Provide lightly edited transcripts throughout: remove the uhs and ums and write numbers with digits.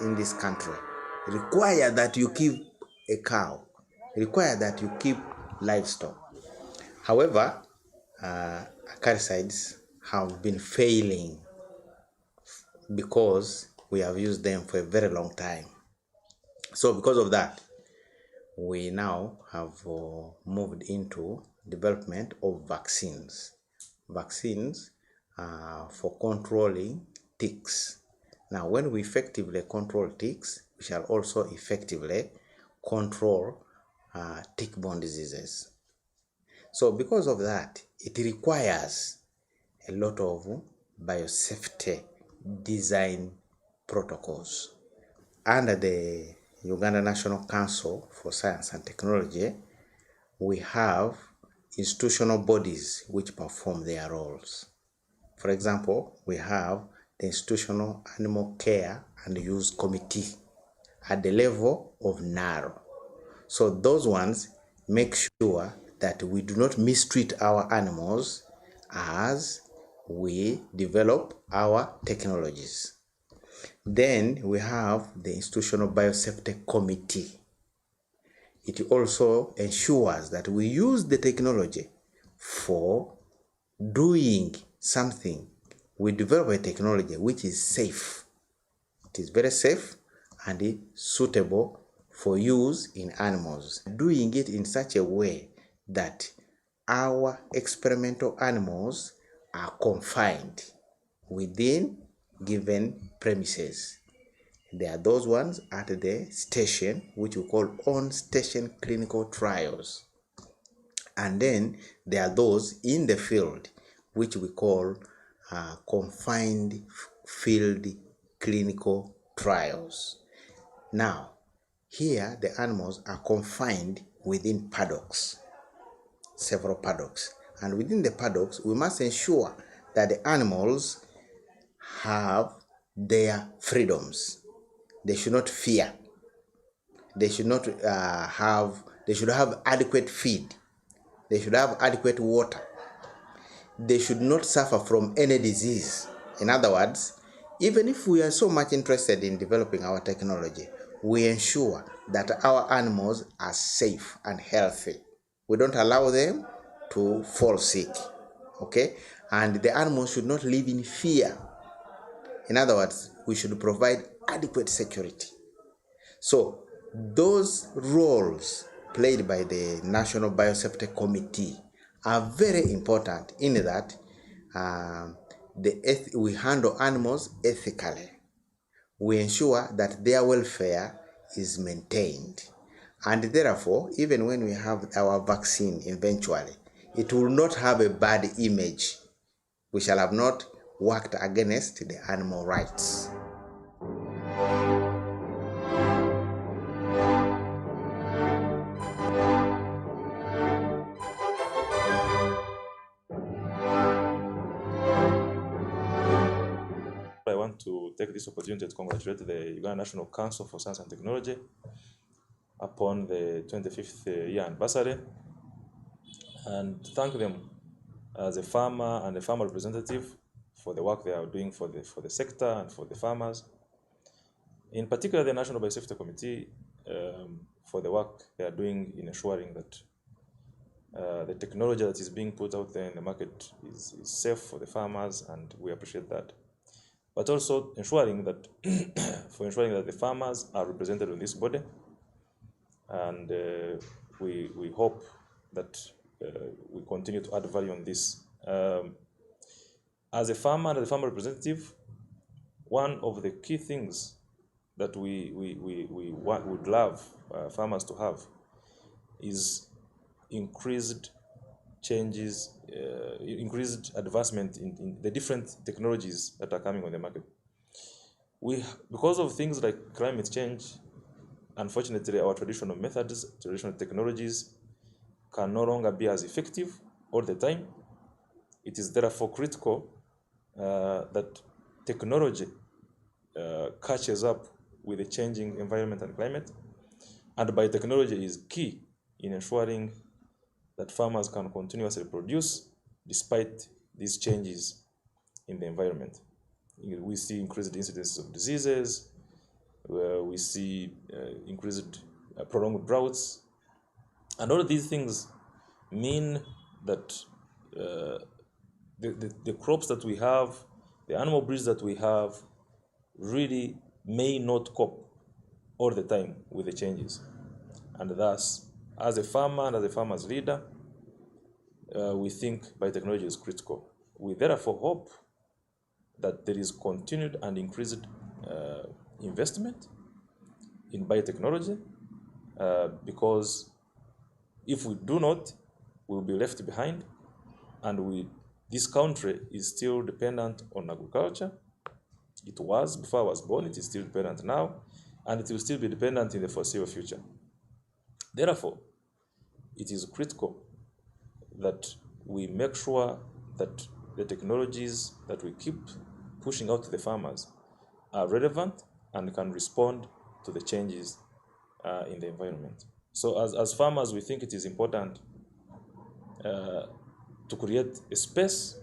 in this country require that you keep a cow, require that you keep livestock. However, acaricides have been failing because we have used them for a very long time. So because of that, we now have moved into development of vaccines. Vaccines for controlling ticks. Now, when we effectively control ticks, we shall also effectively control tick-borne diseases. So because of that, it requires a lot of biosafety design protocols. Under the Uganda National Council for Science and Technology, we have institutional bodies which perform their roles. For example, we have the Institutional Animal Care and Use Committee at the level of NARO. So those ones make sure that we do not mistreat our animals as we develop our technologies. Then we have the Institutional Biosafety Committee. It also ensures that we use the technology for doing something. We develop a technology which is safe. It is very safe and suitable for use in animals. Doing it in such a way that our experimental animals are confined within given premises. There are those ones at the station, which we call on-station clinical trials. And then there are those in the field, which we call confined field clinical trials. Now, here the animals are confined within paddocks, several paddocks. And within the paddocks, we must ensure that the animals have their freedoms. They should not fear. They should not they should have adequate feed. They should have adequate water. They should not suffer from any disease. In other words, even if we are so much interested in developing our technology, we ensure that our animals are safe and healthy. We don't allow them to fall sick, okay? And the animals should not live in fear. In other words, we should provide adequate security. So those roles played by the National Biosafety Committee are very important in that we handle animals ethically. We ensure that their welfare is maintained. And therefore, even when we have our vaccine eventually, it will not have a bad image. We shall have not worked against the animal rights. I want to take this opportunity to congratulate the Uganda National Council for Science and Technology upon the 25th year anniversary, and thank them as a farmer and a farmer representative for the work they are doing for the sector and for the farmers. In particular, the National Biosafety Committee for the work they are doing in ensuring that the technology that is being put out there in the market is safe for the farmers, and we appreciate that. But also ensuring that ensuring that the farmers are represented in this body, and we hope that we continue to add value on this. As a farmer and as a farmer representative, one of the key things that we would love farmers to have is increased changes, increased advancement in the different technologies that are coming on the market. Because of things like climate change, unfortunately, our traditional methods, traditional technologies can no longer be as effective all the time. It is therefore critical that technology catches up with the changing environment and climate, and biotechnology is key in ensuring that farmers can continuously produce despite these changes in the environment. We see increased incidences of diseases, we see increased prolonged droughts, and all of these things mean that the crops that we have, the animal breeds that we have, really may not cope all the time with the changes. And thus, as a farmer and as a farmer's leader, we think biotechnology is critical. We therefore hope that there is continued and increased investment in biotechnology, because if we do not, we'll be left behind, and this country is still dependent on agriculture. It was before I was born, it is still dependent now, and it will still be dependent in the foreseeable future. Therefore, it is critical that we make sure that the technologies that we keep pushing out to the farmers are relevant and can respond to the changes in the environment. So as farmers, we think it is important to create a space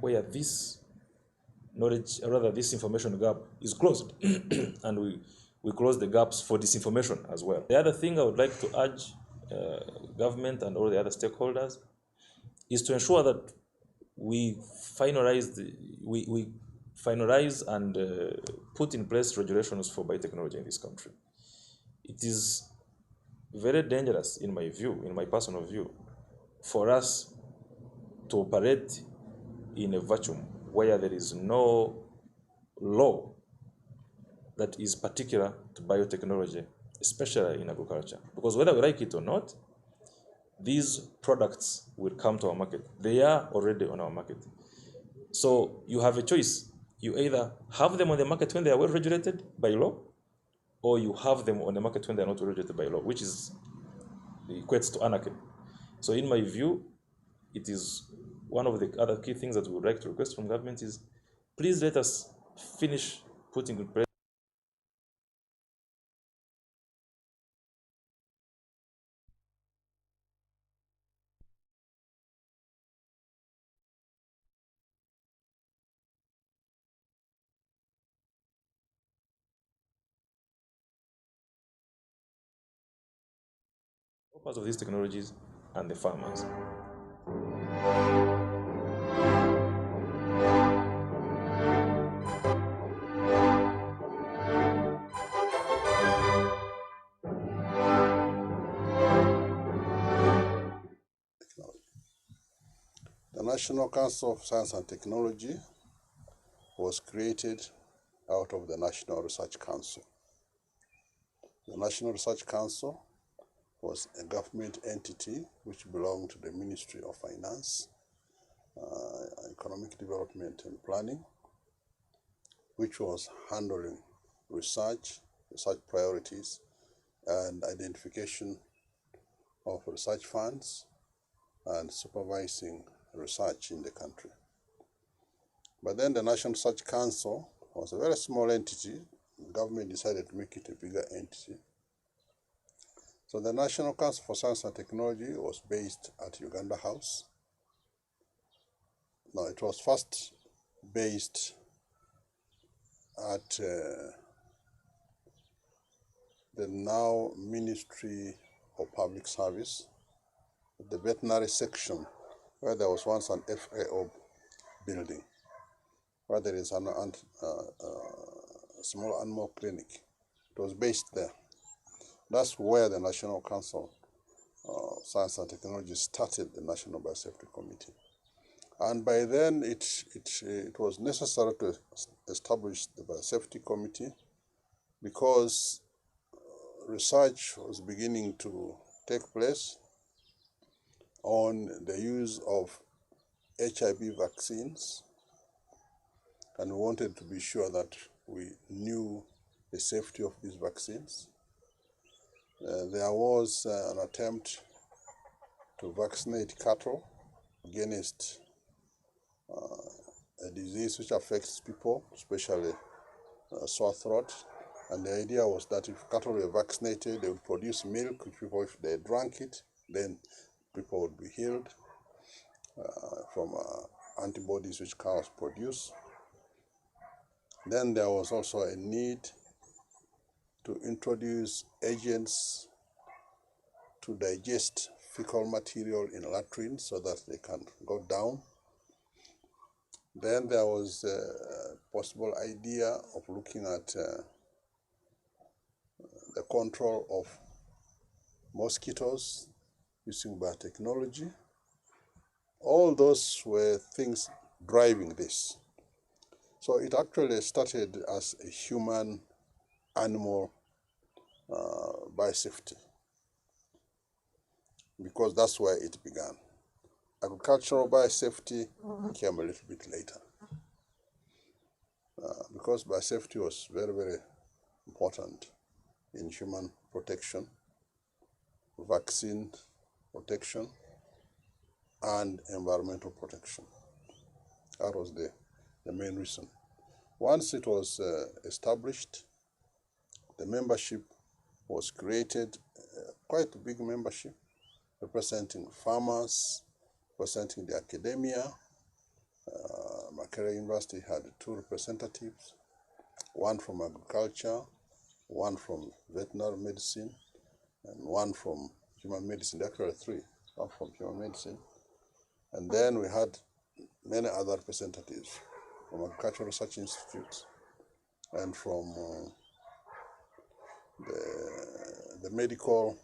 where this knowledge, or rather this information gap, is closed and we close the gaps for disinformation as well. The other thing I would like to urge government and all the other stakeholders is to ensure that we finalize and put in place regulations for biotechnology in this country. It is very dangerous, in my view, in my personal view, for us to operate in a vacuum where there is no law that is particular to biotechnology, especially in agriculture. Because whether we like it or not, these products will come to our market. They are already on our market. So you have a choice. You either have them on the market when they are well regulated by law, or you have them on the market when they are not well regulated by law, which equates to anarchy. So in my view, it is one of the other key things that we would like to request from government is, please let us finish putting in place parts of these technologies and the farmers. The National Council of Science and Technology was created out of the National Research Council. The National Research Council was a government entity which belonged to the Ministry of Finance, Economic Development and Planning, which was handling research priorities, and identification of research funds and supervising research in the country. But then the National Research Council was a very small entity. The government decided to make it a bigger entity. So the National Council for Science and Technology was based at Uganda House. No, it was first based at the now Ministry of Public Service, the veterinary section, where there was once an FAO building, where there is a small animal clinic. It was based there. That's where the National Council of Science and Technology started the National Biosafety Committee. And by then, it was necessary to establish the Biosafety Committee because research was beginning to take place on the use of HIV vaccines, and we wanted to be sure that we knew the safety of these vaccines. There was an attempt to vaccinate cattle against a disease which affects people, especially sore throat. And the idea was that if cattle were vaccinated, they would produce milk, which people, if they drank it, then people would be healed from antibodies which cows produce. Then there was also a need to introduce agents to digest fecal material in latrines so that they can go down. Then there was a possible idea of looking at the control of mosquitoes using biotechnology. All those were things driving this. So it actually started as a human-animal biosafety, because that's where it began. Agricultural biosafety came a little bit later, because biosafety was very, very important in human protection, vaccine protection, and environmental protection. That was the main reason. Once it was established, the membership was created, quite a big membership, representing farmers, representing the academia. Makerere University had 2 representatives, one from agriculture, one from veterinary medicine, and one from human medicine. Actually 3, one from human medicine. And then we had many other representatives from agricultural research institutes and from the medical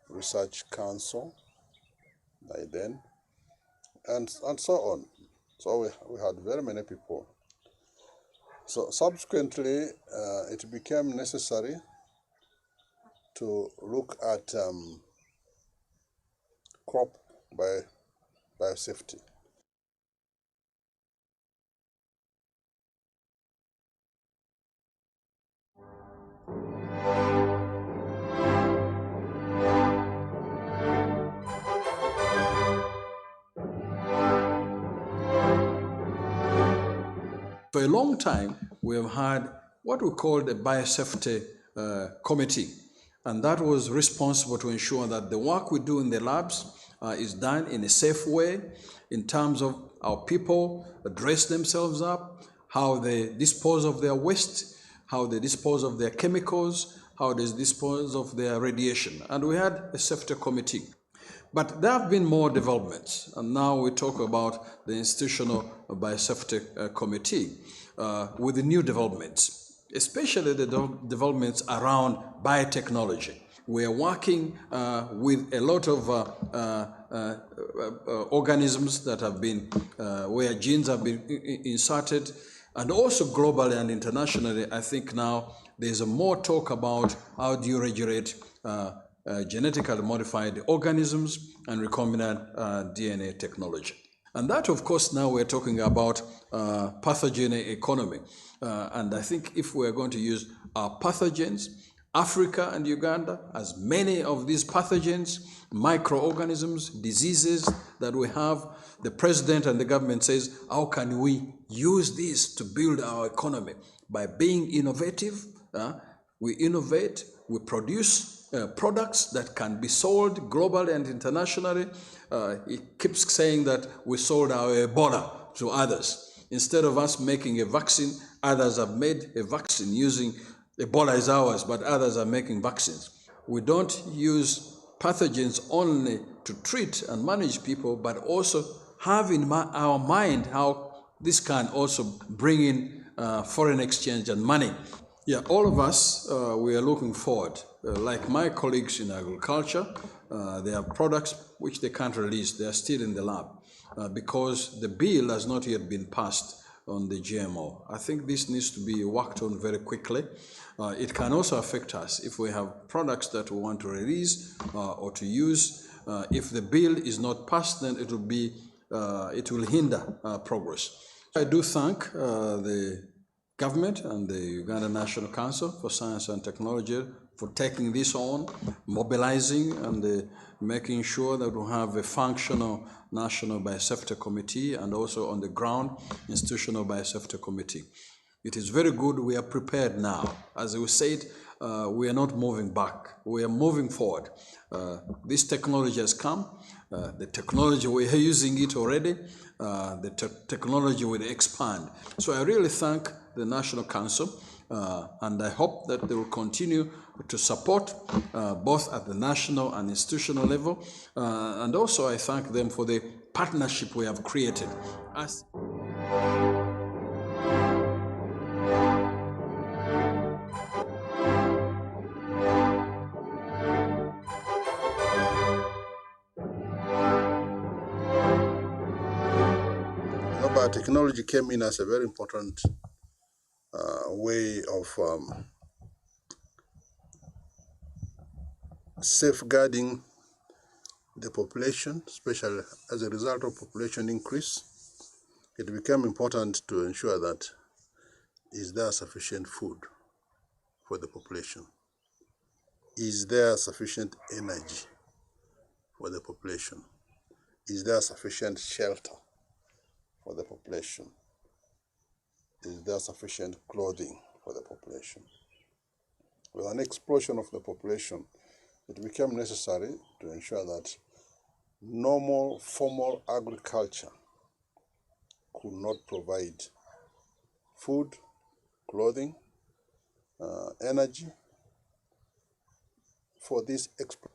research council by then, and so on. So we had very many people. So subsequently, it became necessary to look at crop biosafety. For a long time, we have had what we called a Biosafety Committee, and that was responsible to ensure that the work we do in the labs is done in a safe way in terms of how people dress themselves up, how they dispose of their waste, how they dispose of their chemicals, how they dispose of their radiation. And we had a safety committee. But there have been more developments, and now we talk about the Institutional Biosafety Committee with the new developments, especially the developments around biotechnology. We are working with a lot of organisms that have been, where genes have been inserted, and also globally and internationally. I think now there's a more talk about how do you regulate genetically modified organisms and recombinant DNA technology. And that, of course, now we're talking about pathogen economy. And I think if we're going to use our pathogens, Africa and Uganda has many of these pathogens, microorganisms, diseases that we have. The president and the government says, how can we use this to build our economy? By being innovative, we innovate, we produce products that can be sold globally and internationally. It keeps saying that we sold our Ebola to others. Instead of us making a vaccine, others have made a vaccine using Ebola is ours, but others are making vaccines. We don't use pathogens only to treat and manage people, but also have in our mind how this can also bring in foreign exchange and money. Yeah, all of us, we are looking forward. Like my colleagues in agriculture, they have products which they can't release. They are still in the lab because the bill has not yet been passed on the GMO. I think this needs to be worked on very quickly. It can also affect us if we have products that we want to release or to use. If the bill is not passed, then it will hinder progress. I do thank the government and the Uganda National Council for Science and Technology for taking this on, mobilizing and making sure that we have a functional National Biosafety Committee and also on the ground Institutional Biosafety Committee. It is very good. We are prepared now. As we said, we are not moving back. We are moving forward. This technology has come. The technology, we are using it already. The technology will expand. So I really thank the National Council, and I hope that they will continue to support both at the national and institutional level. And also I thank them for the partnership we have created. Biotechnology came in as a very important way of safeguarding the population, especially as a result of population increase. It became important to ensure that is there sufficient food for the population? Is there sufficient energy for the population? Is there sufficient shelter for the population? Is there sufficient clothing for the population? With an explosion of the population, it became necessary to ensure that normal formal agriculture could not provide food, clothing, energy for this explosion.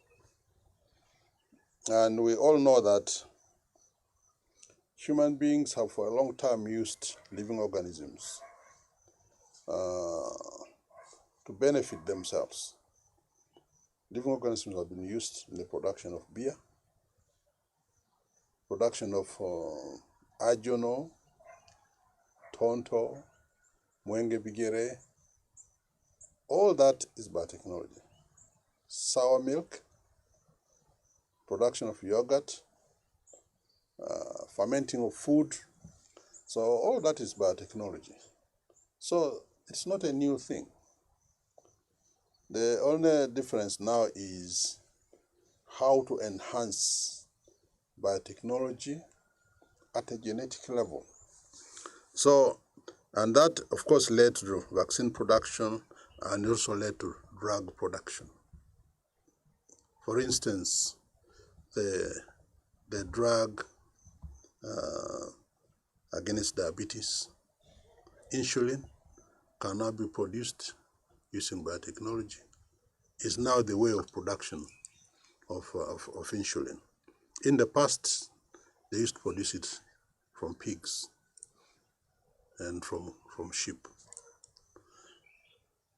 And we all know that human beings have for a long time used living organisms to benefit themselves. Living organisms have been used in the production of beer, production of ajono, tonto, mwenge bigere. All that is biotechnology. Sour milk, production of yogurt, fermenting of food. So all that is biotechnology. So it's not a new thing. The only difference now is how to enhance biotechnology at a genetic level. So, and that of course led to vaccine production and also led to drug production. For instance, the drug against diabetes, insulin, can now be produced using biotechnology. Is now the way of production of insulin. In the past, they used to produce it from pigs and from sheep.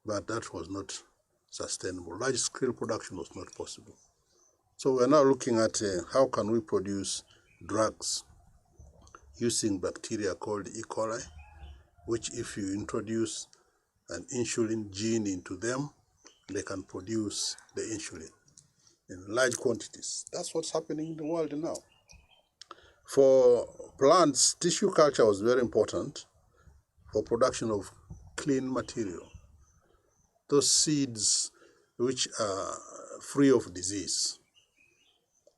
But that was not sustainable. Large-scale production was not possible. So we're now looking at how can we produce drugs using bacteria called E. coli, which if you introduce an insulin gene into them, they can produce the insulin in large quantities. That's what's happening in the world now. For plants, tissue culture was very important for production of clean material. Those seeds which are free of disease.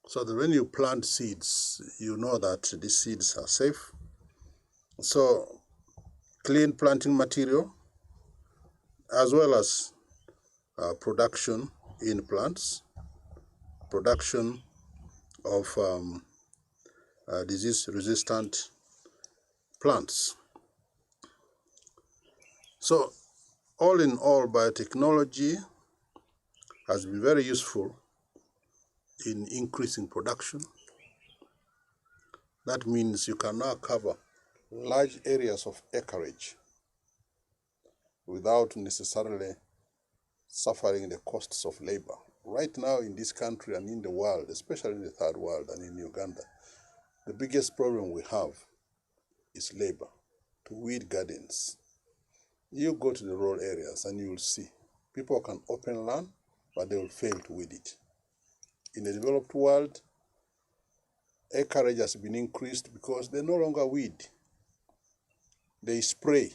So that when you plant seeds, you know that these seeds are safe. So clean planting material, as well as production in plants, production of disease-resistant plants. So all in all, biotechnology has been very useful in increasing production. That means you can now cover large areas of acreage without necessarily suffering the costs of labor. Right now in this country and in the world, especially in the third world and in Uganda, the biggest problem we have is labor, to weed gardens. You go to the rural areas and you will see people can open land, but they will fail to weed it. In the developed world, acreage has been increased because they no longer weed. They spray,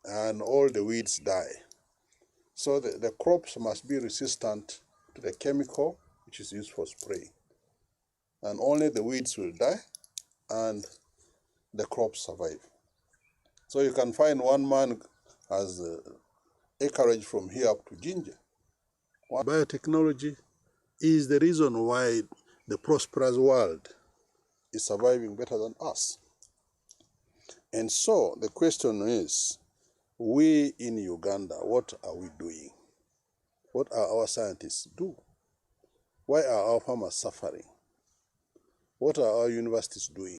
and all the weeds die. So the crops must be resistant to the chemical which is used for spraying. And only the weeds will die, and the crops survive. So you can find one man has acreage from here up to Ginger. Biotechnology is the reason why the prosperous world is surviving better than us. And so the question is, we in Uganda, what are we doing? What are our scientists do? Why are our farmers suffering? What are our universities doing?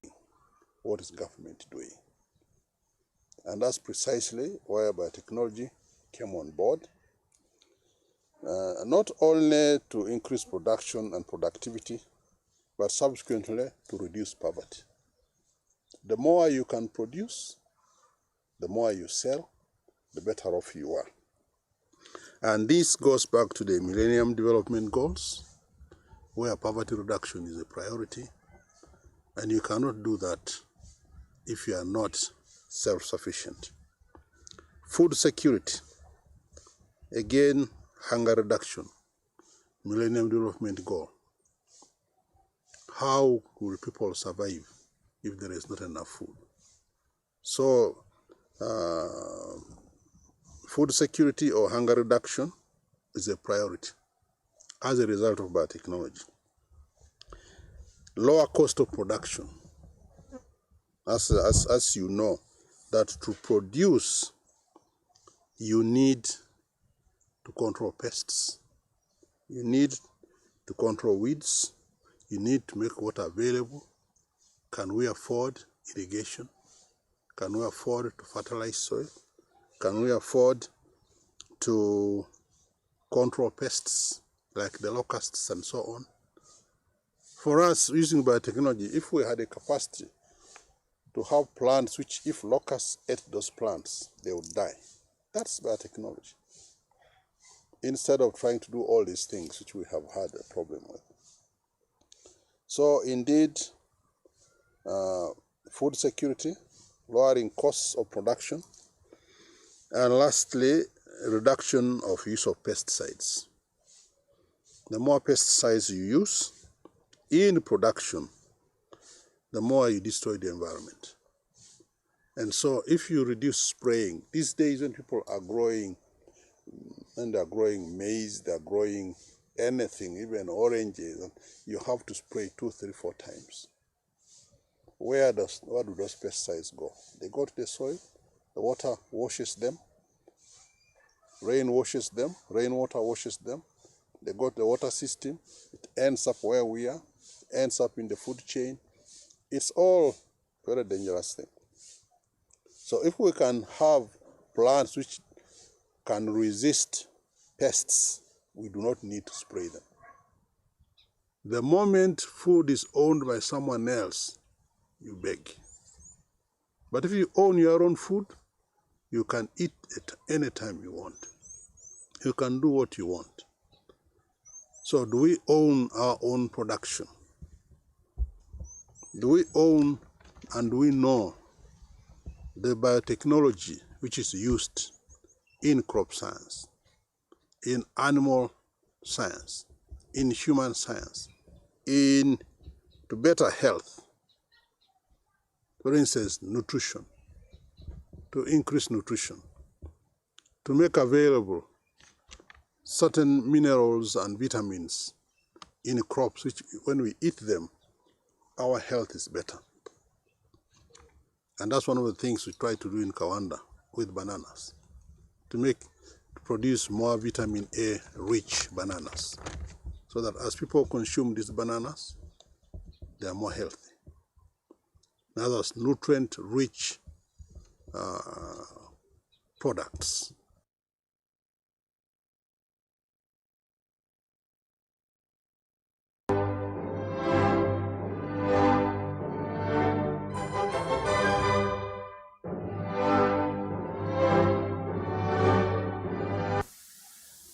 What is government doing? And that's precisely why biotechnology came on board, not only to increase production and productivity, but subsequently to reduce poverty. The more you can produce, the more you sell, the better off you are. And this goes back to the Millennium Development Goals, where poverty reduction is a priority. And you cannot do that if you are not self-sufficient. Food security, again, hunger reduction, Millennium Development Goal. How will people survive if there is not enough food? So, food security or hunger reduction is a priority as a result of biotechnology. Lower cost of production. As you know, that to produce, you need to control pests. You need to control weeds. You need to make water available. Can we afford irrigation? Can we afford to fertilize soil? Can we afford to control pests like the locusts and so on? For us, using biotechnology, if we had a capacity to have plants which, if locusts ate those plants, they would die. That's biotechnology. Instead of trying to do all these things which we have had a problem with. So indeed, food security, lowering costs of production, and lastly, reduction of use of pesticides. The more pesticides you use in production, the more you destroy the environment. And so if you reduce spraying, these days when people are growing, and they're growing maize, they're growing anything, even oranges, you have to spray 2, 3, 4 times. Where do those pesticides go? They go to the soil, the water washes them, rain washes them, rainwater washes them, they go to the water system, it ends up where we are, ends up in the food chain. It's all very dangerous thing. So if we can have plants which can resist pests, we do not need to spray them. The moment food is owned by someone else, you beg. But if you own your own food, you can eat it any time you want. You can do what you want. So do we own our own production? Do we own and do we know the biotechnology which is used in crop science, in animal science, in human science, in to better health? For instance, nutrition, to increase nutrition, to make available certain minerals and vitamins in crops, which when we eat them, our health is better. And that's one of the things we try to do in Kawanda with bananas, to produce more vitamin A rich bananas, so that as people consume these bananas, they are more healthy. In other words, nutrient-rich products.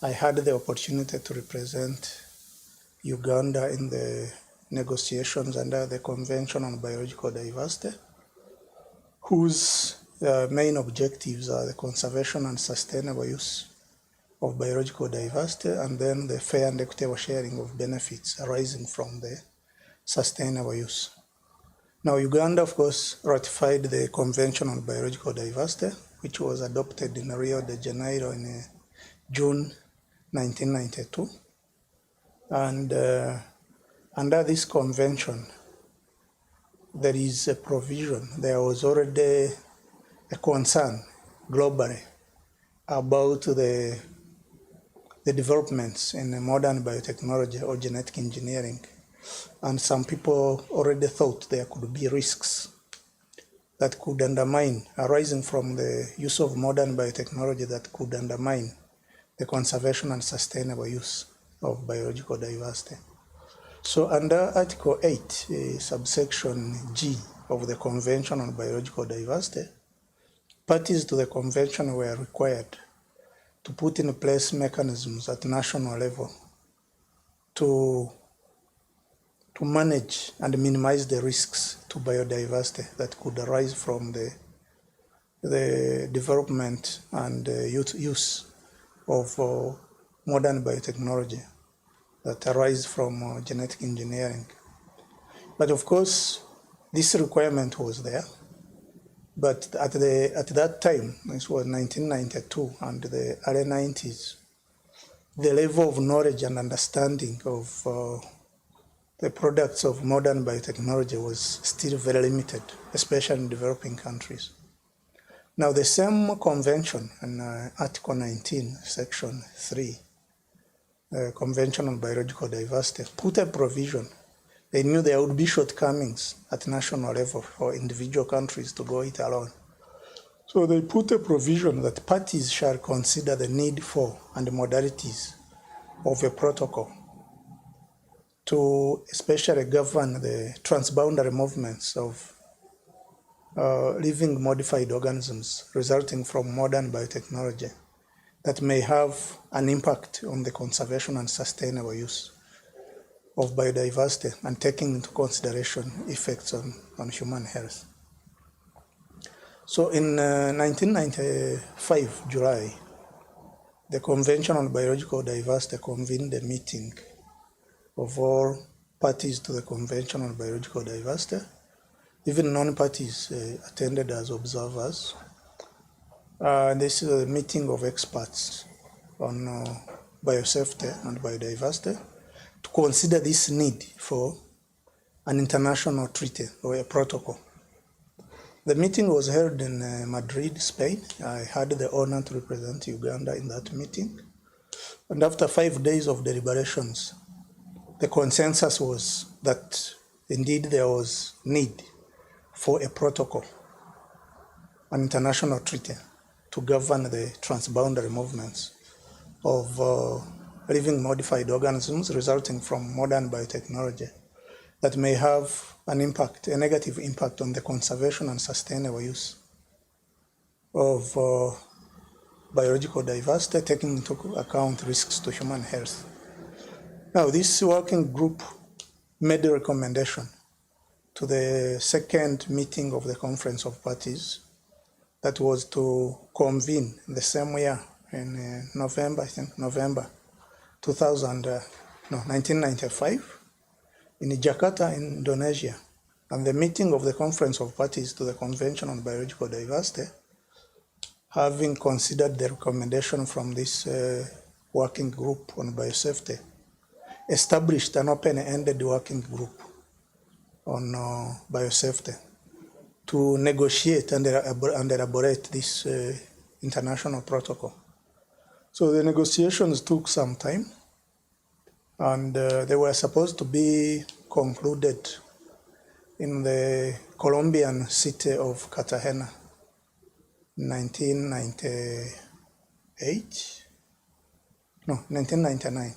I had the opportunity to represent Uganda in the negotiations under the Convention on Biological Diversity, whose main objectives are the conservation and sustainable use of biological diversity, and then the fair and equitable sharing of benefits arising from the sustainable use. Now, Uganda, of course, ratified the Convention on Biological Diversity, which was adopted in Rio de Janeiro in June 1992. And under this convention, there is a provision. There was already a concern globally about the developments in modern biotechnology or genetic engineering. And some people already thought there could be risks that could undermine, arising from the use of modern biotechnology, that could undermine the conservation and sustainable use of biological diversity. So under Article 8, subsection G of the Convention on Biological Diversity, parties to the convention were required to put in place mechanisms at national level to manage and minimize the risks to biodiversity that could arise from the development and use of modern biotechnology that arise from genetic engineering. But of course, this requirement was there. But at that time, this was 1992 and the early 90s, the level of knowledge and understanding of the products of modern biotechnology was still very limited, especially in developing countries. Now, the same convention in Article 19, Section 3, Convention on Biological Diversity, put a provision. They knew there would be shortcomings at national level for individual countries to go it alone. So they put a provision that parties shall consider the need for and modalities of a protocol to especially govern the transboundary movements of living modified organisms resulting from modern biotechnology that may have an impact on the conservation and sustainable use of biodiversity and taking into consideration effects on human health. So in 1995, July, the Convention on Biological Diversity convened a meeting of all parties to the Convention on Biological Diversity. Even non-parties attended as observers. This is a meeting of experts on biosafety and biodiversity to consider this need for an international treaty or a protocol. The meeting was held in Madrid, Spain. I had the honor to represent Uganda in that meeting. And after 5 days of deliberations, the consensus was that indeed there was need for a protocol, an international treaty to govern the transboundary movements of living modified organisms resulting from modern biotechnology that may have an impact, a negative impact on the conservation and sustainable use of biological diversity, taking into account risks to human health. Now, this working group made a recommendation to the second meeting of the Conference of Parties that was to convene the same year in November 1995 in Jakarta, Indonesia. And the meeting of the Conference of Parties to the Convention on Biological Diversity, having considered the recommendation from this working group on biosafety, established an open-ended working group on biosafety to negotiate and elaborate this international protocol. So the negotiations took some time, and they were supposed to be concluded in the Colombian city of Cartagena in 1999,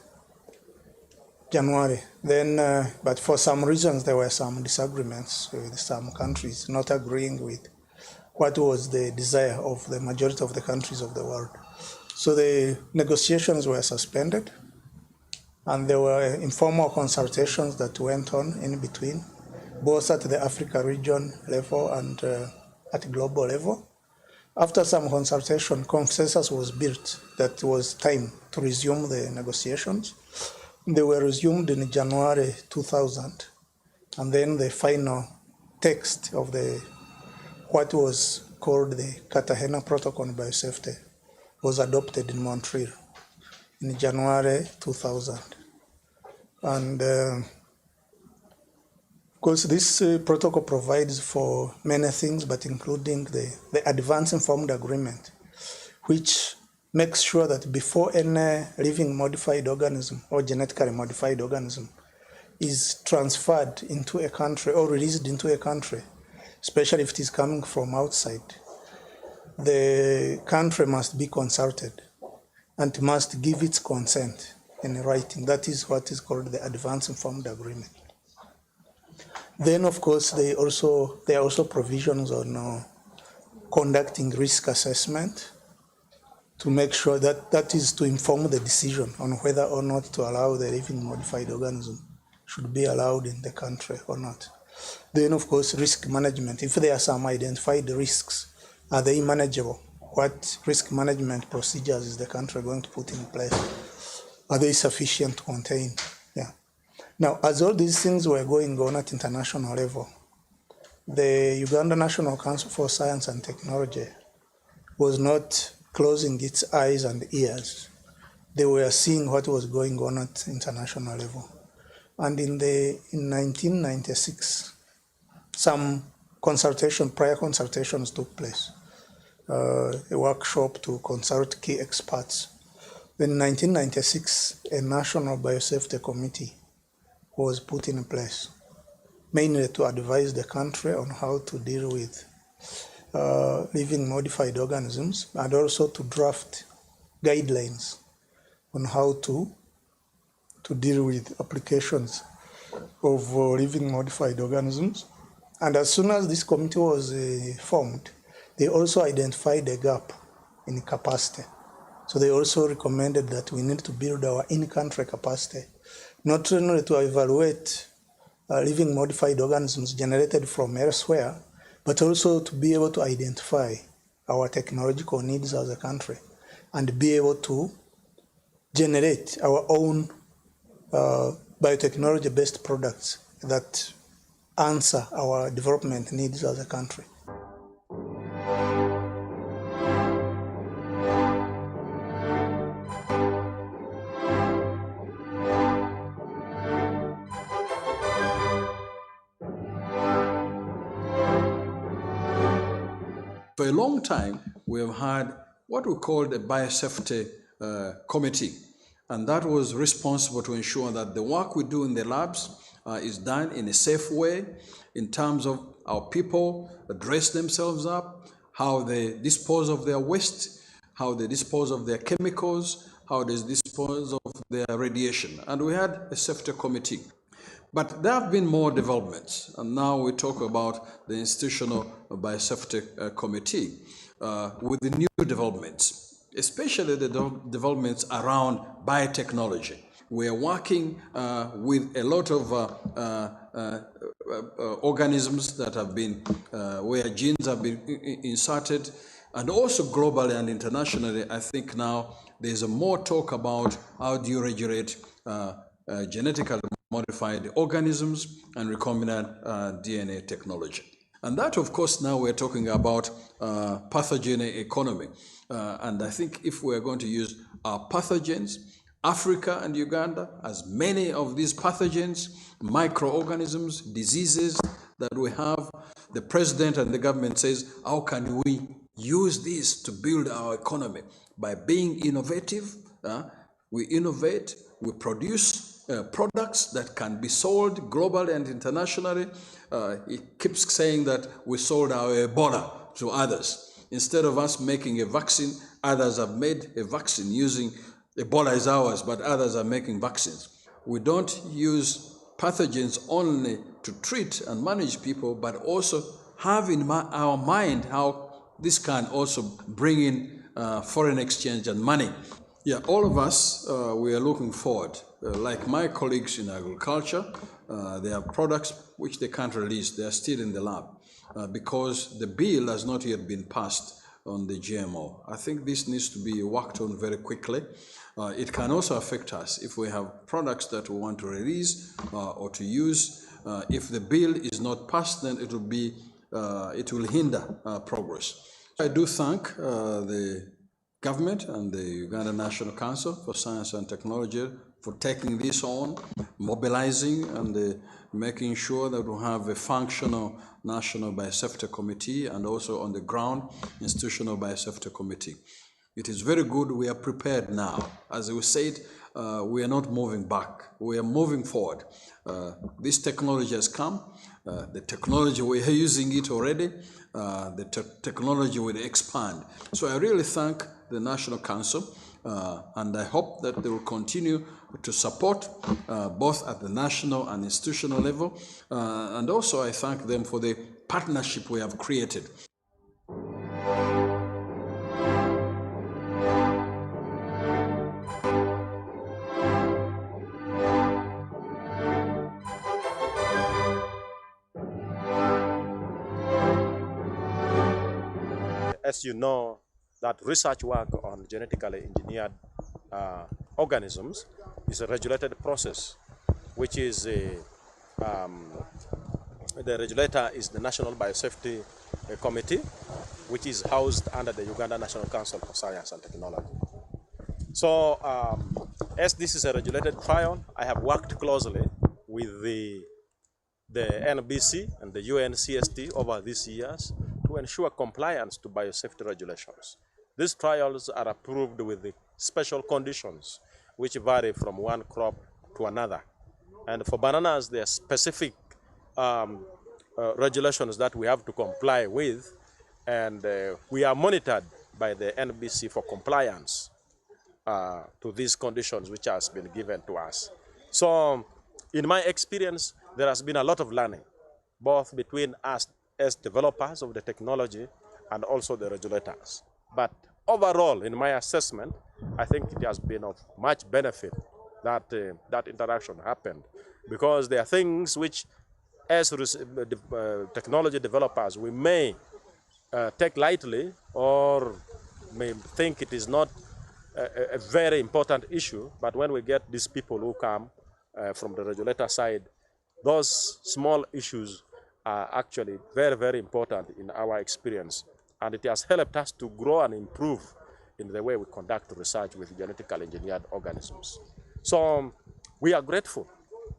January. Then, but for some reasons, there were some disagreements with some countries not agreeing with what was the desire of the majority of the countries of the world. So the negotiations were suspended, and there were informal consultations that went on in between, both at the Africa region level and at global level. After some consultation, consensus was built that it was time to resume the negotiations. They were resumed in January 2000, and then the final text of what was called the Cartagena Protocol on Biosafety was adopted in Montreal in January 2000. And of course, this protocol provides for many things, but including the Advanced Informed Agreement, which makes sure that before any living modified organism or genetically modified organism is transferred into a country or released into a country, especially if it is coming from outside, the country must be consulted and must give its consent in writing. That is what is called the Advanced Informed Agreement. Then, of course, there are also provisions on conducting risk assessment to make sure that is to inform the decision on whether or not to allow the living modified organism should be allowed in the country or not. Then, of course, risk management. If there are some identified risks, are they manageable? What risk management procedures is the country going to put in place? Are they sufficient to contain? Yeah. Now, as all these things were going on at international level, the Uganda National Council for Science and Technology was not closing its eyes and ears. They were seeing what was going on at international level. And in 1996, some prior consultations took place, a workshop to consult key experts. Then in 1996, a National Biosafety Committee was put in place, mainly to advise the country on how to deal with living modified organisms, and also to draft guidelines on how to deal with applications of living modified organisms. And as soon as this committee was formed, they also identified a gap in capacity. So they also recommended that we need to build our in-country capacity, not only to evaluate living modified organisms generated from elsewhere, but also to be able to identify our technological needs as a country and be able to generate our own biotechnology-based products that answer our development needs as a country. For a long time, we have had what we call the Biosafety Committee, and that was responsible to ensure that the work we do in the labs is done in a safe way in terms of our people dress themselves up, how they dispose of their waste, how they dispose of their chemicals, how they dispose of their radiation. And we had a safety committee. But there have been more developments, and now we talk about the Institutional Biosafety Committee with the new developments, especially the developments around biotechnology. We are working with a lot of organisms that have been, where genes have been inserted, and also globally and internationally. I think now there's more talk about how do you regulate genetically modified organisms and recombinant DNA technology. And that, of course, now we're talking about pathogen economy. And I think if we're going to use our pathogens, Africa and Uganda, as many of these pathogens, microorganisms, diseases that we have, the president and the government says, how can we use this to build our economy? By being innovative, we innovate, we produce products that can be sold globally and internationally. It keeps saying that we sold our Ebola to others. Instead of us making a vaccine, others have made a vaccine using Ebola is ours, but others are making vaccines. We don't use pathogens only to treat and manage people, but also have in our mind how this can also bring in foreign exchange and money. Yeah, all of us, we are looking forward. Like my colleagues in agriculture, they have products which they can't release. They are still in the lab because the bill has not yet been passed on the GMO. I think this needs to be worked on very quickly. It can also affect us if we have products that we want to release or to use. If the bill is not passed, then it will hinder progress. I do thank the government and the Uganda National Council for Science and Technology for taking this on, mobilizing and making sure that we have a functional National Biosafety Committee and also on the ground, Institutional Biosafety Committee. It is very good. We are prepared now. As we said, we are not moving back. We are moving forward. This technology has come. The technology, we are using it already. The technology will expand. So I really thank the National Council, and I hope that they will continue to support both at the national and institutional level. And also I thank them for the partnership we have created. As you know, that research work on genetically engineered organisms is a regulated process, which is the regulator is the National Biosafety Committee, which is housed under the Uganda National Council for Science and Technology. So, as this is a regulated trial, I have worked closely with the NBC and the UNCST over these years to ensure compliance to biosafety regulations. These trials are approved with the special conditions which vary from one crop to another. And for bananas, there are specific regulations that we have to comply with, and we are monitored by the NBC for compliance to these conditions which has been given to us. So, in my experience, there has been a lot of learning, both between us as developers of the technology and also the regulators. But overall, in my assessment, I think it has been of much benefit that that interaction happened, because there are things which, as technology developers, we may take lightly or may think it is not a very important issue, but when we get these people who come from the regulator side, those small issues are actually very, very important in our experience. And it has helped us to grow and improve in the way we conduct research with genetically engineered organisms. So we are grateful.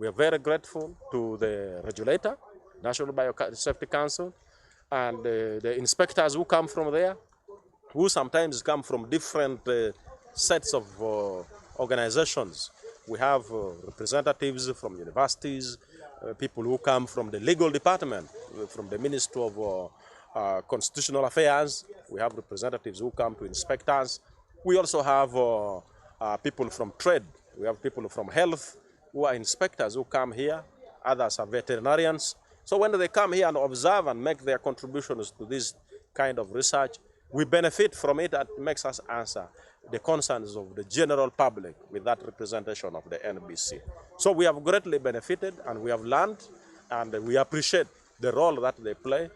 We are very grateful to the regulator, National Biosafety Council, and the inspectors who come from there, who sometimes come from different sets of organizations. We have representatives from universities, people who come from the legal department, from the Ministry of Constitutional Affairs. We have representatives who come to inspect us. We also have people from trade. We have people from health who are inspectors who come here. Others are veterinarians. So when they come here and observe and make their contributions to this kind of research, we benefit from it. That makes us answer the concerns of the general public with that representation of the NBC. So we have greatly benefited, and we have learned, and we appreciate the role that they play,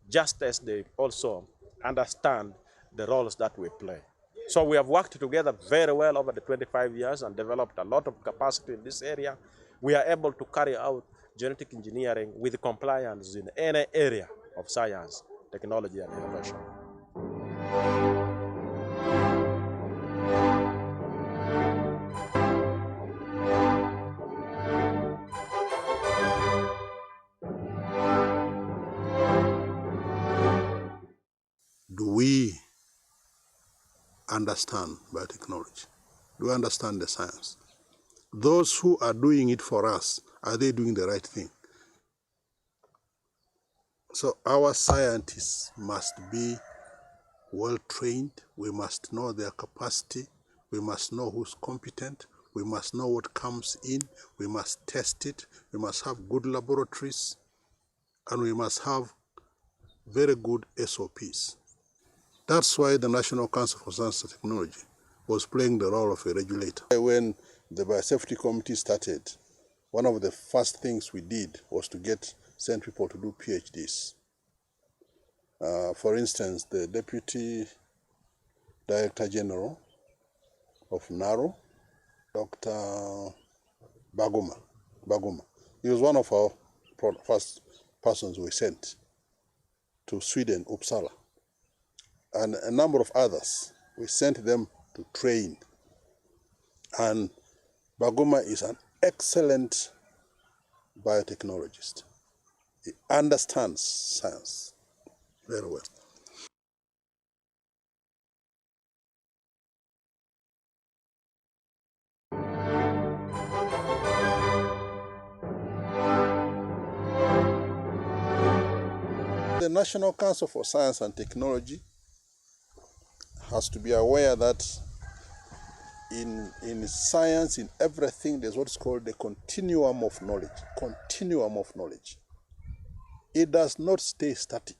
just as they also understand the roles that we play. So we have worked together very well over the 25 years and developed a lot of capacity in this area. We are able to carry out genetic engineering with compliance in any area of science, technology, and innovation. Do we understand biotechnology? Do we understand the science? Those who are doing it for us, are they doing the right thing? So our scientists must be well trained. We must know their capacity. We must know who's competent. We must know what comes in. We must test it. We must have good laboratories. And we must have very good SOPs. That's why the National Council for Science and Technology was playing the role of a regulator. When the Biosafety Committee started, one of the first things we did was to send people to do PhDs. For instance, the Deputy Director General of NARO, Dr. Baguma. He was one of our first persons we sent to Sweden, Uppsala. And a number of others, we sent them to train. And Baguma is an excellent biotechnologist. He understands science very well. The National Council for Science and Technology has to be aware that in science, in everything, there's what's called the continuum of knowledge. Continuum of knowledge. It does not stay static.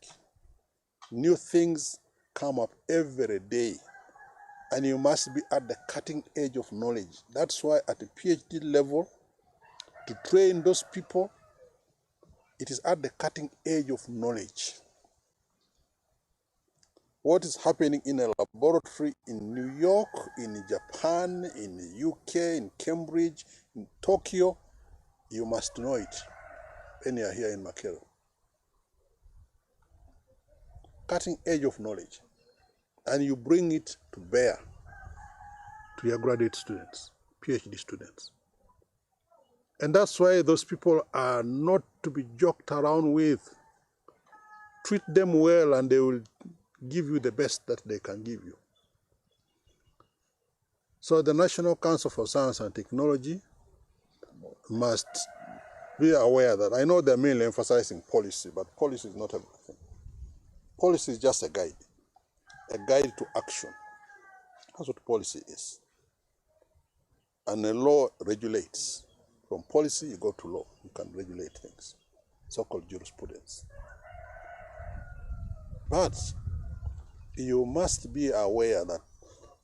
New things come up every day, and you must be at the cutting edge of knowledge. That's why at the PhD level, to train those people, it is at the cutting edge of knowledge. What is happening in a laboratory in New York, in Japan, in the UK, in Cambridge, in Tokyo, you must know it when you are here in Makero. Cutting edge of knowledge. And you bring it to bear to your graduate students, PhD students. And that's why those people are not to be joked around with. Treat them well and they will give you the best that they can give you. So the National Council for Science and Technology must be aware that, I know they're mainly emphasizing policy, but policy is not everything. Policy is just a guide to action. That's what policy is. And the law regulates. From policy, you go to law. You can regulate things, so-called jurisprudence. But you must be aware that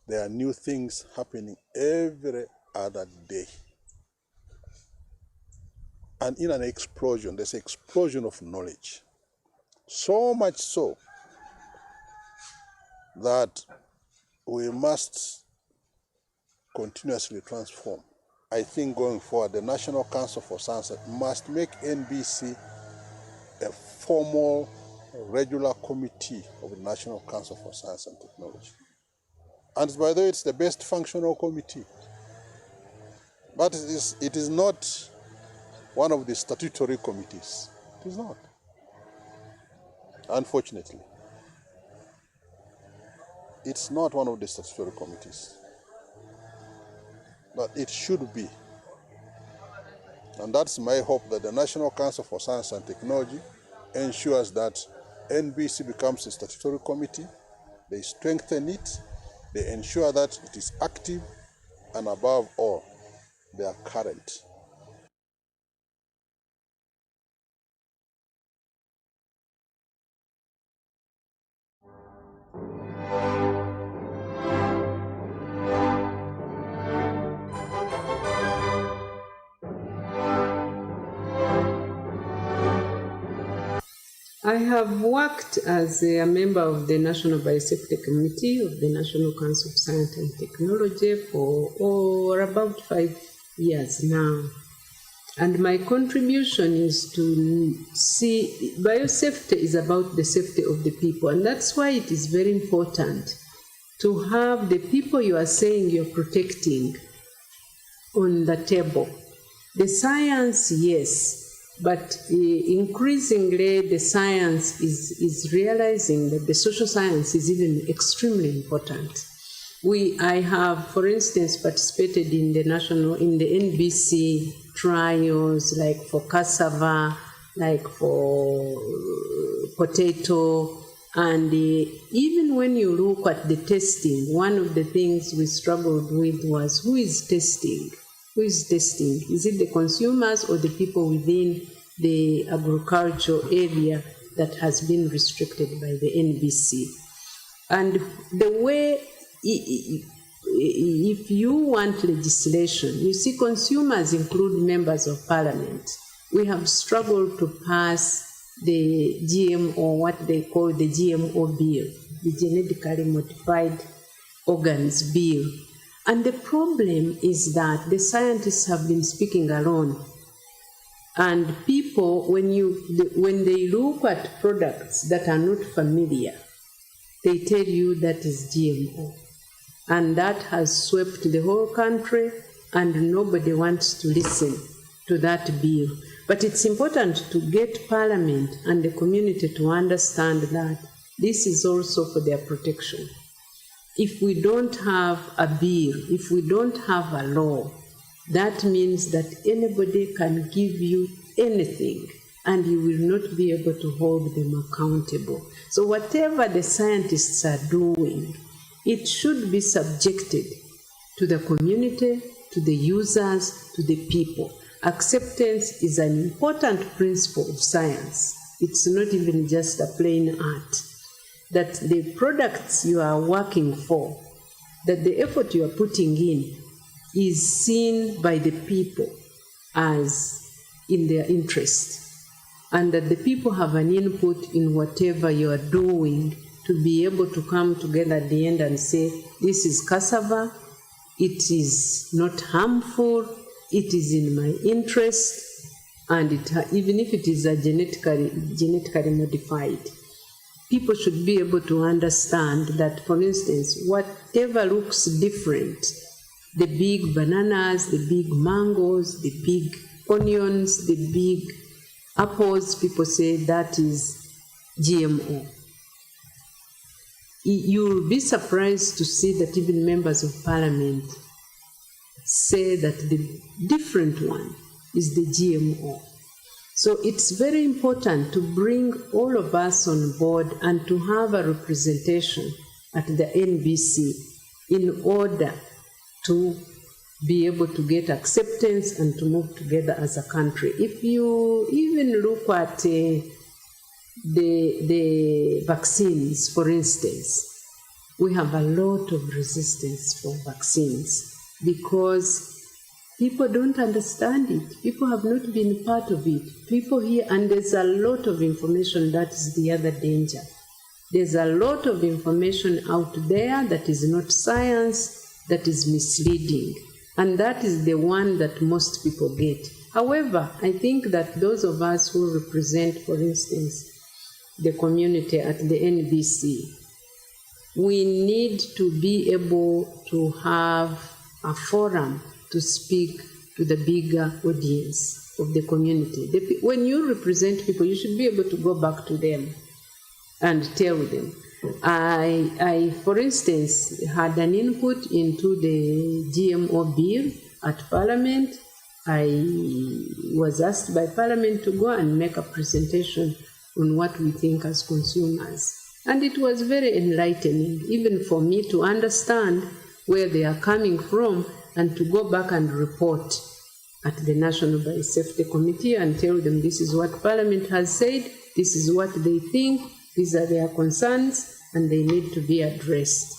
there are new things happening every other day. And in an explosion, there's an explosion of knowledge. So much so that we must continuously transform. I think going forward, the National Council for Science must make NBC a formal, regular committee of the National Council for Science and Technology. And by the way, it's the best functional committee. But it is not one of the statutory committees. It is not. Unfortunately. It's not one of the statutory committees. But it should be. And that's my hope, that the National Council for Science and Technology ensures that NBC becomes a statutory committee, they strengthen it, they ensure that it is active, and above all, they are current. I have worked as a member of the National Biosafety Committee of the National Council of Science and Technology for about 5 years now. And my contribution is to see biosafety is about the safety of the people. And that's why it is very important to have the people you are saying you're protecting on the table. The science, yes, but increasingly the science is realizing that the social science is even extremely important. I have, for instance, participated in the NBC trials, like for cassava, like for potato, and even when you look at the testing, one of the things we struggled with was who is testing? Who is testing? Is it the consumers or the people within the agricultural area that has been restricted by the NBC? And the way, if you want legislation, you see, consumers include members of parliament. We have struggled to pass the GMO, what they call the GMO bill, the genetically modified organs bill. And the problem is that the scientists have been speaking alone. And people, when they look at products that are not familiar, they tell you that is GMO. And that has swept the whole country, and nobody wants to listen to that bill. But But it's important to get Parliament and the community to understand that this is also for their protection. If we don't have a bill, if we don't have a law, that means that anybody can give you anything and you will not be able to hold them accountable. So whatever the scientists are doing, it should be subjected to the community, to the users, to the people. Acceptance is an important principle of science. It's not even just a plain art. That the products you are working for, that the effort you are putting in is seen by the people as in their interest, and that the people have an input in whatever you are doing to be able to come together at the end and say, this is cassava, it is not harmful, it is in my interest, and even if it is a genetically modified. People should be able to understand that, for instance, whatever looks different, the big bananas, the big mangoes, the big onions, the big apples, people say that is GMO. You'll be surprised to see that even members of Parliament say that the different one is the GMO. So it's very important to bring all of us on board and to have a representation at the NBC in order to be able to get acceptance and to move together as a country. If you even look at the vaccines, for instance, we have a lot of resistance for vaccines because people don't understand it. People have not been part of it. People here, and there's a lot of information. That is the other danger. There's a lot of information out there that is not science, that is misleading. And that is the one that most people get. However, I think that those of us who represent, for instance, the community at the NBC, we need to be able to have a forum to speak to the bigger audience of the community. When you represent people, you should be able to go back to them and tell them. I, for instance, had an input into the GMO bill at Parliament. I was asked by Parliament to go and make a presentation on what we think as consumers. And it was very enlightening, even for me to understand where they are coming from and to go back and report at the National Biosafety Committee and tell them this is what Parliament has said, this is what they think, these are their concerns, and they need to be addressed.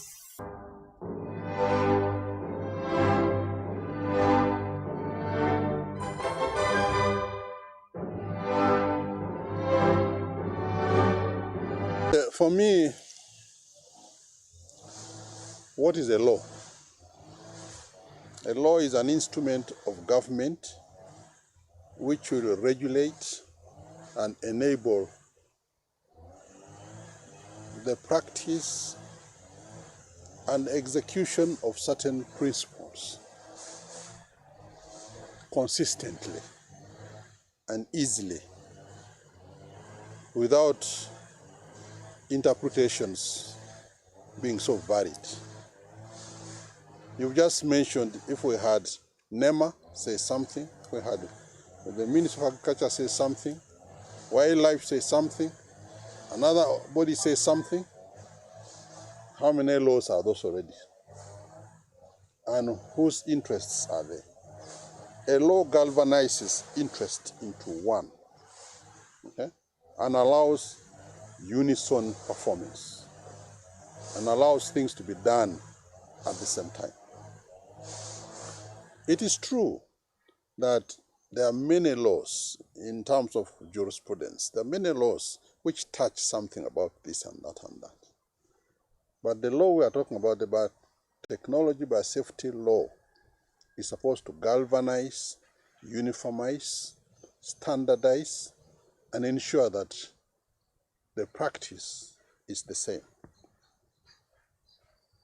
For me, what is a law? A law is an instrument of government which will regulate and enable the practice and execution of certain principles consistently and easily without interpretations being so varied. You've just mentioned if we had NEMA say something, if we had the Minister of Agriculture say something, Wildlife say something, another body say something, how many laws are those already? And whose interests are they? A law galvanizes interest into one, okay? And allows unison performance and allows things to be done at the same time. It is true that there are many laws in terms of jurisprudence. There are many laws which touch something about this and that and that. But the law we are talking about technology by safety law is supposed to galvanize, uniformize, standardize, and ensure that the practice is the same.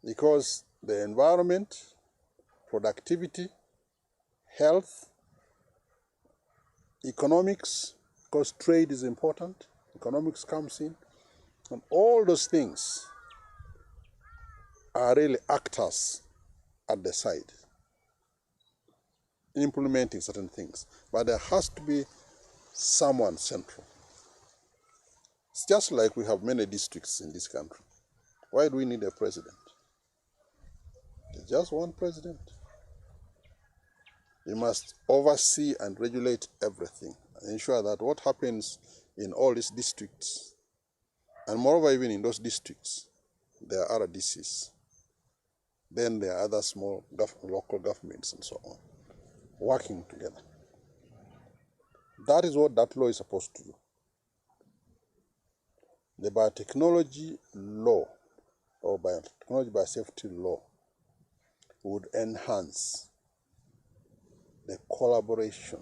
Because the environment, productivity, health, economics, because trade is important. Economics comes in. And all those things are really actors at the side, implementing certain things. But there has to be someone central. It's just like we have many districts in this country. Why do we need a president? There's just one president. He must oversee and regulate everything and ensure that what happens in all these districts, and moreover even in those districts, there are RDCs. Then there are other small local governments and so on, working together. That is what that law is supposed to do. The biotechnology law, or biotechnology biosafety law, would enhance the collaboration,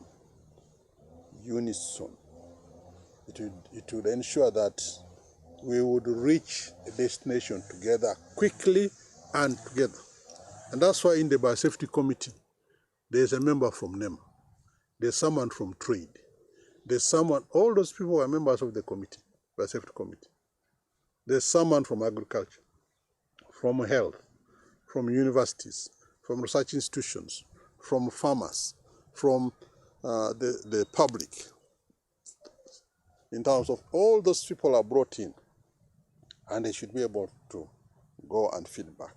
unison. It would ensure that we would reach a destination together quickly and together. And that's why in the Biosafety Committee, there's a member from NEMA, there's someone from trade, there's someone, all those people are members of the committee, Biosafety Committee. There's someone from agriculture, from health, from universities, from research institutions, from farmers, from the public. In terms of all those people are brought in, and they should be able to go and feedback.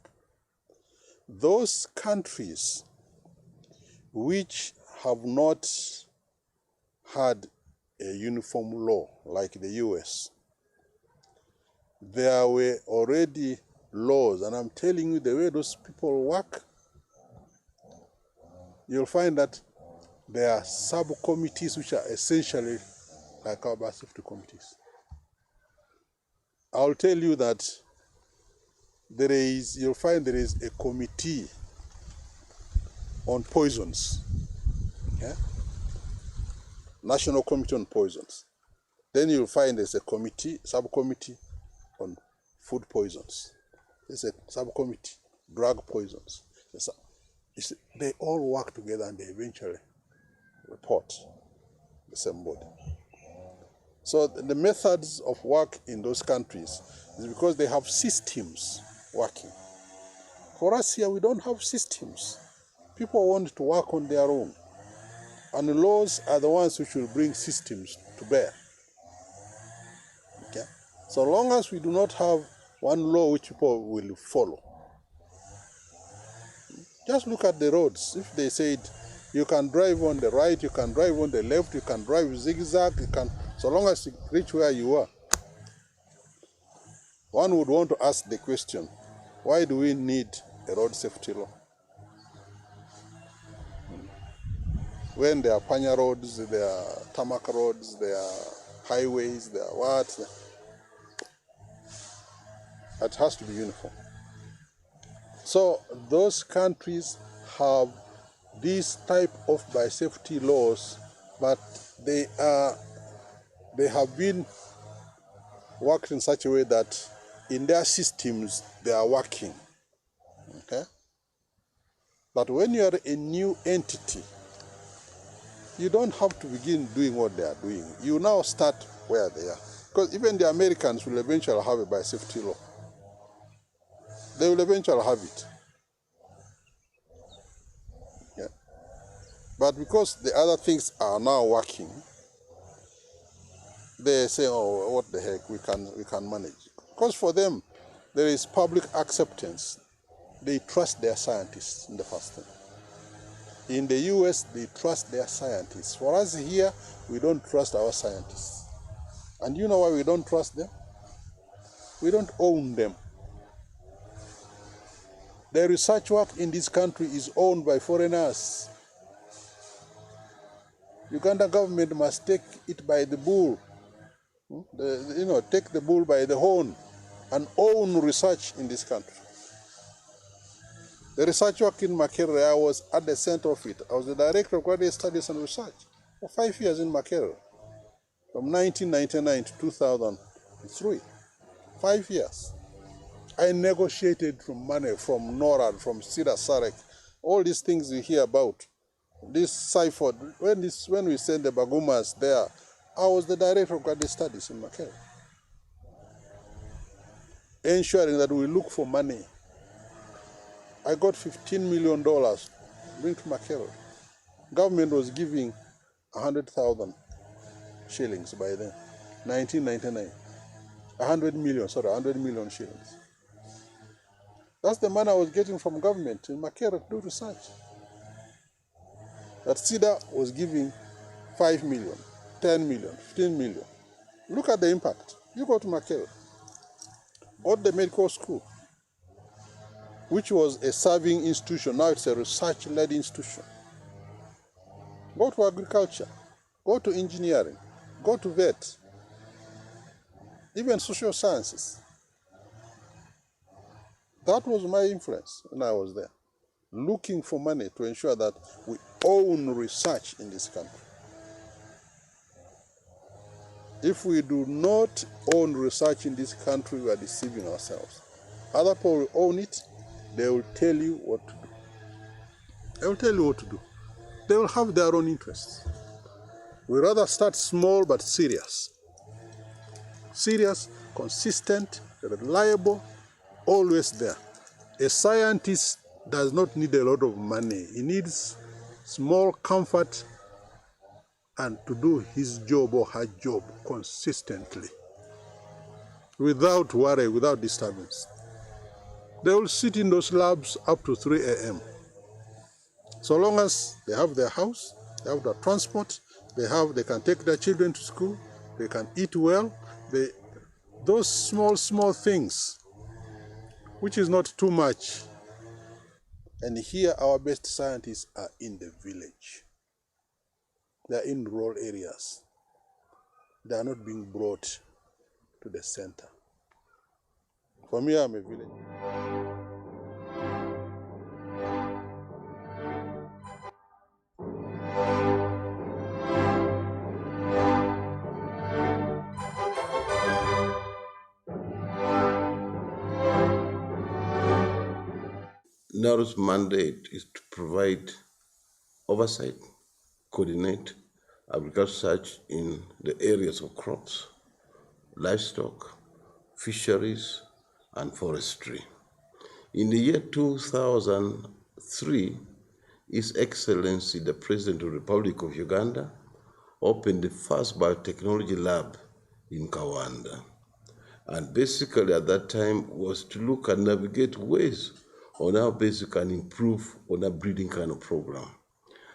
Those countries which have not had a uniform law, like the US, there were already laws, and I'm telling you, the way those people work, you'll find that there are subcommittees which are essentially like our biosafety committees. I'll tell you that you'll find there is a committee on poisons, yeah? National Committee on Poisons. Then you'll find there's a subcommittee on food poisons. There's a subcommittee, drug poisons. They all work together and they eventually report the same body. So the methods of work in those countries is because they have systems working. For us here, we don't have systems. People want to work on their own. And the laws are the ones which will bring systems to bear. Okay? So long as we do not have one law which people will follow. Just look at the roads. If they said you can drive on the right, you can drive on the left, you can drive zigzag, so long as you reach where you are. One would want to ask the question, why do we need a road safety law? When there are panya roads, there are tarmac roads, there are highways, there are what? It has to be uniform. So those countries have these type of biosafety laws, but they have been worked in such a way that in their systems they are working. Okay? But when you are a new entity, you don't have to begin doing what they are doing. You now start where they are. Because even the Americans will eventually have a biosafety law. They will eventually have it. Yeah. But because the other things are now working, they say, oh, what the heck, we can manage. Because for them, there is public acceptance. They trust their scientists in the first thing. In the US, they trust their scientists. For us here, we don't trust our scientists. And you know why we don't trust them? We don't own them. The research work in this country is owned by foreigners. Uganda government must take it by the bull. Take the bull by the horn and own research in this country. The research work in Makerere, I was at the center of it. I was the director of graduate studies and research for 5 years in Makerere, from 1999 to 2003. 5 years. I negotiated from money from NORAD, from Sida Sarek, all these things you hear about. This Seifert, when we sent the Bagumas there, I was the director of graduate studies in Makere, ensuring that we look for money. I got $15 million, bring to Makere. Government was giving 100,000 shillings by then, 1999. 100 million shillings. That's the money I was getting from government in Makere to do research. That CIDA was giving 5 million, 10 million, 15 million. Look at the impact. You go to Makere, got the medical school, which was a serving institution. Now it's a research-led institution. Go to agriculture, go to engineering, go to vet, even social sciences. That was my influence when I was there, looking for money to ensure that we own research in this country. If we do not own research in this country, we are deceiving ourselves. Other people will own it, they will tell you what to do. They will tell you what to do. They will have their own interests. We rather start small but serious. Serious, consistent, reliable, always there. A scientist does not need a lot of money. He needs small comfort and to do his job or her job consistently, without worry, without disturbance. They will sit in those labs up to 3 a.m. So long as they have their house, they have their transport, they can take their children to school, they can eat well, those small things, which is not too much. And here our best scientists are in the village. They are in rural areas. They are not being brought to the center. For me, I'm a village. NARU's mandate is to provide oversight, coordinate agricultural research in the areas of crops, livestock, fisheries, and forestry. In the year 2003, His Excellency, the President of the Republic of Uganda, opened the first biotechnology lab in Kawanda. And basically at that time was to look and navigate ways on how best you can improve on a breeding kind of program.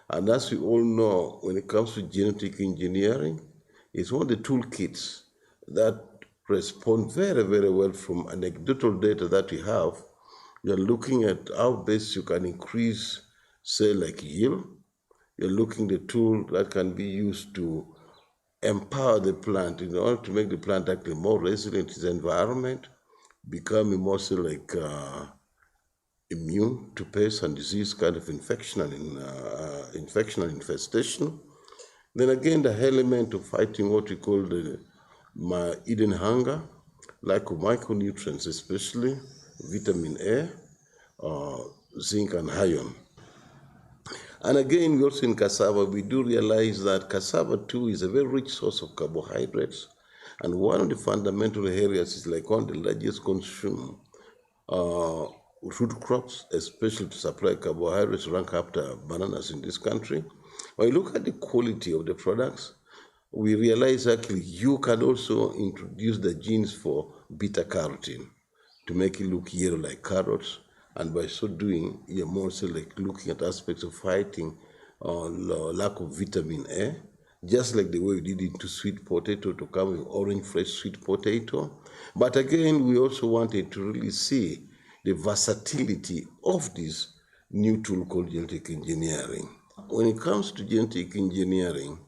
And as we all know, when it comes to genetic engineering, it's one of the toolkits that respond very, very well from anecdotal data that we have. We are looking at how best you can increase, say, like yield. You're looking at the tool that can be used to empower the plant in order to make the plant actually more resilient to the environment, becoming more so like immune to pests and disease kind of infection and infestation. Then again, the element of fighting what we call the hidden hunger, lack of micronutrients, especially vitamin A, zinc and iron. And again, we also in cassava, we do realize that cassava too is a very rich source of carbohydrates. And one of the fundamental areas is like one of the largest consume root crops, especially to supply carbohydrates, rank after bananas in this country. When you look at the quality of the products, we realize actually you can also introduce the genes for beta carotene to make it look yellow like carrots. And by so doing, you're more so like looking at aspects of fighting lack of vitamin A, just like the way we did into sweet potato to come with orange fresh sweet potato. But again, we also wanted to really see the versatility of this new tool called genetic engineering. When it comes to genetic engineering,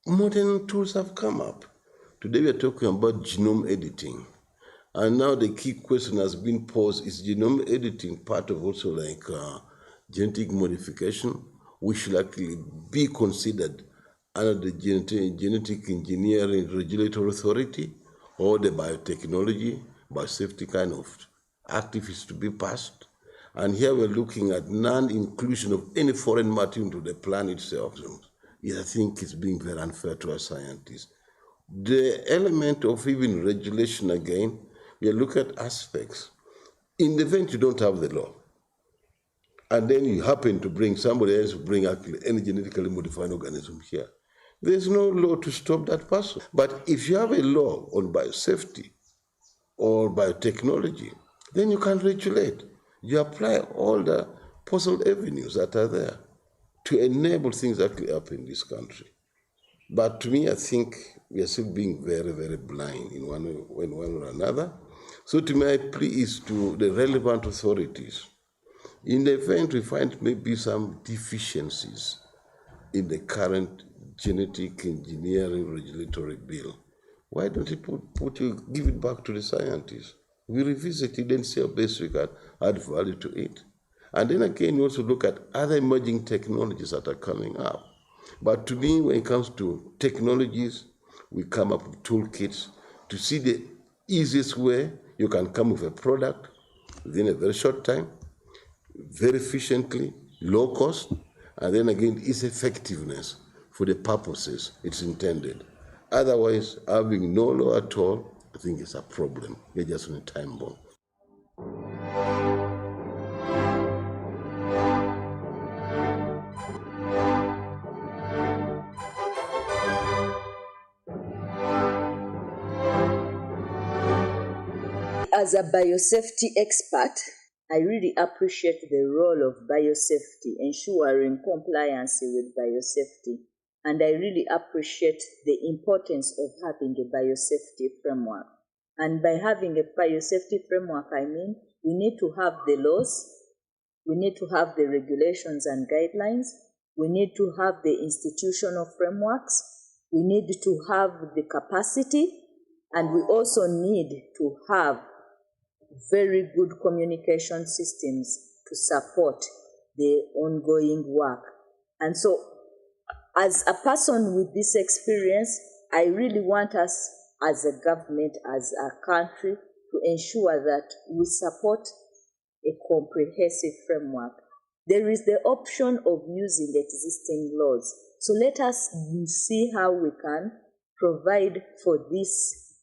modern tools have come up. Today we are talking about genome editing. And now the key question has been posed, is genome editing part of also like genetic modification, which should actually be considered under the genetic engineering regulatory authority or the biotechnology, biosafety kind of activities to be passed. And here we're looking at non-inclusion of any foreign matter into the plan itself. I think it's being very unfair to our scientists. The element of even regulation again, we look at aspects. In the event you don't have the law, and then you happen to bring somebody else who bring actually any genetically modified organism here, there's no law to stop that person. But if you have a law on biosafety or biotechnology, then you can regulate. You apply all the possible avenues that are there to enable things actually up in this country. But to me, I think we are still being very, very blind in one or another. So to my plea is to the relevant authorities. In the event we find maybe some deficiencies in the current genetic engineering regulatory bill, why don't you give it back to the scientists? We revisit it and see how best we can add value to it. And then again, we also look at other emerging technologies that are coming up. But to me, when it comes to technologies, we come up with toolkits to see the easiest way you can come with a product within a very short time, very efficiently, low cost, and then again, its effectiveness for the purposes it's intended. Otherwise, having no law at all, I think it's a problem. You're just on a time bomb. As a biosafety expert, I really appreciate the role of biosafety, ensuring compliance with biosafety. And I really appreciate the importance of having a biosafety framework. And by having a biosafety framework, I mean we need to have the laws, we need to have the regulations and guidelines, we need to have the institutional frameworks, we need to have the capacity, and we also need to have very good communication systems to support the ongoing work. And so, as a person with this experience, I really want us as a government, as a country, to ensure that we support a comprehensive framework. There is the option of using existing laws. So let us see how we can provide for this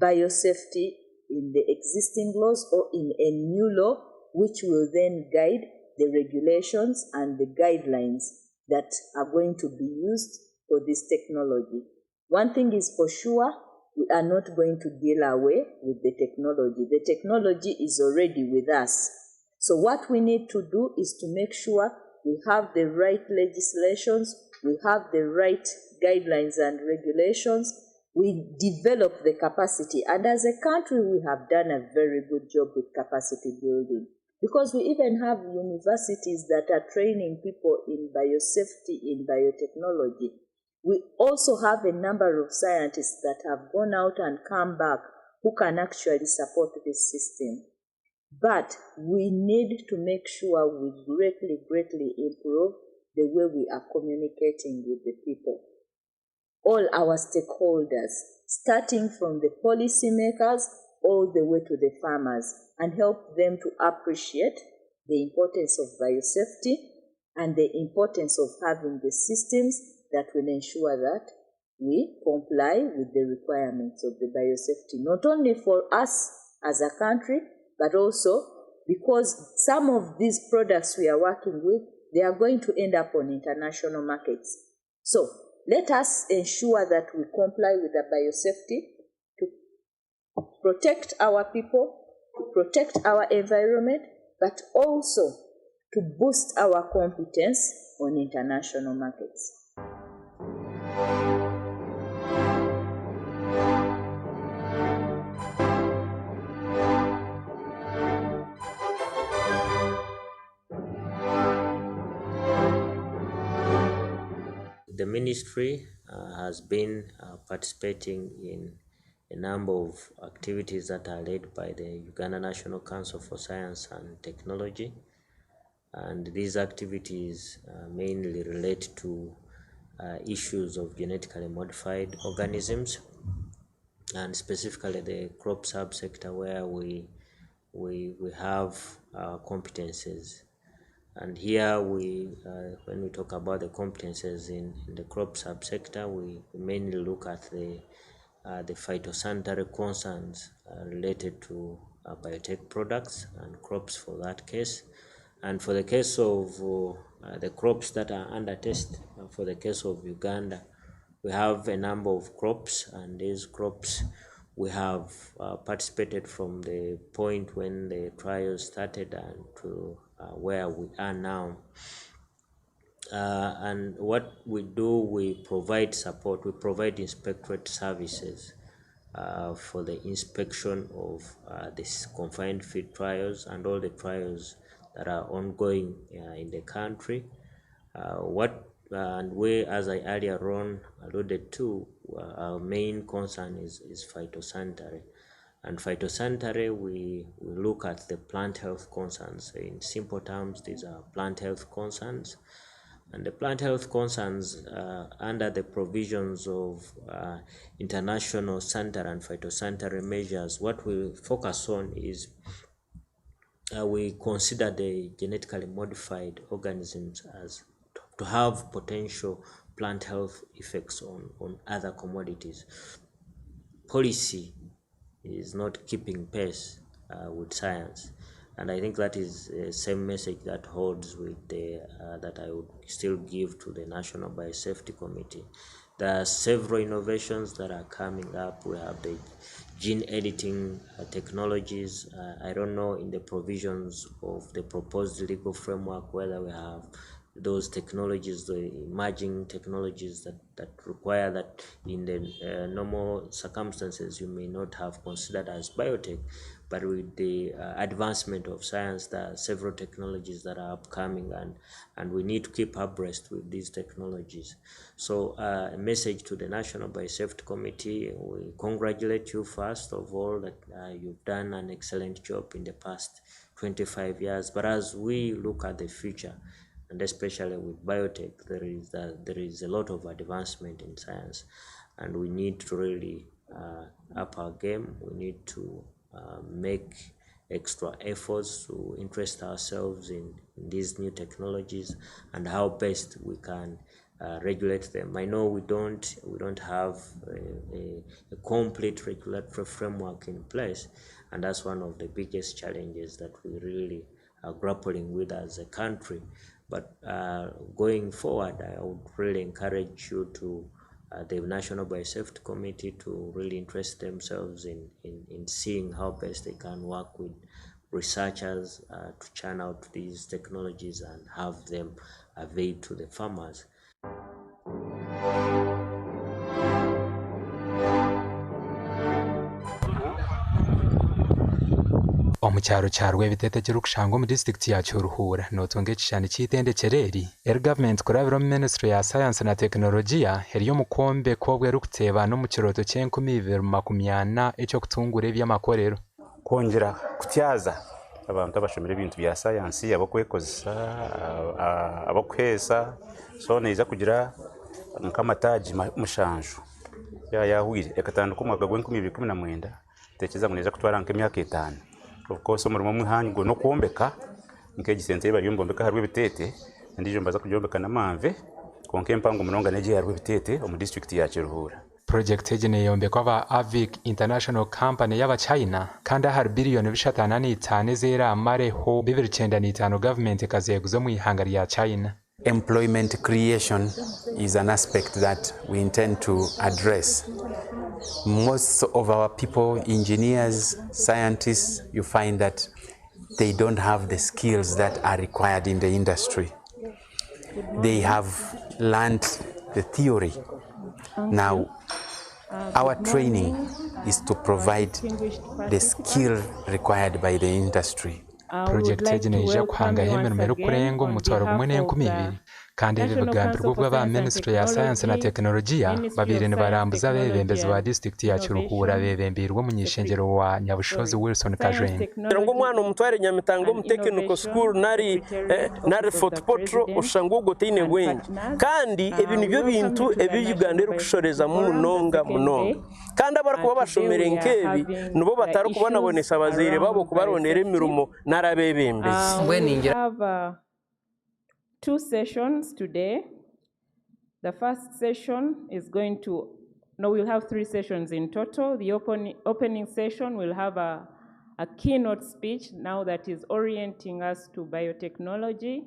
biosafety in the existing laws or in a new law, which will then guide the regulations and the guidelines that are going to be used for this technology. One thing is for sure, we are not going to deal away with the technology. The technology is already with us. So what we need to do is to make sure we have the right legislations, we have the right guidelines and regulations, we develop the capacity. And as a country, we have done a very good job with capacity building, because we even have universities that are training people in biosafety, in biotechnology. We also have a number of scientists that have gone out and come back who can actually support this system. But we need to make sure we greatly improve the way we are communicating with the people. All our stakeholders, starting from the policymakers all the way to the farmers, and help them to appreciate the importance of biosafety and the importance of having the systems that will ensure that we comply with the requirements of the biosafety, not only for us as a country, but also because some of these products we are working with, they are going to end up on international markets. So let us ensure that we comply with the biosafety to protect our people, to protect our environment, but also to boost our competence on international markets. The ministry has been participating in a number of activities that are led by the Uganda National Council for Science and Technology, and these activities mainly relate to issues of genetically modified organisms, and specifically the crop subsector, where we have competences. And here when we talk about the competences in the crop subsector, we mainly look at the phytosanitary concerns related to biotech products and crops for that case. And for the case of the crops that are under test, for the case of Uganda, we have a number of crops, and these crops we have participated from the point when the trials started and to where we are now. And what we do, we provide support, we provide inspectorate services for the inspection of these confined feed trials and all the trials that are ongoing in the country. And we, as I earlier on alluded to, our main concern is phytosanitary. And phytosanitary, we look at the plant health concerns. In simple terms, these are plant health concerns. And the plant health concerns under the provisions of international sanitary and phytosanitary measures, what we focus on is we consider the genetically modified organisms as to have potential plant health effects on other commodities. Policy is not keeping pace with science, and I think that is the same message that holds with the that I would still give to the National Biosafety Committee. There are several innovations that are coming up. We have the gene editing technologies. I don't know in the provisions of the proposed legal framework whether we have those technologies, the emerging technologies that require that in the normal circumstances you may not have considered as biotech, but with the advancement of science, there are several technologies that are upcoming, and we need to keep abreast with these technologies. So a message to the National Biosafety Committee: we congratulate you first of all that you've done an excellent job in the past 25 years, but as we look at the future, and especially with biotech, there is a lot of advancement in science, and we need to really up our game. We need to make extra efforts to interest ourselves in these new technologies and how best we can regulate them. I know we don't have a complete regulatory framework in place, and that's one of the biggest challenges that we really are grappling with as a country. But going forward, I would really encourage you to the National Biosafety Committee to really interest themselves in seeing how best they can work with researchers to churn out these technologies and have them available to the farmers. Omukyaro kyarwa ebitete kirukushanga mu district ya Kyuruhura notunga ekishani ky'itendekyereri eri government kurabira mu Ministry ya Science na Technologia heriyo mukombe kobwe rukuteba no mu kiroto kye2040 ekyokutungura ebyamakorero kongera kutyaza abantu abashomera ebintu bya science abakwekozesa abakwesa so neza kugira nkamataji mushanju yahwire ekatanduka umwaka gw'2019 tekeza neza kutwara nk'emyaka 5. Of course umurimo mwihango no kuombeka nkegisente bari yombeka harwe bitete ndijo mbaza kujombeka namanve konke mpango munonga neje harwe bitete mu district ya Kiruhura. Project ejene yombekwa ba Ict International Company y'aba China kandi hari billion 5 zera amareho 2095 government kazeguzo mu ihanga rya China. Employment creation is an aspect that we intend to address. Most of our people, engineers, scientists, you find that they don't have the skills that are required in the industry. They have learned the theory. Now, our training is to provide the skill required by the industry. Project ejene ija kuhanga heme numero kurengo mutwaro gumwe n'enkumi ibiri kandi iri rugambirwa ubwo ba Ministry ya Science na Technologia babiri nibarambuza abebembezi ba district ya Kiruhura bebembirwa mu nyishengero wa Nyabushozi Wilson Kajwenge ngo mwana umutware Nyamitanga mu technical school nari Fort Potro ushangugo tine wengi kandi ebi nibyo bintu ebi Uganda iri kushoreza munonga kandi abari kuba bashomere nkebi nubo batari kubonabonesa abazire babo kubaronera imirumo narabebembezi. We have 2 sessions today. The first session is going to, no, we'll have 3 sessions in total. The opening session will have a keynote speech now that is orienting us to biotechnology.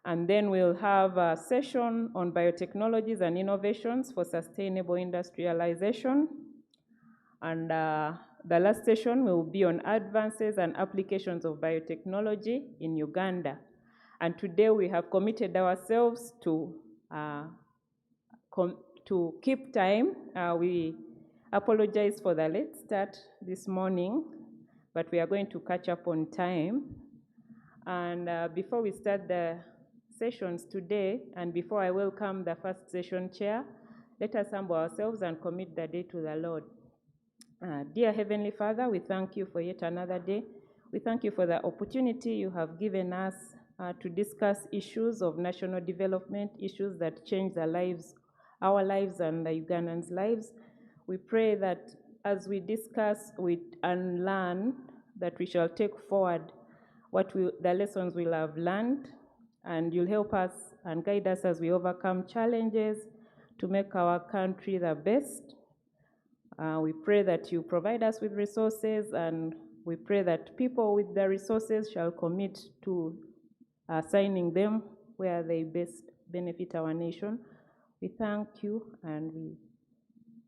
And then we'll have a session on biotechnologies and innovations for sustainable industrialization. And the last session will be on advances and applications of biotechnology in Uganda. And today we have committed ourselves to keep time. We apologize for the late start this morning, but we are going to catch up on time. And before we start the sessions today, and before I welcome the first session chair, let us humble ourselves and commit the day to the Lord. Dear Heavenly Father, we thank you for yet another day. We thank you for the opportunity you have given us to discuss issues of national development, issues that change our lives and the Ugandans' lives. We pray that as we discuss and learn, that we shall take forward the lessons we'll have learned, and you'll help us and guide us as we overcome challenges to make our country the best. We pray that you provide us with resources, and we pray that people with the resources shall commit to assigning them where they best benefit our nation. We thank you and we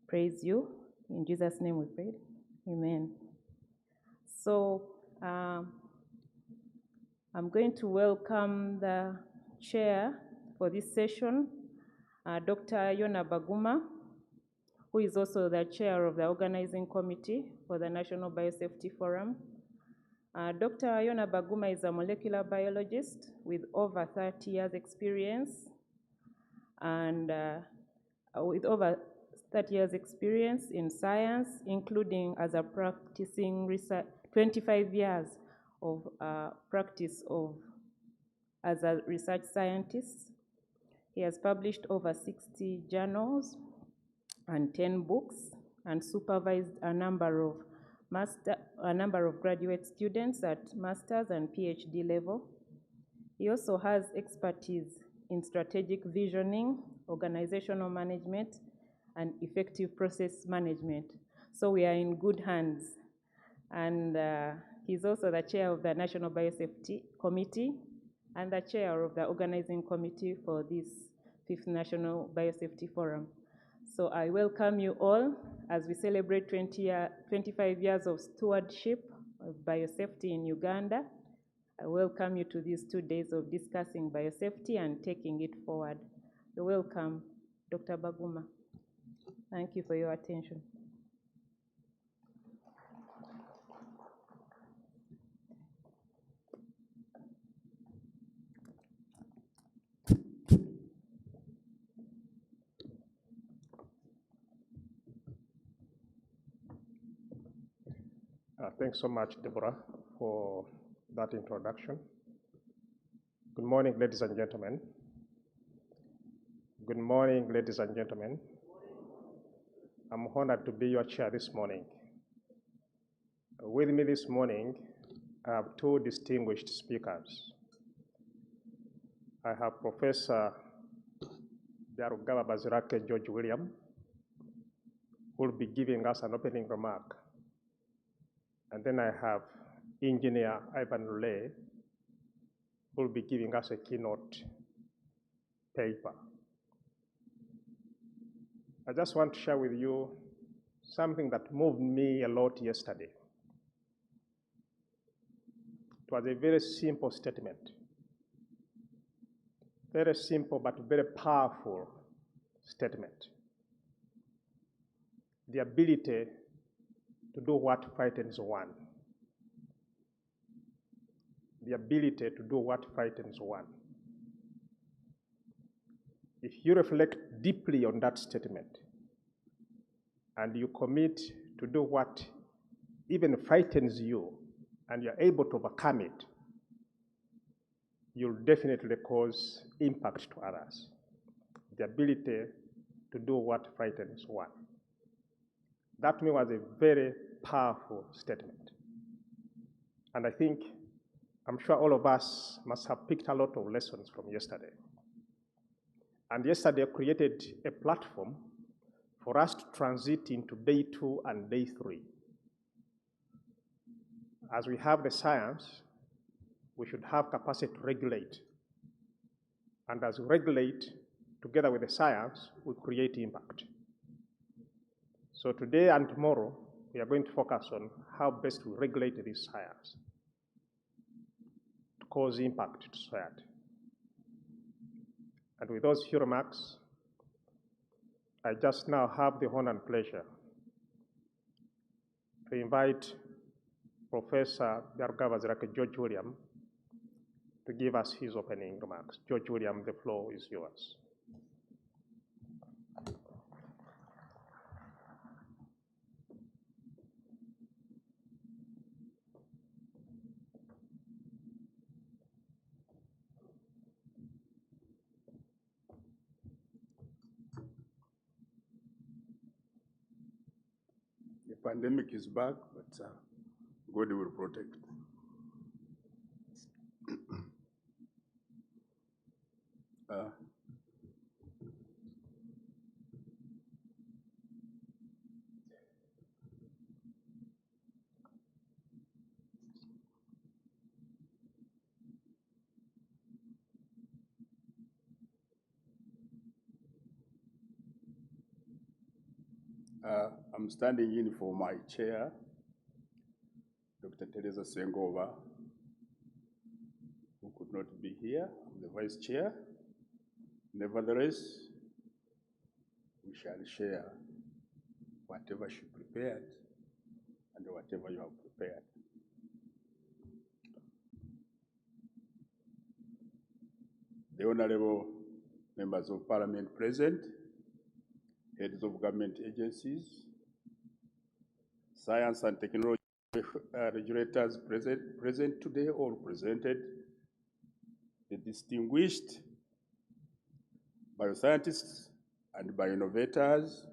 praise you. In Jesus' name we pray. Amen. So I'm going to welcome the chair for this session, Dr. Ayonna Baguma, who is also the chair of the organizing committee for the National Biosafety Forum. Dr. Ayonna Baguma is a molecular biologist with over 30 years experience, and with over 30 years experience in science, including as a practicing research, 25 years of practice as a research scientist. He has published over 60 journals and 10 books, and supervised a number of graduate students at master's and PhD level. He also has expertise in strategic visioning, organizational management, and effective process management. So we are in good hands. And he's also the chair of the National Biosafety Committee and the chair of the organizing committee for this 5th National Biosafety Forum. So I welcome you all as we celebrate 25 years of stewardship of biosafety in Uganda. I welcome you to these 2 days of discussing biosafety and taking it forward. You're welcome, Dr. Baguma. Thank you for your attention. Thanks so much, Deborah, for that introduction. Good morning, ladies and gentlemen. Good morning, ladies and gentlemen. I'm honored to be your chair this morning. With me this morning, I have 2 distinguished speakers. I have Professor Byarugaba Bazirake George William, who will be giving us an opening remark. And then I have Engineer Ivan Lule, who will be giving us a keynote paper. I just want to share with you something that moved me a lot yesterday. It was a very simple statement. Very simple but very powerful statement. The ability to do what frightens one. The ability to do what frightens one. if you reflect deeply on that statement and you commit to do what even frightens you and you're able to overcome it, you'll definitely cause impact to others. The ability to do what frightens one. That to me was a very powerful statement. And I'm sure all of us must have picked a lot of lessons from yesterday. And yesterday created a platform for us to transit into day 2 and day 3. As we have the science, we should have capacity to regulate. And as we regulate, together with the science, we create impact. So today and tomorrow, we are going to focus on how best we regulate this science to cause impact to society. And with those few remarks, I just now have the honor and pleasure to invite Professor Gargavazirake George William to give us his opening remarks. George William, the floor is yours. The pandemic is back, but God will protect. I'm standing in for my chair, Dr. Teresa Sengova, who could not be here. I'm the vice chair. Nevertheless, we shall share whatever she prepared and whatever you have prepared. The honorable members of parliament present, heads of government agencies, science and technology regulators present today or presented, the distinguished bioscientists and bioinnovators,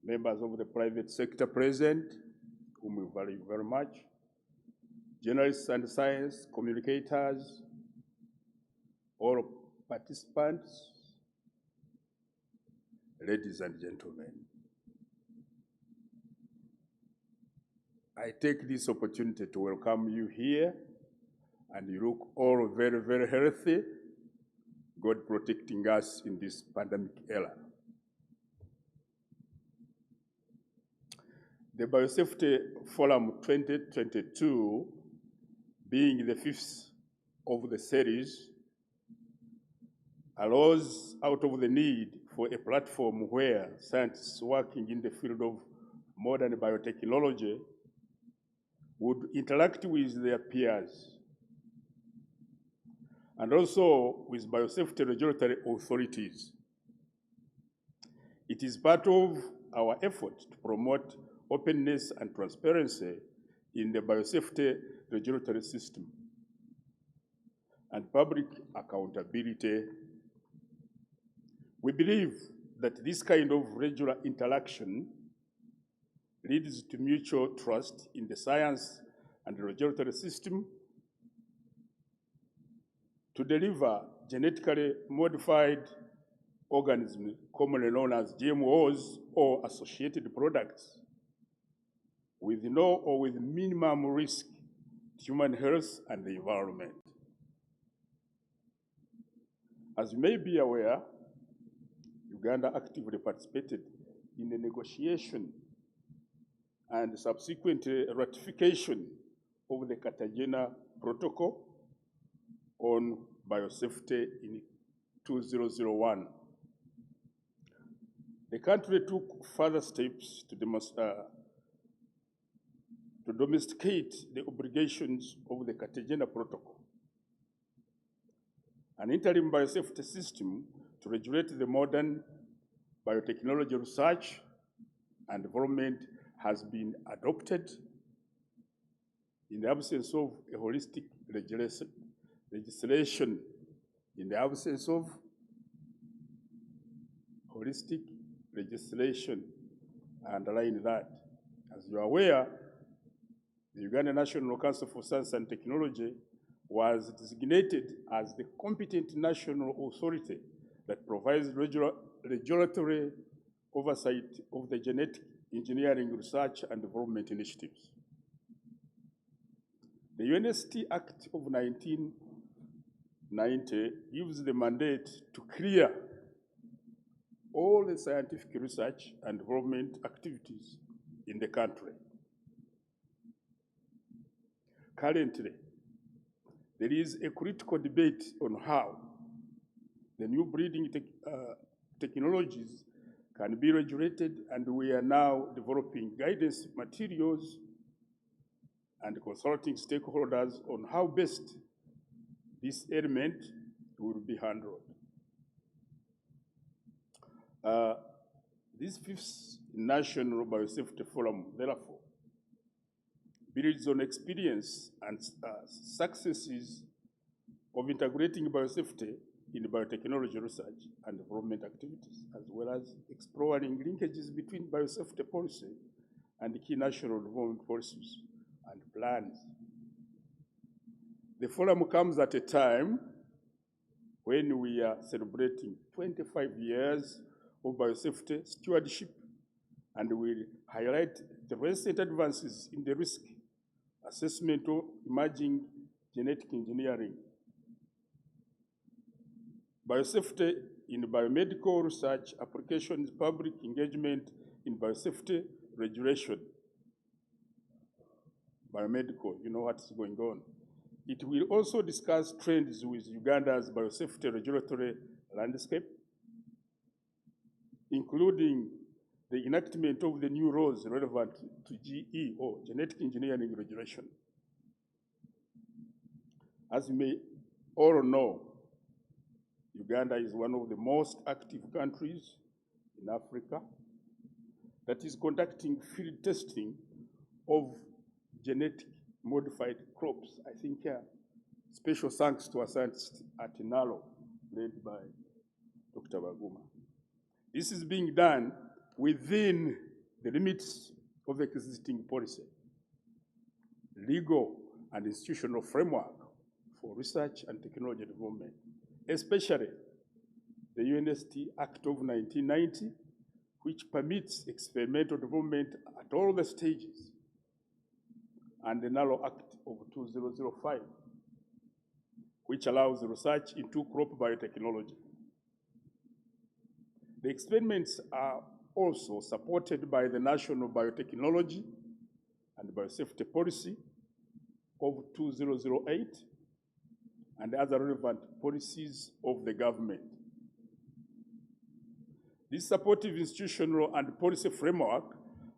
members of the private sector present, whom we value very much, journalists and science communicators, all participants, ladies and gentlemen. I take this opportunity to welcome you here, and you look all very, very healthy, God protecting us in this pandemic era. The Biosafety Forum 2022, being the 5th of the series, arose out of the need for a platform where scientists working in the field of modern biotechnology would interact with their peers and also with biosafety regulatory authorities. It is part of our effort to promote openness and transparency in the biosafety regulatory system and public accountability. We believe that this kind of regular interaction leads to mutual trust in the science and the regulatory system to deliver genetically modified organisms, commonly known as GMOs or associated products, with no or with minimum risk to human health and the environment. As you may be aware, Uganda actively participated in the negotiation and subsequent ratification of the Cartagena Protocol on biosafety in 2001. The country took further steps to domesticate the obligations of the Cartagena Protocol. An interim biosafety system to regulate the modern biotechnology research and development has been adopted in the absence of a holistic legislation. In the absence of holistic legislation, I underline that. As you are aware, the Uganda National Council for Science and Technology was designated as the competent national authority that provides regulatory oversight of the genetic engineering research and development initiatives. The UNST Act of 1990 gives the mandate to clear all the scientific research and development activities in the country. Currently, there is a critical debate on how the new breeding technologies can be regulated, and we are now developing guidance materials and consulting stakeholders on how best this element will be handled. This fifth National Biosafety Forum, therefore, builds on experience and successes of integrating biosafety in biotechnology research and development activities, as well as exploring linkages between biosafety policy and key national development policies and plans. The forum comes at a time when we are celebrating 25 years of biosafety stewardship, and will highlight the recent advances in the risk assessment of emerging genetic engineering, biosafety in biomedical research applications, public engagement in biosafety regulation. Biomedical, you know what's going on. It will also discuss trends with Uganda's biosafety regulatory landscape, including the enactment of the new laws relevant to GE, or genetic engineering regulation. As you may all know, Uganda is one of the most active countries in Africa that is conducting field testing of genetic modified crops. I think special thanks to our scientists at NALO, led by Dr. Baguma. This is being done within the limits of existing policy, legal and institutional framework for research and technology development, especially the UNST Act of 1990, which permits experimental development at all the stages, and the NALO Act of 2005, which allows research into crop biotechnology. The experiments are also supported by the National Biotechnology and Biosafety Policy of 2008 and other relevant policies of the government. This supportive institutional and policy framework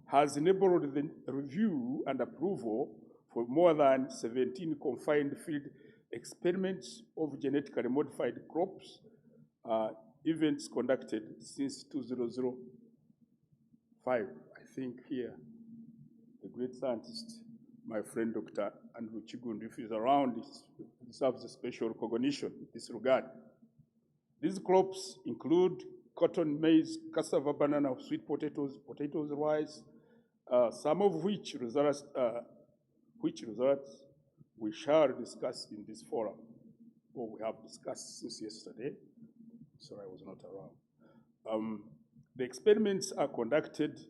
has enabled the review and approval for more than 17 confined field experiments of genetically modified crops, events conducted since 2005. I think here, the great scientist, my friend Dr. Andrew Chigundu, if he's around, deserves a special recognition in this regard. These crops include cotton, maize, cassava, banana, sweet potatoes, rice, some of which results we shall discuss in this forum, or we have discussed since yesterday. Sorry, I was not around. The experiments are conducted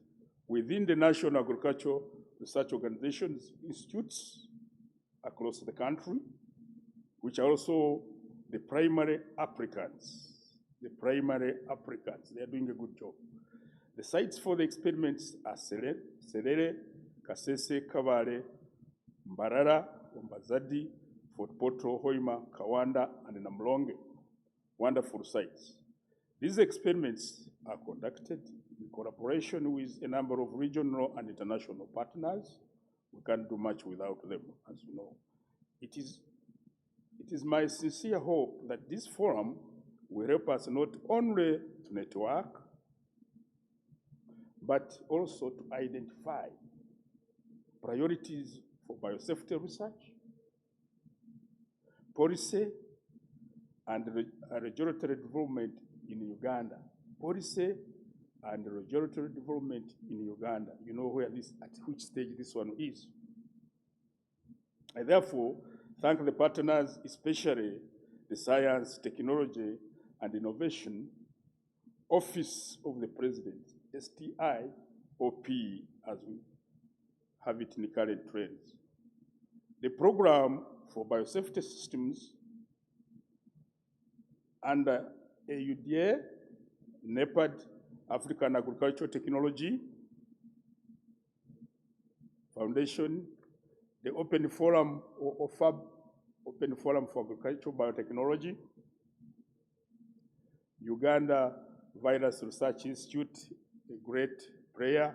within the National Agricultural Research Organization's institutes across the country, which are also the primary applicants. They are doing a good job. The sites for the experiments are Serere, Kasese, Kabale, Mbarara, Ombazadi, Fort Portal, Hoima, Kawanda, and Namlonge. Wonderful sites. These experiments are conducted in collaboration with a number of regional and international partners. We can't do much without them, as you know. It it is my sincere hope that this forum will help us not only to network, but also to identify priorities for biosafety research, policy, and regulatory development in Uganda. Policy and regulatory development in Uganda. You know where this, at which stage this one is. I therefore thank the partners, especially the Science, Technology, and Innovation Office of the President, STIOP, as we have it in the current trends. The program for biosafety systems under AUDA, NEPAD, African Agricultural Technology Foundation, the Open Forum or FAB, Open Forum for Agricultural Biotechnology, Uganda Virus Research Institute, a great player,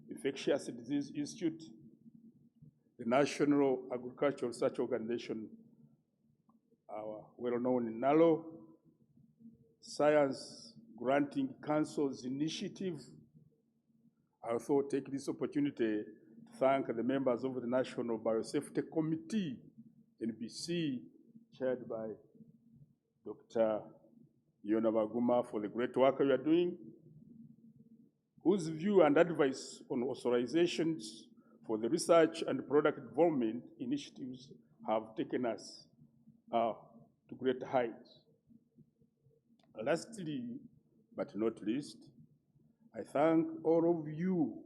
Infectious Disease Institute, the National Agricultural Research Organization, our well-known NALO, Science Granting Council's initiative. I also take this opportunity to thank the members of the National Biosafety Committee, NBC, chaired by Dr. Ayonna Baguma, for the great work you are doing, whose view and advice on authorizations for the research and product development initiatives have taken us to great heights. Lastly, but not least, I thank all of you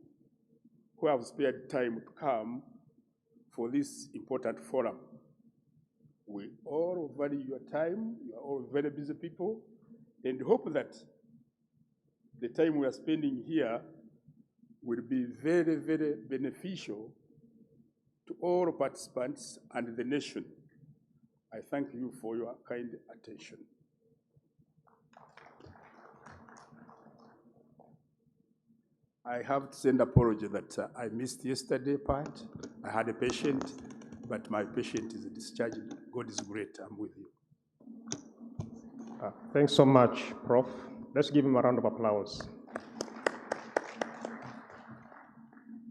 who have spared time to come for this important forum. We all value your time. You are all very busy people, and hope that the time we are spending here will be very, very beneficial to all participants and the nation. I thank you for your kind attention. I have to send apology that I missed yesterday part. I had a patient, but my patient is discharged. God is great. I'm with you. Thanks so much, Prof. Let's give him a round of applause.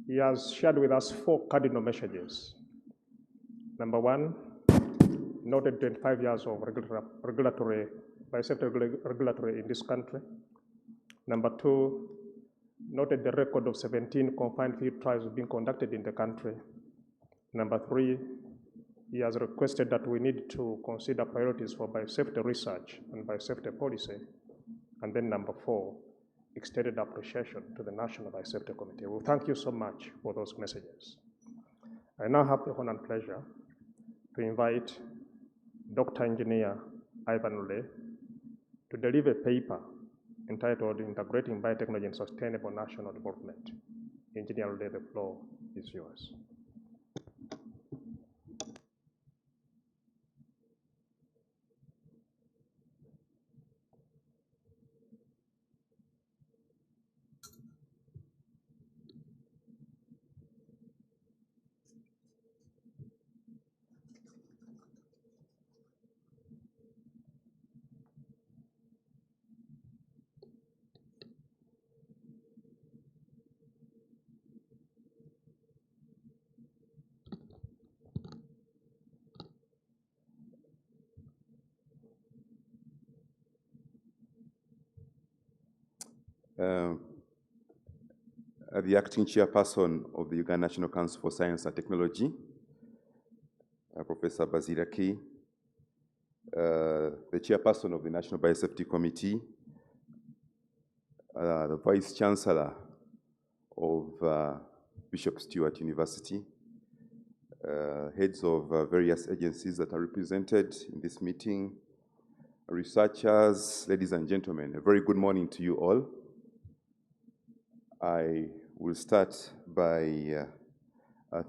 He has shared with us 4 cardinal messages. Number 1, noted 25 years of regulatory, biosafety regulatory in this country. Number 2, noted the record of 17 confined field trials being conducted in the country. Number 3, he has requested that we need to consider priorities for biosafety research and biosafety policy. And then number 4, extended appreciation to the National Biosafety Committee. Well, thank you so much for those messages. I now have the honor and pleasure to invite Dr. Engineer Ivan Ule to deliver a paper entitled Integrating Biotechnology and Sustainable National Development. Engineer Ule, the floor is yours. The acting chairperson of the Uganda National Council for Science and Technology, Professor Baziraki, the chairperson of the National Biosafety Committee, the Vice Chancellor of Bishop Stewart University, heads of various agencies that are represented in this meeting, researchers, ladies and gentlemen, a very good morning to you all. I will start by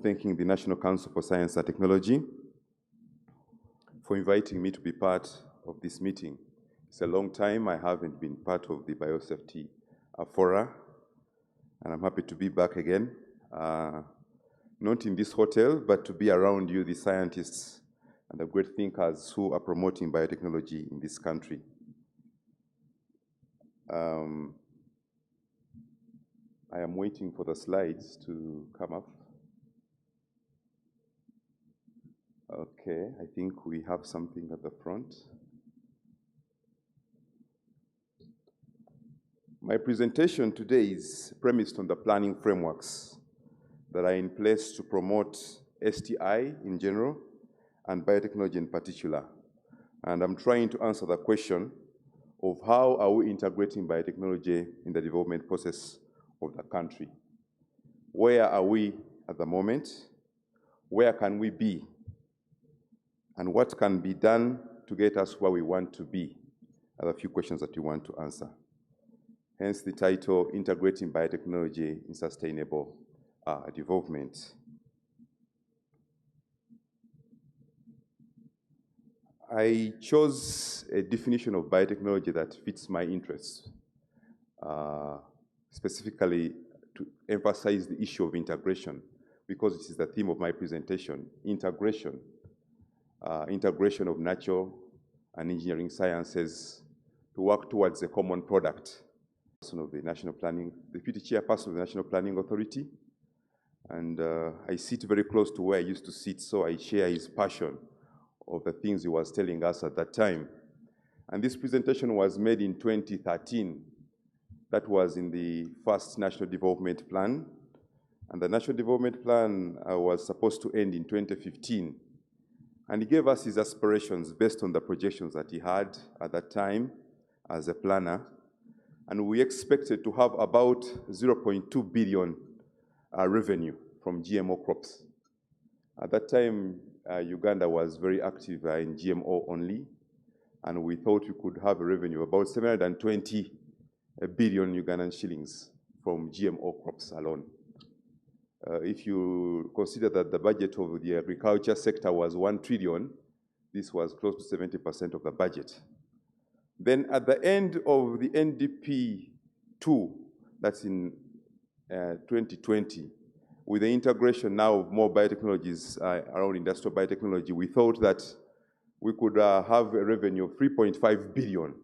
thanking the National Council for Science and Technology for inviting me to be part of this meeting. It's a long time I haven't been part of the Biosafety Fora, and I'm happy to be back again, not in this hotel, but to be around you, the scientists and the great thinkers who are promoting biotechnology in this country. I am waiting for the slides to come up. Okay, I think we have something at the front. My presentation today is premised on the planning frameworks that are in place to promote STI in general and biotechnology in particular. And I'm trying to answer the question of how are we integrating biotechnology in the development process of the country. Where are we at the moment? Where can we be? And what can be done to get us where we want to be? Are a few questions that you want to answer. Hence the title, Integrating Biotechnology in Sustainable Development. I chose a definition of biotechnology that fits my interests, specifically to emphasize the issue of integration, because it is the theme of my presentation, integration. Integration of natural and engineering sciences to work towards a common product. Of the National Planning, Deputy Chairperson of the National Planning Authority, and I sit very close to where I used to sit, so I share his passion of the things he was telling us at that time. And this presentation was made in 2013. That was in the first National Development Plan, and the National Development Plan was supposed to end in 2015. And he gave us his aspirations based on the projections that he had at that time as a planner. And we expected to have about 0.2 billion revenue from GMO crops. At that time, Uganda was very active in GMO only, and we thought we could have a revenue of about 720 billion Ugandan shillings from GMO crops alone. If you consider that the budget of the agriculture sector was 1 trillion, this was close to 70% of the budget. Then at the end of the NDP2, that's in 2020, with the integration now of more biotechnologies around industrial biotechnology, we thought that we could have a revenue of 3.5 billion.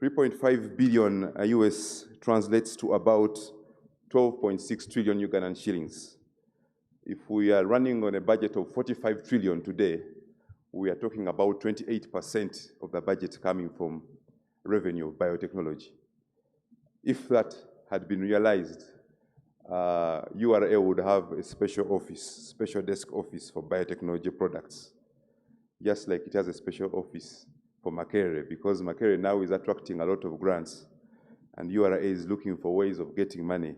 3.5 billion US translates to about 12.6 trillion Ugandan shillings. If we are running on a budget of 45 trillion today, we are talking about 28% of the budget coming from revenue of biotechnology. If that had been realized, URA would have a special office, special desk office for biotechnology products, just like it has a special office for Makerere, because Makerere now is attracting a lot of grants, and URA is looking for ways of getting money.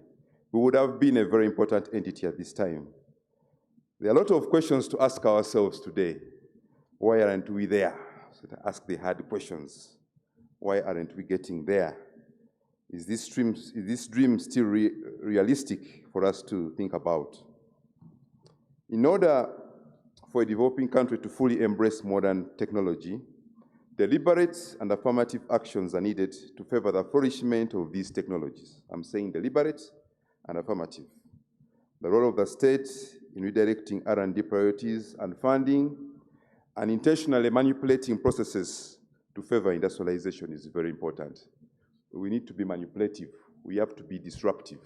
We would have been a very important entity at this time. There are a lot of questions to ask ourselves today. Why aren't we there? So to ask the hard questions. Why aren't we getting there? Is this dream still realistic for us to think about? In order for a developing country to fully embrace modern technology, deliberate and affirmative actions are needed to favor the flourishment of these technologies. I'm saying deliberate and affirmative. The role of the state in redirecting R&D priorities and funding and intentionally manipulating processes to favor industrialization is very important. We need to be manipulative. We have to be disruptive,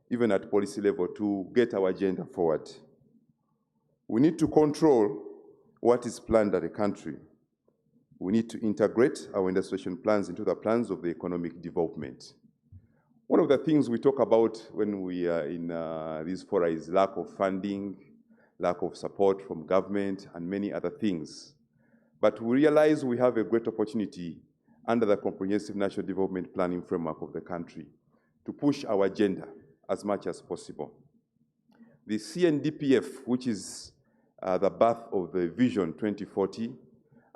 even at policy level, to get our agenda forward. We need to control what is planned at a country. We need to integrate our industrialization plans into the plans of the economic development. One of the things we talk about when we are in this fora is lack of funding, lack of support from government, and many other things. But we realize we have a great opportunity under the Comprehensive National Development Planning framework of the country to push our agenda as much as possible. The CNDPF, which is the birth of the Vision 2040,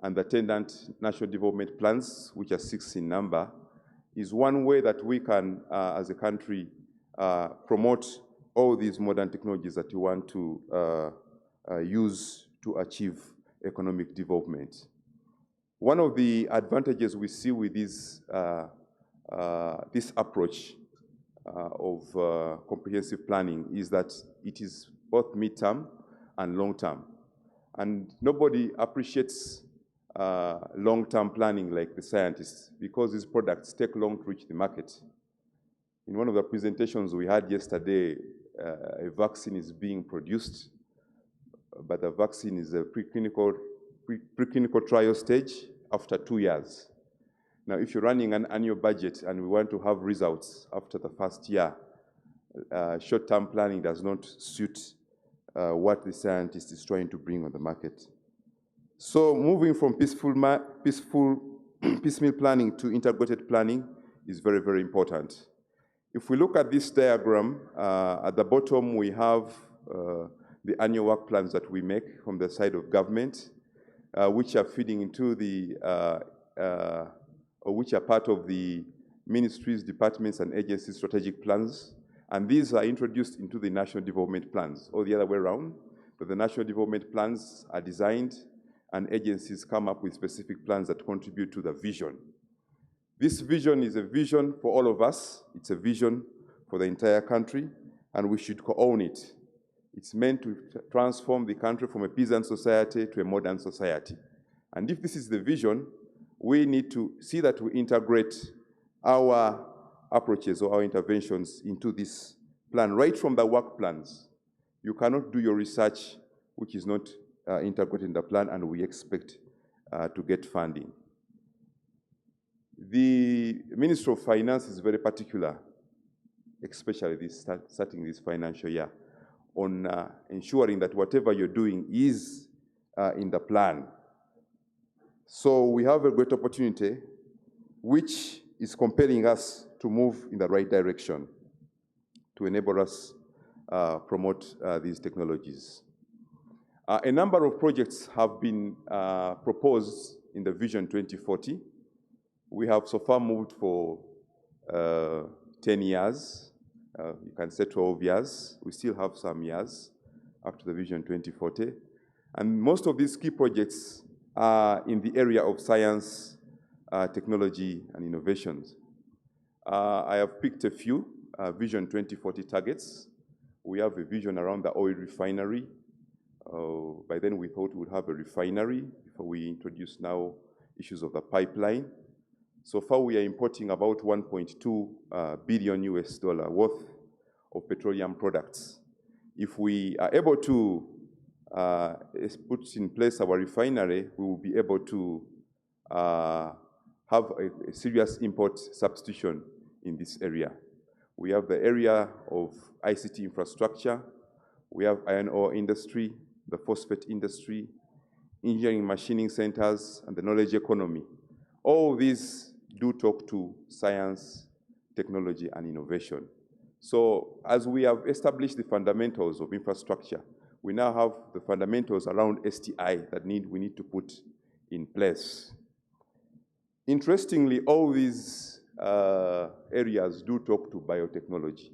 and the attendant national development plans, which are 6 in number, is one way that we can, as a country, promote all these modern technologies that we want to use to achieve economic development. One of the advantages we see with this approach of comprehensive planning is that it is both mid-term and long-term. And nobody appreciates long-term planning like the scientists, because these products take long to reach the market. In one of the presentations we had yesterday, a vaccine is being produced, but the vaccine is a preclinical trial stage after 2 years. Now, if you're running an annual budget and we want to have results after the first year, short-term planning does not suit what the scientist is trying to bring on the market. So moving from piecemeal planning to integrated planning is very, very important. If we look at this diagram, at the bottom we have the annual work plans that we make from the side of government, which are feeding into the, or which are part of the ministries, departments, and agencies' strategic plans. And these are introduced into the national development plans, or the other way around. But the national development plans are designed, and agencies come up with specific plans that contribute to the vision. This vision is a vision for all of us. It's a vision for the entire country, and we should co-own it. It's meant to transform the country from a peasant society to a modern society. And if this is the vision, we need to see that we integrate our approaches or our interventions into this plan, right from the work plans. You cannot do your research which is not integrated in the plan, and we expect to get funding. The Ministry of Finance is very particular, especially starting this financial year, on ensuring that whatever you're doing is in the plan. So we have a great opportunity which is compelling us to move in the right direction to enable us promote these technologies. A number of projects have been proposed in the Vision 2040. We have so far moved for 10 years. You can say 12 years. We still have some years after the Vision 2040. And most of these key projects are in the area of science, technology, and innovations. I have picked a few Vision 2040 targets. We have a vision around the oil refinery. By then we thought we would have a refinery before we introduce now issues of the pipeline. So far we are importing about 1.2 billion US dollar worth of petroleum products. If we are able to put in place our refinery, we will be able to have a serious import substitution in this area. We have the area of Ict Infrastructure, we have iron ore industry, the phosphate industry, engineering machining centers, and the knowledge economy. All these do talk to science, technology, and innovation. So as we have established the fundamentals of infrastructure, we now have the fundamentals around STI that we need to put in place. Interestingly, all these areas do talk to biotechnology.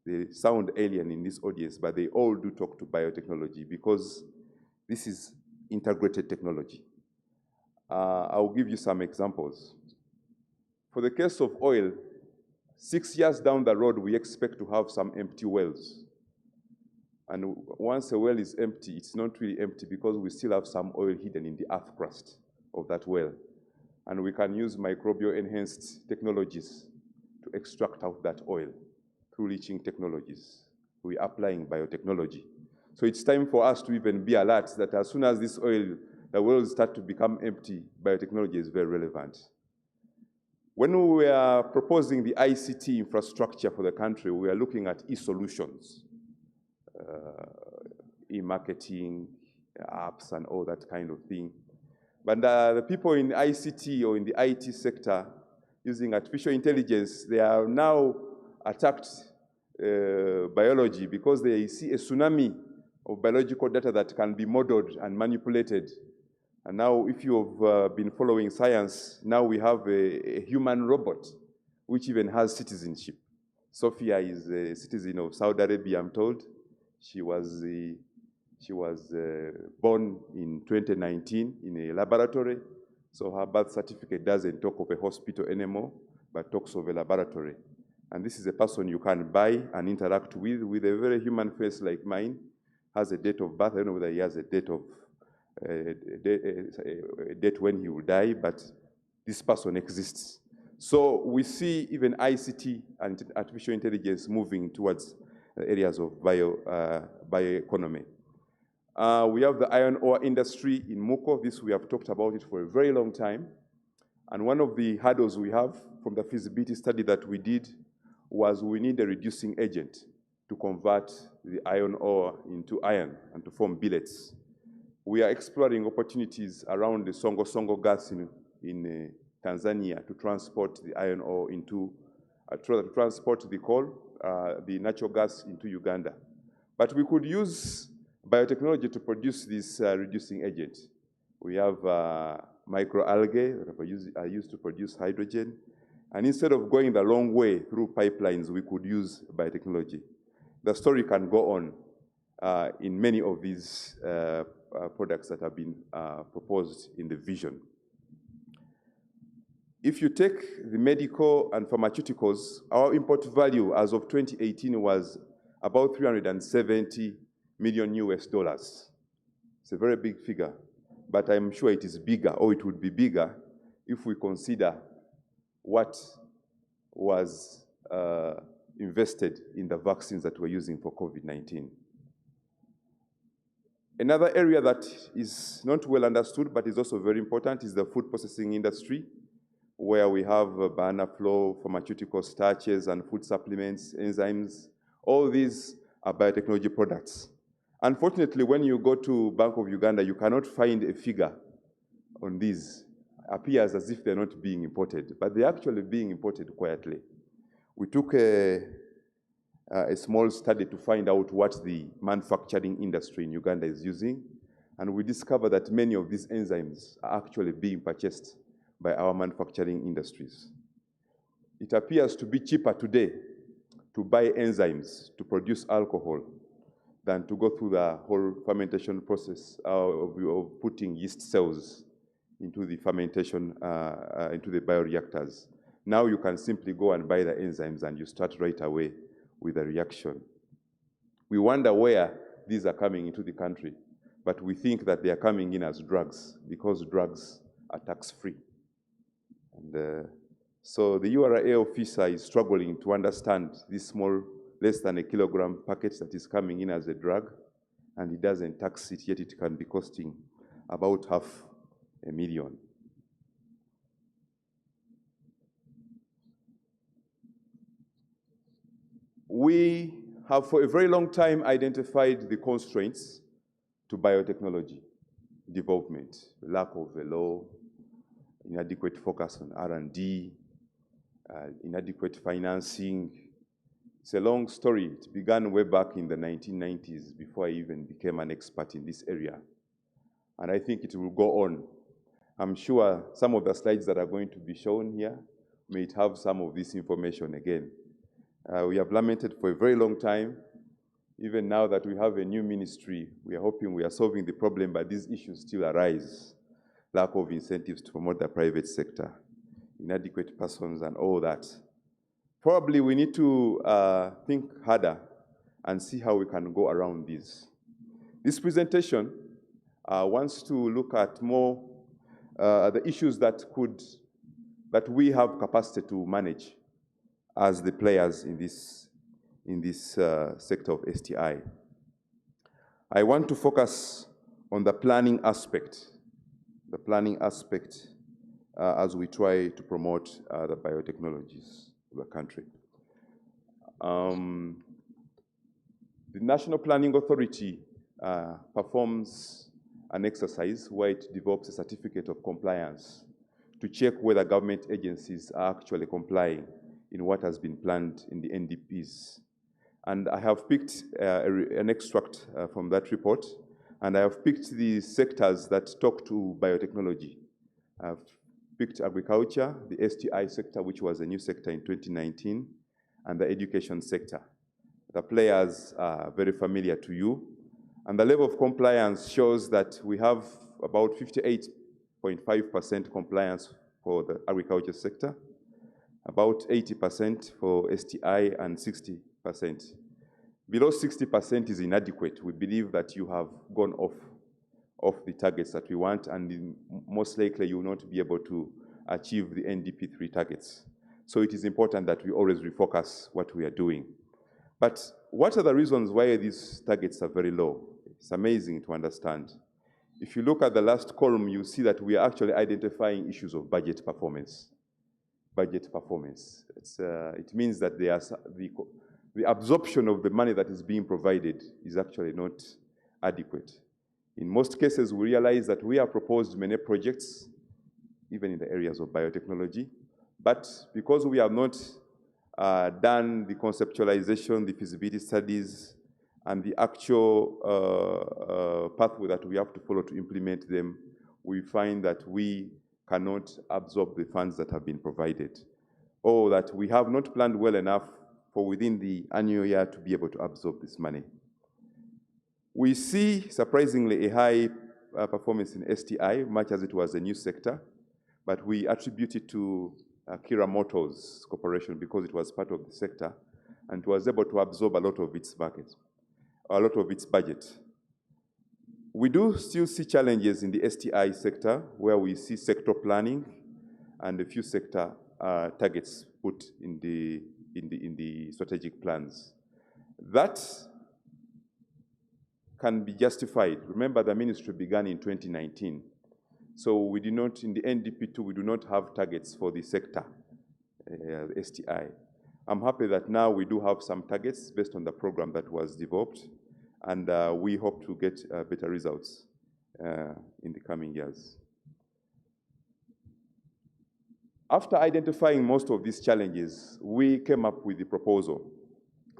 They sound alien in this audience, but they all do talk to biotechnology because this is integrated technology. I'll give you some examples. For the case of oil, 6 years down the road, we expect to have some empty wells. And once a well is empty, it's not really empty because we still have some oil hidden in the earth crust of that well. And we can use microbial enhanced technologies to extract out that oil through leaching technologies. We're applying biotechnology. So it's time for us to even be alert that as soon as this oil, the wells start to become empty, biotechnology is very relevant. When we are proposing the ICT infrastructure for the country, we are looking at e-solutions, e-marketing, apps, and all that kind of thing. But the people in ICT or in the IT sector using artificial intelligence, they are now attacked biology because they see a tsunami of biological data that can be modeled and manipulated. And now, if you have been following science, now we have a human robot, which even has citizenship. Sophia is a citizen of Saudi Arabia, I'm told. She was born in 2019 in a laboratory, so her birth certificate doesn't talk of a hospital anymore, but talks of a laboratory. And this is a person you can buy and interact with a very human face like mine, has a date of birth. I don't know whether he has a date of a date when he will die, but this person exists. So we see even ICT and artificial intelligence moving towards the areas of bioeconomy. We have the iron ore industry in Muko. This we have talked about it for a very long time. And one of the hurdles we have from the feasibility study that we did was we need a reducing agent to convert the iron ore into iron and to form billets. We are exploring opportunities around the Songo gas in Tanzania to transport the iron ore into, to transport the coal, the natural gas into Uganda. But we could use biotechnology to produce this reducing agent. We have microalgae that are used to produce hydrogen. And instead of going the long way through pipelines, we could use biotechnology. The story can go on in many of these products that have been proposed in the vision. If you take the medical and pharmaceuticals, our import value as of 2018 was about 370 million US dollars. It's a very big figure, but I'm sure it is bigger, or it would be bigger, if we consider what was invested in the vaccines that we're using for COVID-19. Another area that is not well understood, but is also very important, is the food processing industry, where we have banana flour, pharmaceutical starches and food supplements, enzymes. All these are biotechnology products. Unfortunately, when you go to Bank of Uganda, you cannot find a figure on these. It appears as if they're not being imported, but they're actually being imported quietly. We took a small study to find out what the manufacturing industry in Uganda is using, and we discovered that many of these enzymes are actually being purchased by our manufacturing industries. It appears to be cheaper today to buy enzymes to produce alcohol than to go through the whole fermentation process of putting yeast cells into the fermentation, into the bioreactors. Now you can simply go and buy the enzymes and you start right away with the reaction. We wonder where these are coming into the country, but we think that they are coming in as drugs because drugs are tax-free. And so the URA officer is struggling to understand this small, less than a kilogram package that is coming in as a drug, and he doesn't tax it, yet it can be costing about $500,000. We have for a very long time identified the constraints to biotechnology development, lack of a law, inadequate focus on R&D, inadequate financing. It's a long story. It began way back in the 1990s before I even became an expert in this area. And I think it will go on. I'm sure some of the slides that are going to be shown here may have some of this information again. We have lamented for a very long time. Even now that we have a new ministry, we are hoping we are solving the problem, but these issues still arise. Lack of incentives to promote the private sector, inadequate persons and all that. Probably we need to think harder and see how we can go around this. This presentation wants to look at more the issues that we have capacity to manage as the players in this sector of STI. I want to focus on the planning aspect as we try to promote the biotechnologies of the country. The National Planning Authority performs an exercise where it develops a certificate of compliance to check whether government agencies are actually complying in what has been planned in the NDPs. And I have picked an extract from that report, and I have picked the sectors that talk to biotechnology. I've picked agriculture, the STI sector, which was a new sector in 2019, and the education sector. The players are very familiar to you, and the level of compliance shows that we have about 58.5% compliance for the agriculture sector, about 80% for STI, and 60%. Below 60% is inadequate. We believe that you have gone off of the targets that we want, and most likely you will not be able to achieve the NDP3 targets. So it is important that we always refocus what we are doing. But what are the reasons why these targets are very low? It's amazing to understand. If you look at the last column, you see that we are actually identifying issues of budget performance. Budget performance. It means that the absorption of the money that is being provided is actually not adequate. In most cases, we realize that we have proposed many projects, even in the areas of biotechnology, but because we have not done the conceptualization, the feasibility studies, and the actual pathway that we have to follow to implement them, we find that we cannot absorb the funds that have been provided, or that we have not planned well enough for within the annual year to be able to absorb this money. We see, surprisingly, a high performance in STI, much as it was a new sector, but we attribute it to Kira Motors Corporation because it was part of the sector and it was able to absorb a lot of its market, a lot of its budget. We do still see challenges in the STI sector where we see sector planning and a few sector targets put in the strategic plans. That can be justified. Remember, the ministry began in 2019. So we did not, in the NDP2, we do not have targets for the sector, STI. I'm happy that now we do have some targets based on the program that was developed, and we hope to get better results in the coming years. After identifying most of these challenges, we came up with the proposal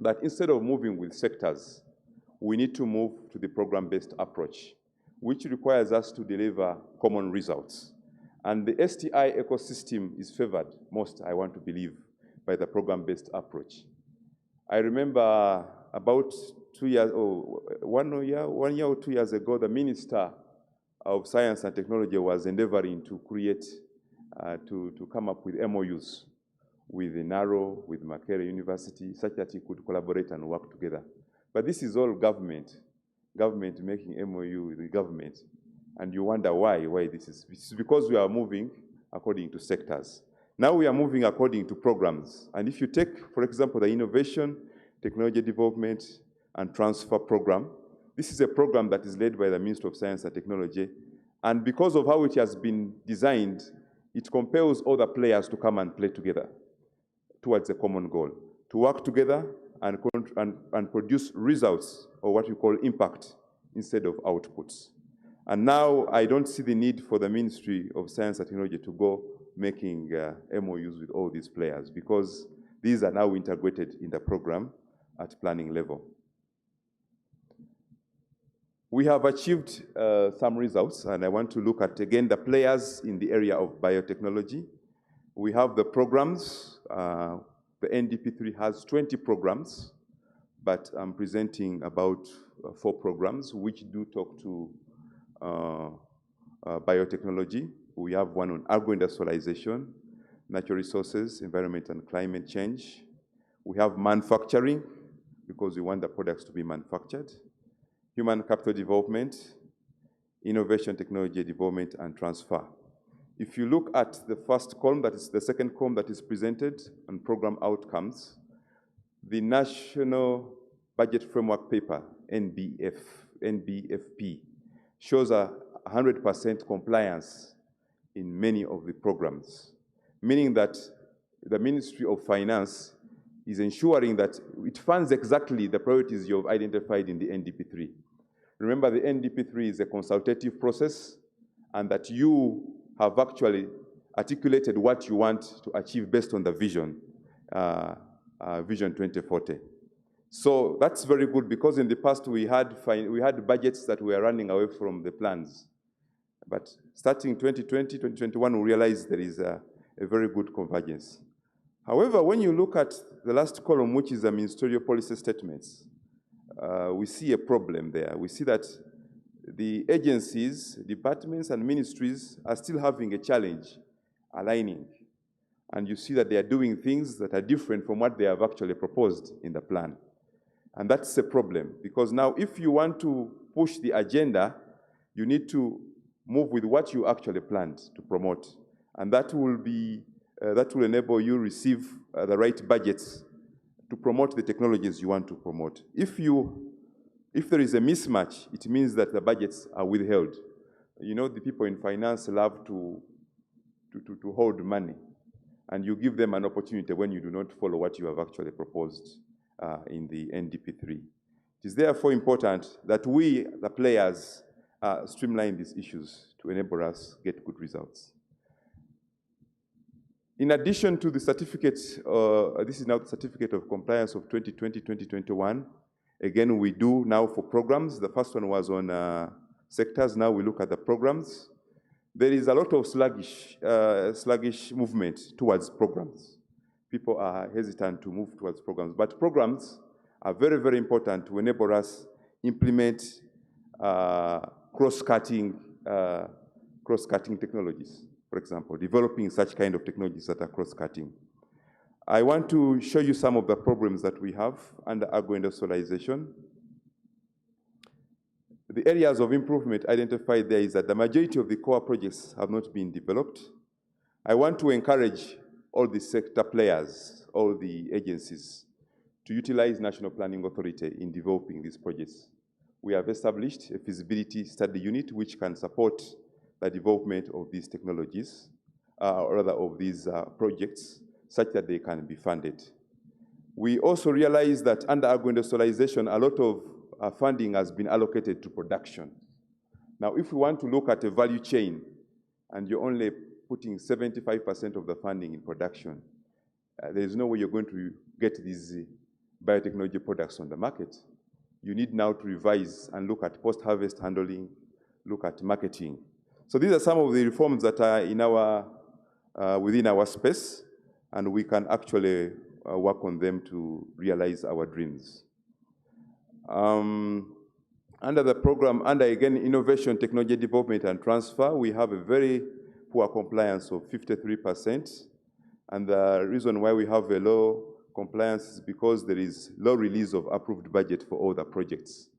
that instead of moving with sectors, we need to move to the program-based approach, which requires us to deliver common results. And the STI ecosystem is favored most, I want to believe, by the program-based approach. I remember about 2 years, or 1 year or 2 years ago, the Minister of Science and Technology was endeavoring to create, to come up with MOUs with NARO, with Makerere University, such that he could collaborate and work together. But this is all government making MOU with the government. And you wonder why this is. It's because we are moving according to sectors. Now we are moving according to programs. And if you take, for example, the Innovation, Technology Development, and Transfer Program, this is a program that is led by the Ministry of Science and Technology. And because of how it has been designed, it compels all the players to come and play together towards a common goal, to work together and produce results, or what we call impact, instead of outputs. And now I don't see the need for the Ministry of Science and Technology to go making MOUs with all these players, because these are now integrated in the program at planning level. We have achieved some results, and I want to look at, again, the players in the area of biotechnology. We have the programs. The NDP3 has 20 programs, but I'm presenting about 4 programs which do talk to biotechnology. We have one on agro-industrialization, natural resources, environment and climate change. We have manufacturing, because we want the products to be manufactured. Human capital development, innovation, technology development, and transfer. If you look at the first column, that is the second column that is presented on program outcomes, the National Budget Framework Paper, NBFP, shows a 100% compliance in many of the programs, meaning that the Ministry of Finance is ensuring that it funds exactly the priorities you have identified in the NDP3. Remember, the NDP3 is a consultative process, and that you have actually articulated what you want to achieve based on the vision, Vision 2040. So that's very good, because in the past we had budgets that were running away from the plans. But starting 2020, 2021, we realized there is a very good convergence. However, when you look at the last column, which is the ministerial policy statements, we see a problem there. We see that the agencies, departments, and ministries are still having a challenge aligning. And you see that they are doing things that are different from what they have actually proposed in the plan. And that's a problem, because now if you want to push the agenda, You need to move with what you actually planned to promote. And that will enable you receive the right budgets to promote the technologies you want to promote. If there is a mismatch, it means that the budgets are withheld. You know, the people in finance love to hold money, and you give them an opportunity when you do not follow what you have actually proposed in the NDP3. It is therefore important that we, the players, streamline these issues to enable us get good results. In addition to the certificate, this is now the Certificate of Compliance of 2020-2021. Again, we do now for programs. The first one was on sectors. Now we look at the programs. There is a lot of sluggish movement towards programs. People are hesitant to move towards programs, but programs are very, very important to enable us implement cross-cutting technologies. For example, developing such kind of technologies that are cross-cutting. I want to show you some of the problems that we have under agro-industrialization. The areas of improvement identified there is that the majority of the core projects have not been developed. I want to encourage all the sector players, all the agencies, to utilize National Planning Authority in developing these projects. We have established a feasibility study unit which can support the development of these technologies, or rather of these projects, such that they can be funded. We also realize that under agro-industrialization, a lot of funding has been allocated to production. Now, if we want to look at a value chain, and you're only putting 75% of the funding in production, there is no way you're going to get these biotechnology products on the market. You need now to revise and look at post-harvest handling, look at marketing. So these are some of the reforms that are in within our space, and we can actually work on them to realize our dreams. Under the program, again, innovation, technology development and transfer, we have a very poor compliance of 53%. And the reason why we have a low compliance is because there is low release of approved budget for all the projects.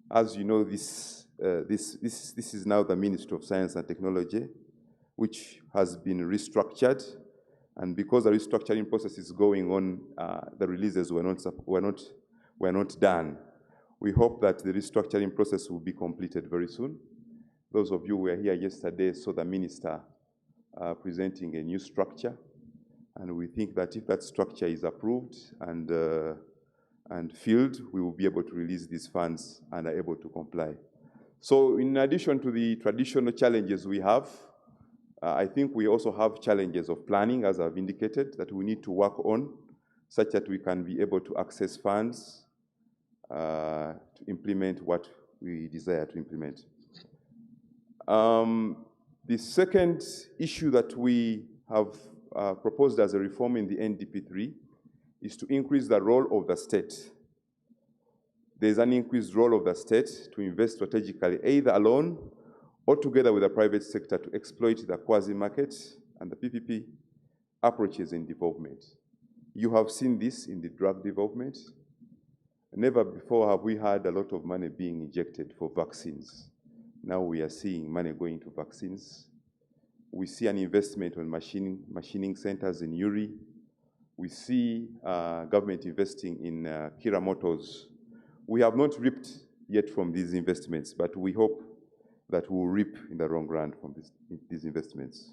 As you know, this is now the Ministry of Science and Technology, which has been restructured. And because the restructuring process is going on, the releases were not done. We hope that the restructuring process will be completed very soon. Those of you who were here yesterday saw the minister presenting a new structure. And we think that if that structure is approved and filled, we will be able to release these funds and are able to comply. So in addition to the traditional challenges we have, I think we also have challenges of planning, as I've indicated, that we need to work on, such that we can be able to access funds to implement what we desire to implement. The second issue that we have proposed as a reform in the NDP3 is to increase the role of the state. There's an increased role of the state to invest strategically, either alone or together with the private sector to exploit the quasi-market and the PPP approaches in development. You have seen this in the drug development. Never before have we had a lot of money being injected for vaccines. Now we are seeing money going to vaccines. We see an investment on machining centers in Yuri. We see government investing in Kira Motors. We have not reaped yet from these investments, but we hope that we will reap in the long run from these investments.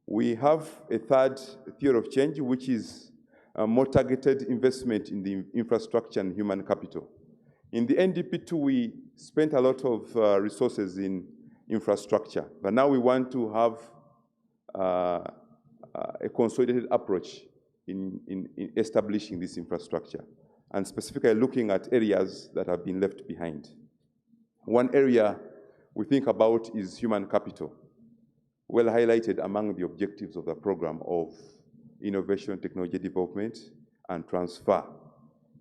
We have a third theory of change, which is a more targeted investment in the infrastructure and human capital. In the NDP2, we spent a lot of resources in infrastructure, but now we want to have a consolidated approach in establishing this infrastructure, and specifically looking at areas that have been left behind. One area we think about is human capital, well highlighted among the objectives of the program of innovation, technology development, and transfer.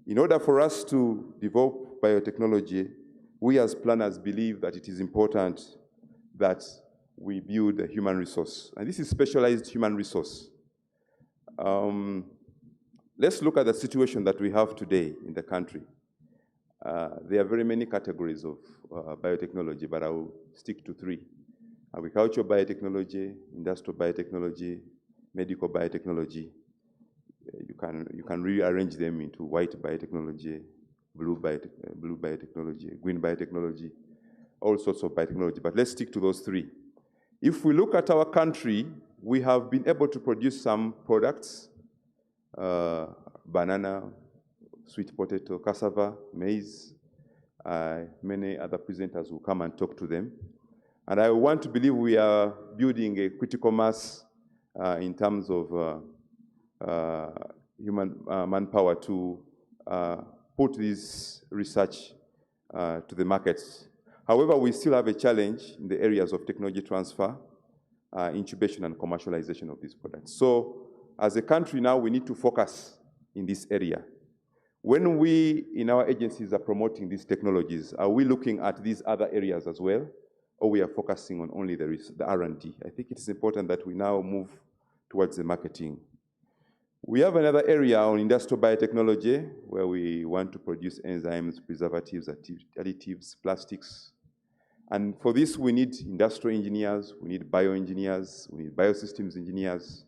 In order for us to develop biotechnology, we as planners believe that it is important that we build a human resource. And this is specialized human resource. Let's look at the situation that we have today in the country. There are very many categories of biotechnology, but I will stick to three: agricultural biotechnology, industrial biotechnology, medical biotechnology. You can rearrange them into white biotechnology, blue biotechnology, green biotechnology, all sorts of biotechnology. But let's stick to those three. If we look at our country, we have been able to produce some products: banana, sweet potato, cassava, maize. Many other presenters will come and talk to them. And I want to believe we are building a critical mass in terms of human manpower to put this research to the markets. However, we still have a challenge in the areas of technology transfer, incubation, and commercialization of these products. So as a country now, we need to focus in this area. When we, in our agencies, are promoting these technologies, are we looking at these other areas as well, or we are focusing on only the R&D? I think it is important that we now move towards the marketing. We have another area on industrial biotechnology where we want to produce enzymes, preservatives, additives, plastics. And for this, we need industrial engineers, we need bioengineers, we need biosystems engineers,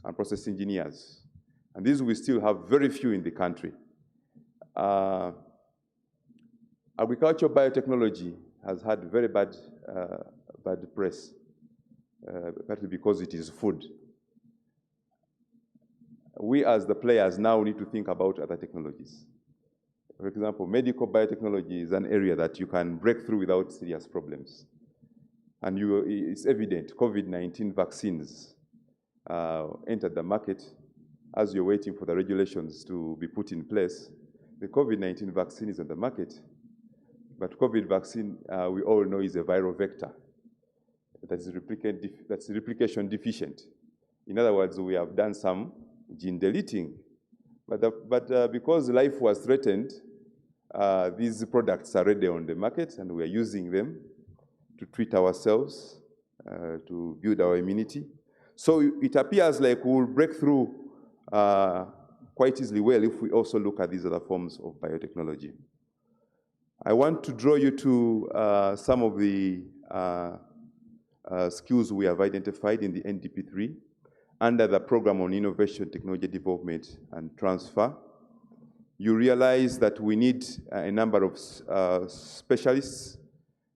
and process engineers. And these we still have very few in the country. Agricultural biotechnology has had very bad press, partly because it is food. We as the players now need to think about other technologies. For example, medical biotechnology is an area that you can break through without serious problems. And it's evident, COVID-19 vaccines entered the market as you're waiting for the regulations to be put in place. The COVID-19 vaccine is on the market, but COVID vaccine, we all know, is a viral vector that's replication deficient. In other words, we have done some gene deleting, but because life was threatened, these products are already on the market, and we are using them to treat ourselves, to build our immunity. So it appears like we will break through quite easily well if we also look at these other forms of biotechnology. I want to draw you to some of the skills we have identified in the NDP3 under the Program on Innovation, Technology Development and Transfer. You realize that we need a number of specialists.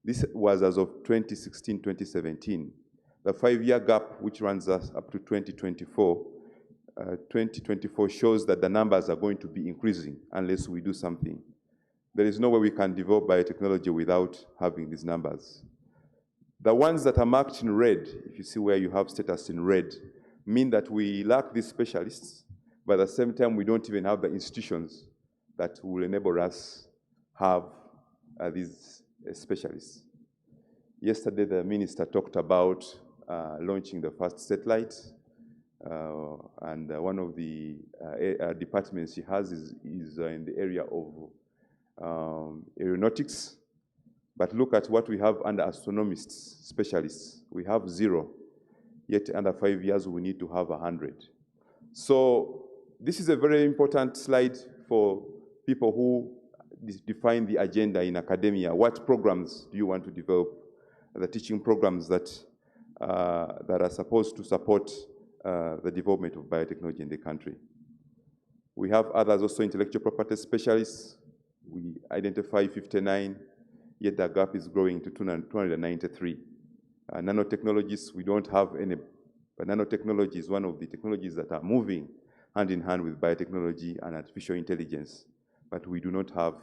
This was as of 2016-2017. The 5-year gap, which runs us up to 2024, 2024 shows that the numbers are going to be increasing unless we do something. There is no way we can develop biotechnology without having these numbers. The ones that are marked in red, if you see where you have status in red, mean that we lack these specialists, but at the same time, we don't even have the institutions that will enable us have these specialists. Yesterday, the minister talked about launching the first satellite, and one of the departments she has is in the area of aeronautics. But look at what we have under astronomists, specialists. We have 0. Yet under 5 years, we need to have 100. So this is a very important slide for people who define the agenda in academia. What programs do you want to develop? The teaching programs that are supposed to support the development of biotechnology in the country. We have others also, intellectual property specialists. We identify 59, yet the gap is growing to 293. Nanotechnologies, we don't have any, but nanotechnology is one of the technologies that are moving hand in hand with biotechnology and artificial intelligence, but we do not have.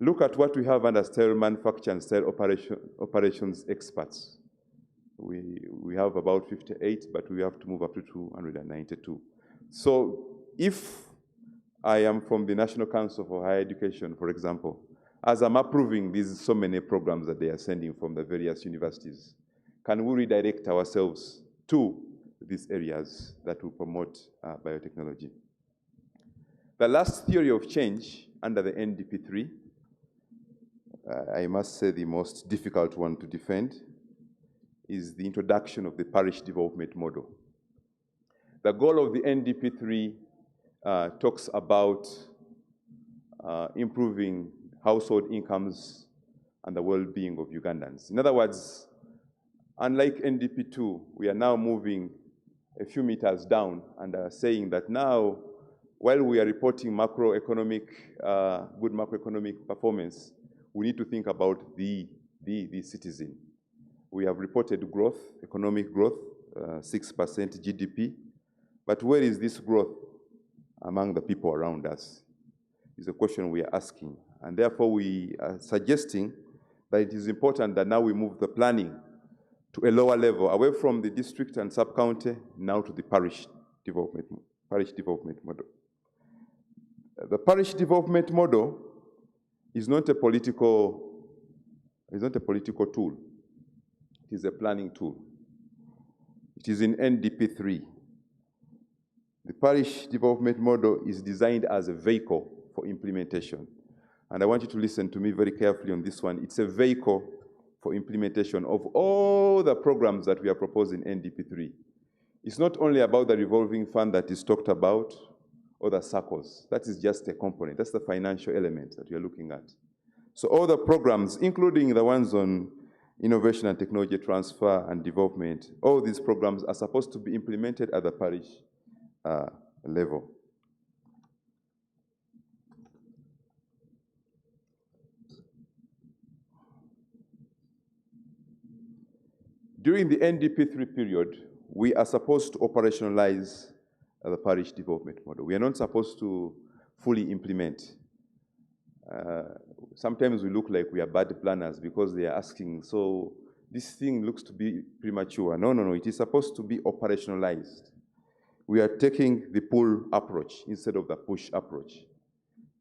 Look at what we have under sterile manufacture and sterile operations experts. We have about 58, but we have to move up to 292. So if I am from the National Council for Higher Education, for example, as I'm approving these so many programs that they are sending from the various universities, can we redirect ourselves to these areas that will promote biotechnology? The last theory of change under the NDP3, I must say the most difficult one to defend, is the introduction of the parish development model. The goal of the NDP3 talks about improving household incomes and the well-being of Ugandans. In other words, unlike NDP2, we are now moving a few meters down and are saying that now, while we are reporting macroeconomic, good macroeconomic performance, we need to think about the citizen. We have reported growth, economic growth, 6% GDP, but where is this growth among the people around us? Is a question we are asking. And therefore we are suggesting that it is important that now we move the planning to a lower level, away from the district and sub-county, now to the parish development model. The parish development model is not a political tool. It is a planning tool. It is in NDP3. The parish development model is designed as a vehicle for implementation. And I want you to listen to me very carefully on this one. It's a vehicle for implementation of all the programs that we are proposing in NDP3. It's not only about the revolving fund that is talked about or the circles. That is just a component. That's the financial element that we are looking at. So all the programs, including the ones on innovation and technology transfer and development, all these programs are supposed to be implemented at the parish level. During the NDP3 period, we are supposed to operationalize the parish development model. We are not supposed to fully implement. Sometimes we look like we are bad planners because they are asking, so this thing looks to be premature. No, it is supposed to be operationalized. We are taking the pull approach instead of the push approach.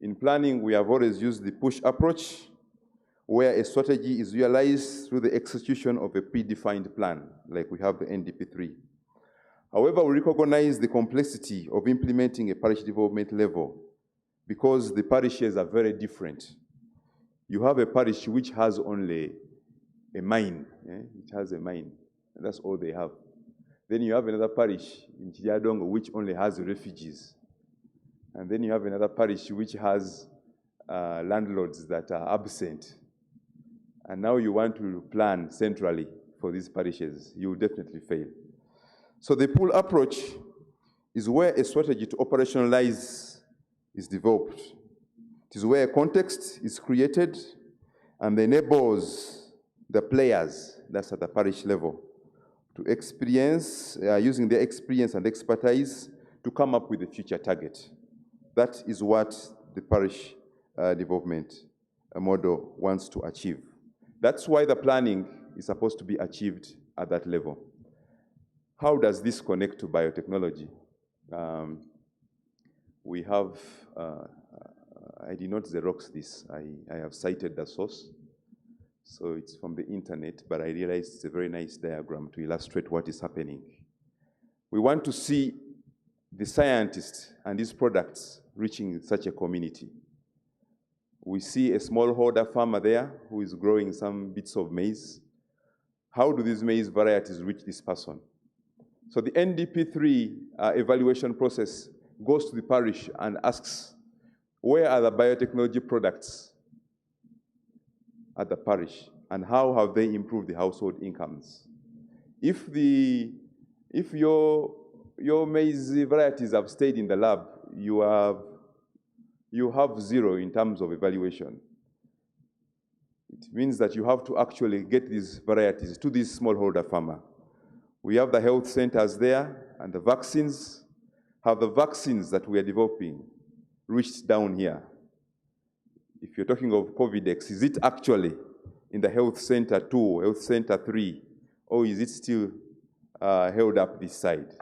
In planning, we have always used the push approach, where a strategy is realized through the execution of a predefined plan, like we have the NDP3. However, we recognize the complexity of implementing a parish development level because the parishes are very different. You have a parish which has only a mine. It has a mine, and that's all they have. Then you have another parish in Chijadongo which only has refugees. And then you have another parish which has landlords that are absent. And now you want to plan centrally for these parishes, you will definitely fail. So the pull approach is where a strategy to operationalize is developed. It is where a context is created and enables the players, that's at the parish level, to experience, using their experience and expertise to come up with a future target. That is what the parish development model wants to achieve. That's why the planning is supposed to be achieved at that level. How does this connect to biotechnology? We have, I did not Xerox this, I have cited the source. So it's from the internet, but I realized it's a very nice diagram to illustrate what is happening. We want to see the scientists and these products reaching such a community. We see a smallholder farmer there who is growing some bits of maize. How do these maize varieties reach this person? So the NDP3 evaluation process goes to the parish and asks, where are the biotechnology products at the parish, and how have they improved the household incomes? If your maize varieties have stayed in the lab, you have zero in terms of evaluation. It means that you have to actually get these varieties to this smallholder farmer. We have the health centers there and the vaccines. Have the vaccines that we are developing reached down here? If you're talking of COVID-19, is it actually in the health center 2, health center 3, or is it still held up this side?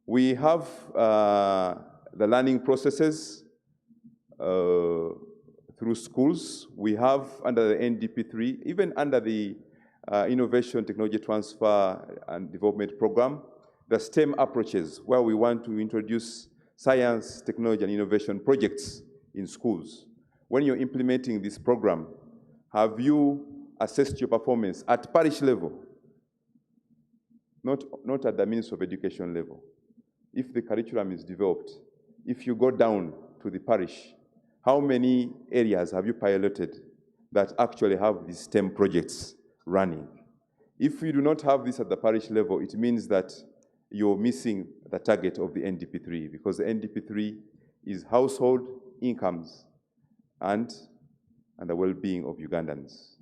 We have the learning processes through schools. We have under the NDP3, even under the Innovation, Technology Transfer and Development Program, the STEM approaches, where we want to introduce science, technology, and innovation projects in schools. When you're implementing this program, have you assessed your performance at parish level? Not at the Ministry of Education level. If the curriculum is developed, if you go down to the parish, how many areas have you piloted that actually have these STEM projects running? If you do not have this at the parish level, it means that you're missing the target of the NDP3, because the NDP3 is household incomes and the well-being of Ugandans.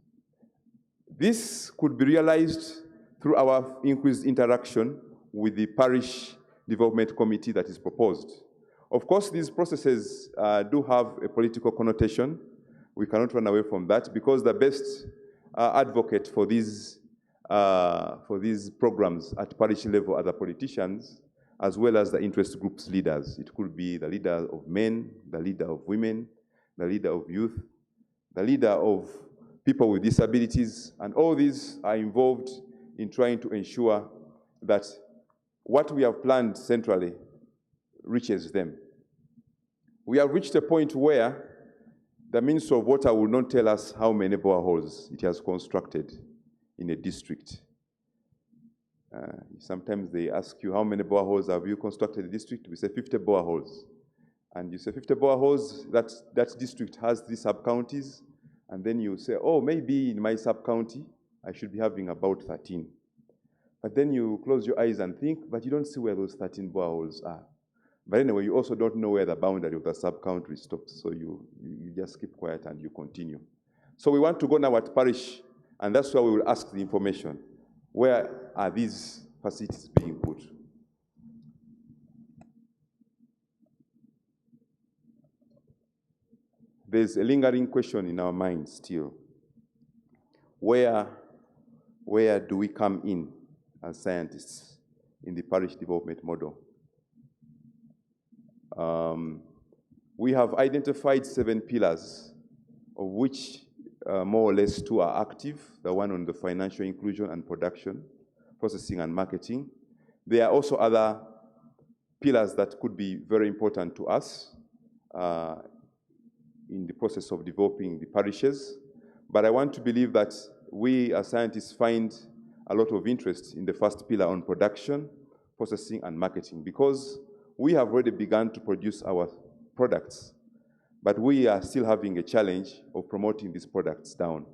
This could be realized through our increased interaction with the parish development committee that is proposed. Of course, these processes do have a political connotation. We cannot run away from that, because the best advocate for these programs at parish level are the politicians, as well as the interest groups leaders. It could be the leader of men, the leader of women, the leader of youth, the leader of people with disabilities, and all these are involved in trying to ensure that what we have planned centrally reaches them. We have reached a point where the Ministry of Water will not tell us how many boreholes it has constructed in a district. Sometimes they ask you, how many boreholes have you constructed in the district? We say 50 boreholes. And you say 50 boreholes, that district has 3 sub-counties, and then you say, oh, maybe in my sub-county, I should be having about 13. But then you close your eyes and think, but you don't see where those 13 boreholes are. But anyway, you also don't know where the boundary of the sub-county stops, so you just keep quiet and you continue. So we want to go now at parish, and that's where we will ask the information. Where are these facilities being put? There's a lingering question in our minds still. Where do we come in as scientists in the parish development model? We have identified 7 pillars, of which more or less 2 are active, the one on the financial inclusion and production, processing and marketing. There are also other pillars that could be very important to us in the process of developing the parishes. But I want to believe that we as scientists find a lot of interest in the first pillar on production, processing and marketing, because we have already begun to produce our products, but we are still having a challenge of promoting these products down.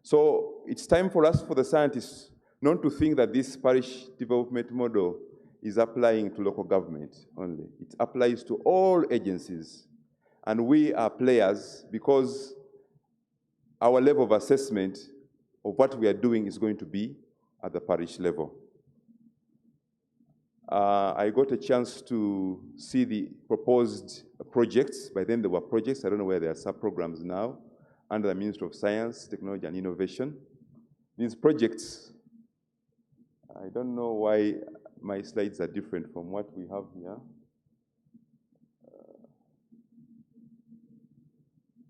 So it's time for us, for the scientists, not to think that this parish development model is applying to local government only. It applies to all agencies, and we are players because our level of assessment of what we are doing is going to be at the parish level. I got a chance to see the proposed projects. By then there were projects. I don't know where there are sub-programs now under the Ministry of Science, Technology and Innovation. These projects, I don't know why my slides are different from what we have here.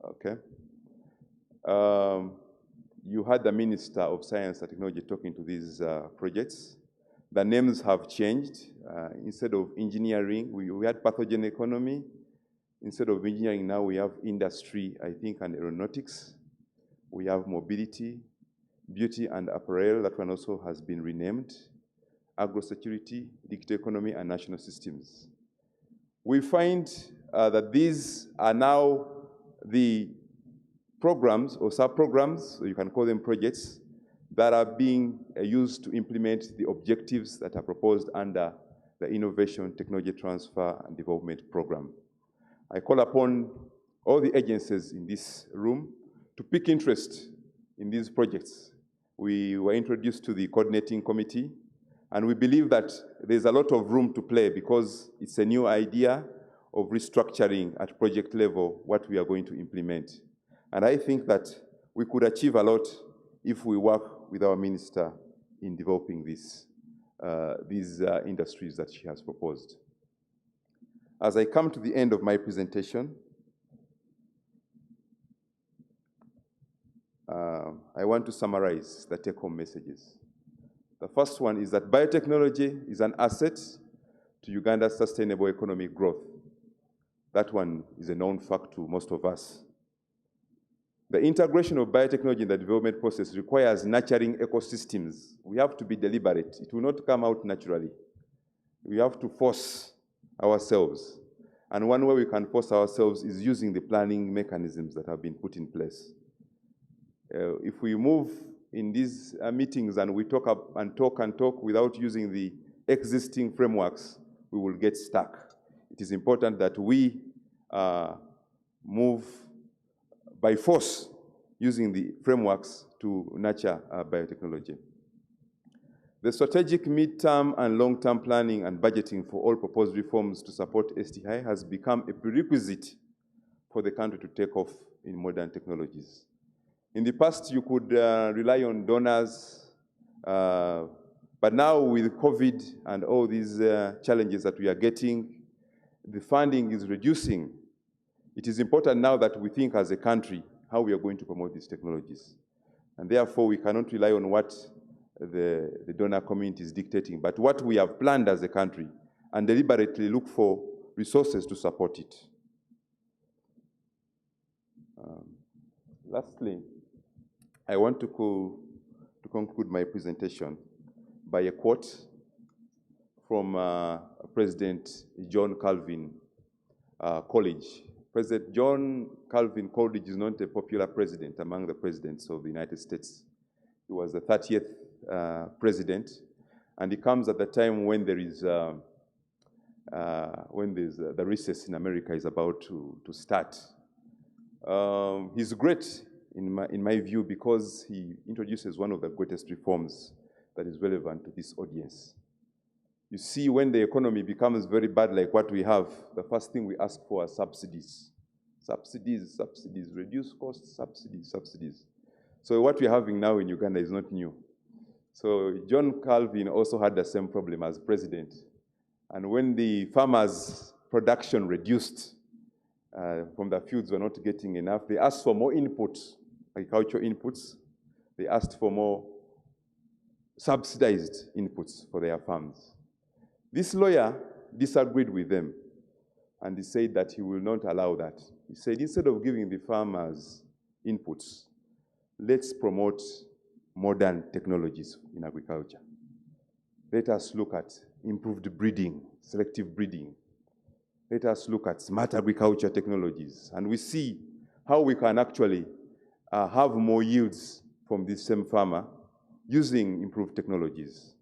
Okay. You had the Minister of Science and Technology talking to these projects. The names have changed. Instead of engineering, we had pathogen economy. Instead of engineering, now we have industry, I think, and aeronautics. We have mobility, beauty and apparel. That one also has been renamed. Agro-security, digital economy, and national systems. We find that these are now the programs or sub-programs, or you can call them projects, that are being used to implement the objectives that are proposed under the Innovation, Technology Transfer and Development Program. I call upon all the agencies in this room to pick interest in these projects. We were introduced to the coordinating committee, and we believe that there's a lot of room to play because it's a new idea of restructuring at project level what we are going to implement. And I think that we could achieve a lot if we work with our minister in developing these industries that she has proposed. As I come to the end of my presentation, I want to summarize the take-home messages. The first one is that biotechnology is an asset to Uganda's sustainable economic growth. That one is a known fact to most of us. The integration of biotechnology in the development process requires nurturing ecosystems. We have to be deliberate. It will not come out naturally. We have to force ourselves. And one way we can force ourselves is using the planning mechanisms that have been put in place. If we move in these meetings and we talk up and talk without using the existing frameworks, we will get stuck. It is important that we move by force using the frameworks to nurture biotechnology. The strategic mid-term and long-term planning and budgeting for all proposed reforms to support STI has become a prerequisite for the country to take off in modern technologies. In the past, you could rely on donors, but now with COVID and all these challenges that we are getting, the funding is reducing. It is important now that we think as a country how we are going to promote these technologies. And therefore, we cannot rely on what the donor community is dictating, but what we have planned as a country, and deliberately look for resources to support it. Lastly, I want to conclude my presentation by a quote from President John Calvin Coolidge. President John Calvin Coolidge is not a popular president among the presidents of the United States. He was the 30th president, and he comes at the time when there is the recess in America is about to start. He's great in my view because he introduces one of the greatest reforms that is relevant to this audience. You see, when the economy becomes very bad like what we have, the first thing we ask for are subsidies. Subsidies, subsidies, reduce costs, subsidies, subsidies. So what we're having now in Uganda is not new. So John Calvin also had the same problem as president. And when the farmers' production reduced from the fields were not getting enough, they asked for more inputs, agricultural inputs. They asked for more subsidized inputs for their farms. This lawyer disagreed with them, and he said that he will not allow that. He said, instead of giving the farmers inputs, let's promote modern technologies in agriculture. Let us look at improved breeding, selective breeding. Let us look at smart agriculture technologies, and we see how we can actually have more yields from this same farmer using improved technologies.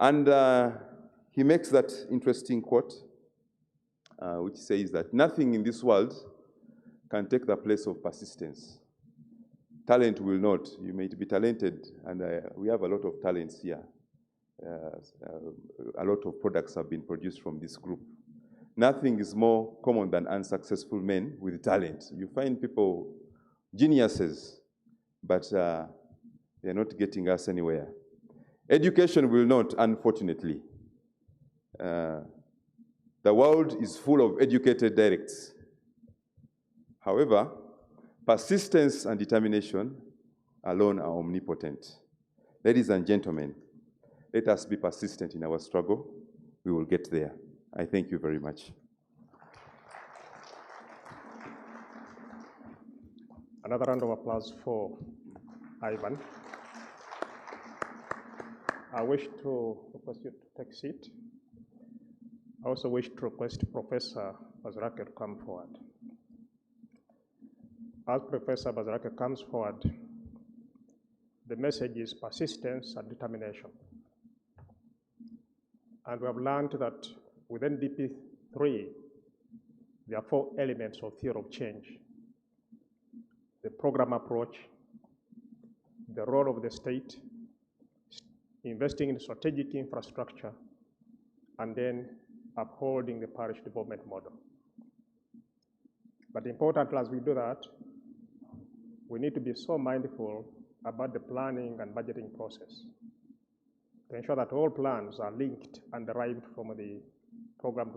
And he makes that interesting quote, which says that nothing in this world can take the place of persistence. Talent will not. You may be talented, and we have a lot of talents here. A lot of products have been produced from this group. Nothing is more common than unsuccessful men with talent. You find people, geniuses, but they're not getting us anywhere. Education will not, unfortunately. The world is full of educated directs. However, persistence and determination alone are omnipotent. Ladies and gentlemen, let us be persistent in our struggle. We will get there. I thank you very much. Another round of applause for Ivan. I wish to request you to take a seat. I also wish to request Professor Bazarake to come forward. As Professor Bazarake comes forward, the message is persistence and determination. And we have learned that within DP3, there are 4 elements of theory of change: the program approach, the role of the state, investing in strategic infrastructure, and then upholding the parish development model. But importantly, as we do that, we need to be so mindful about the planning and budgeting process to ensure that all plans are linked and derived from the program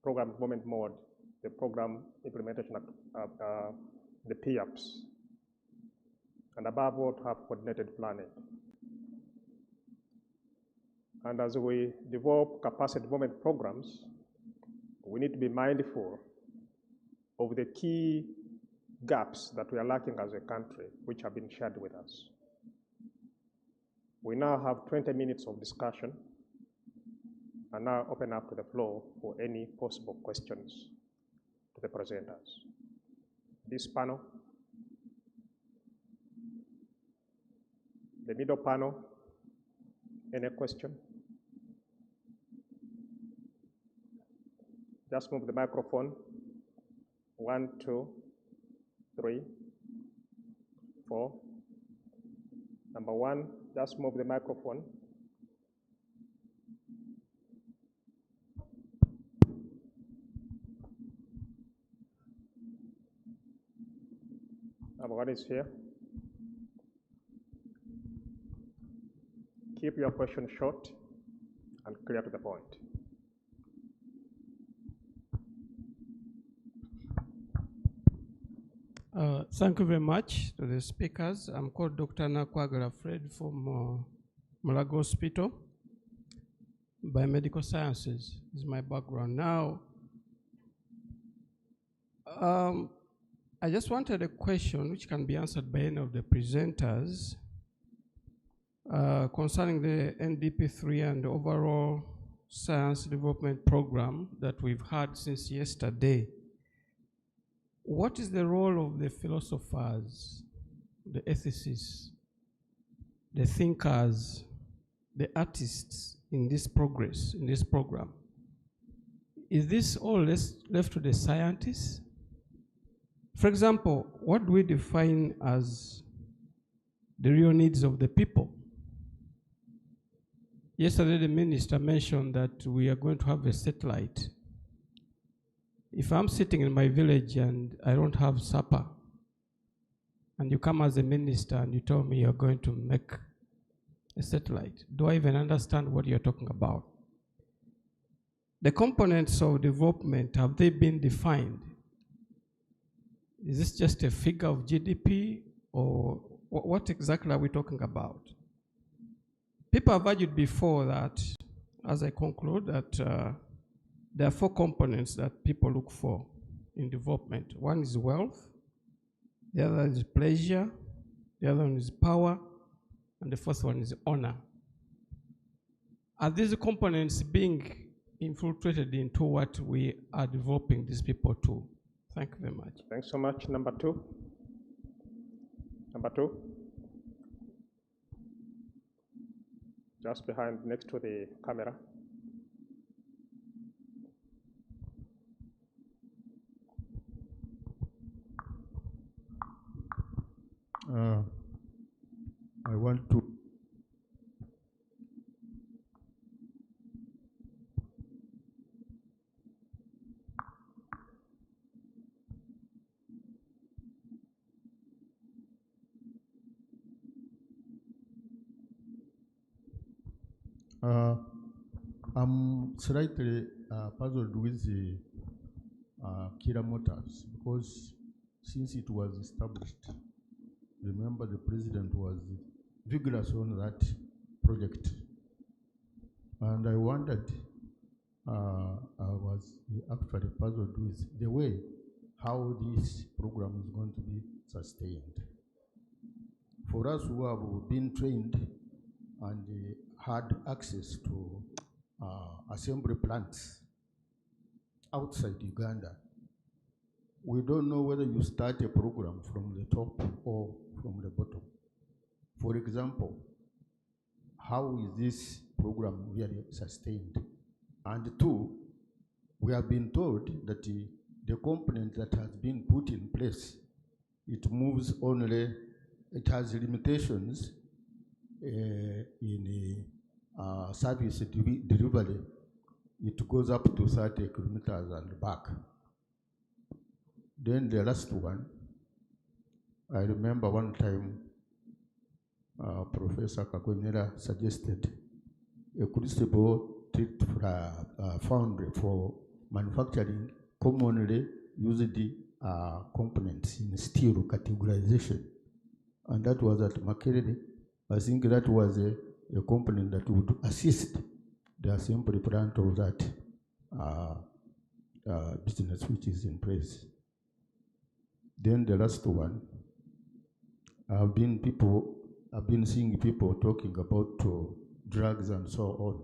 development mode, the program implementation of the PIAPs, and above all, to have coordinated planning. And as we develop capacity development programs, we need to be mindful of the key gaps that we are lacking as a country, which have been shared with us. We now have 20 minutes of discussion, I now open up to the floor for any possible questions to the presenters. This panel, the middle panel, any question? Just move the microphone. 1, 2, 3, 4. Number 1, just move the microphone. Number 1 is here. Keep your question short and clear to the point. Thank you very much to the speakers. I'm called Dr. Nakwagala Fred from Mulago Hospital. Biomedical sciences is my background. Now, I just wanted a question which can be answered by any of the presenters concerning the NDP3 and the overall science development program that we've had since yesterday. What is the role of the philosophers, the ethicists, the thinkers, the artists in this progress, in this program? Is this all left to the scientists? For example, what do we define as the real needs of the people? Yesterday, the minister mentioned that we are going to have a satellite. If I'm sitting in my village and I don't have supper, and you come as a minister and you tell me you're going to make a satellite, do I even understand what you're talking about? The components of development, have they been defined? Is this just a figure of GDP, or what exactly are we talking about? People have argued before that, as I conclude, that there are 4 components that people look for in development. One is wealth, the other is pleasure, the other one is power, and the 4th one is honor. Are these components being infiltrated into what we are developing these people to? Thank you very much. Thanks so much. Number 2. Number 2. Just behind, next to the camera. I want to I'm slightly puzzled with the Kira Motors, because since it was established, remember the president was vigorous on that project. And I wondered, I was actually puzzled with the way how this program is going to be sustained. For us who have been trained and had access to assembly plants outside Uganda, we don't know whether you start a program from the top or from the bottom. For example, how is this program really sustained? And 2, we have been told that the component that has been put in place, it moves only, it has limitations in service delivery. It goes up to 30 kilometers and back. Then the last one, I remember one time Professor Kagonyera suggested a crucible foundry for manufacturing commonly used components in steel categorization. And that was at Makerere. I think that was a component that would assist the assembly plant of that business which is in place. Then the last one, I've been seeing people talking about drugs and so on.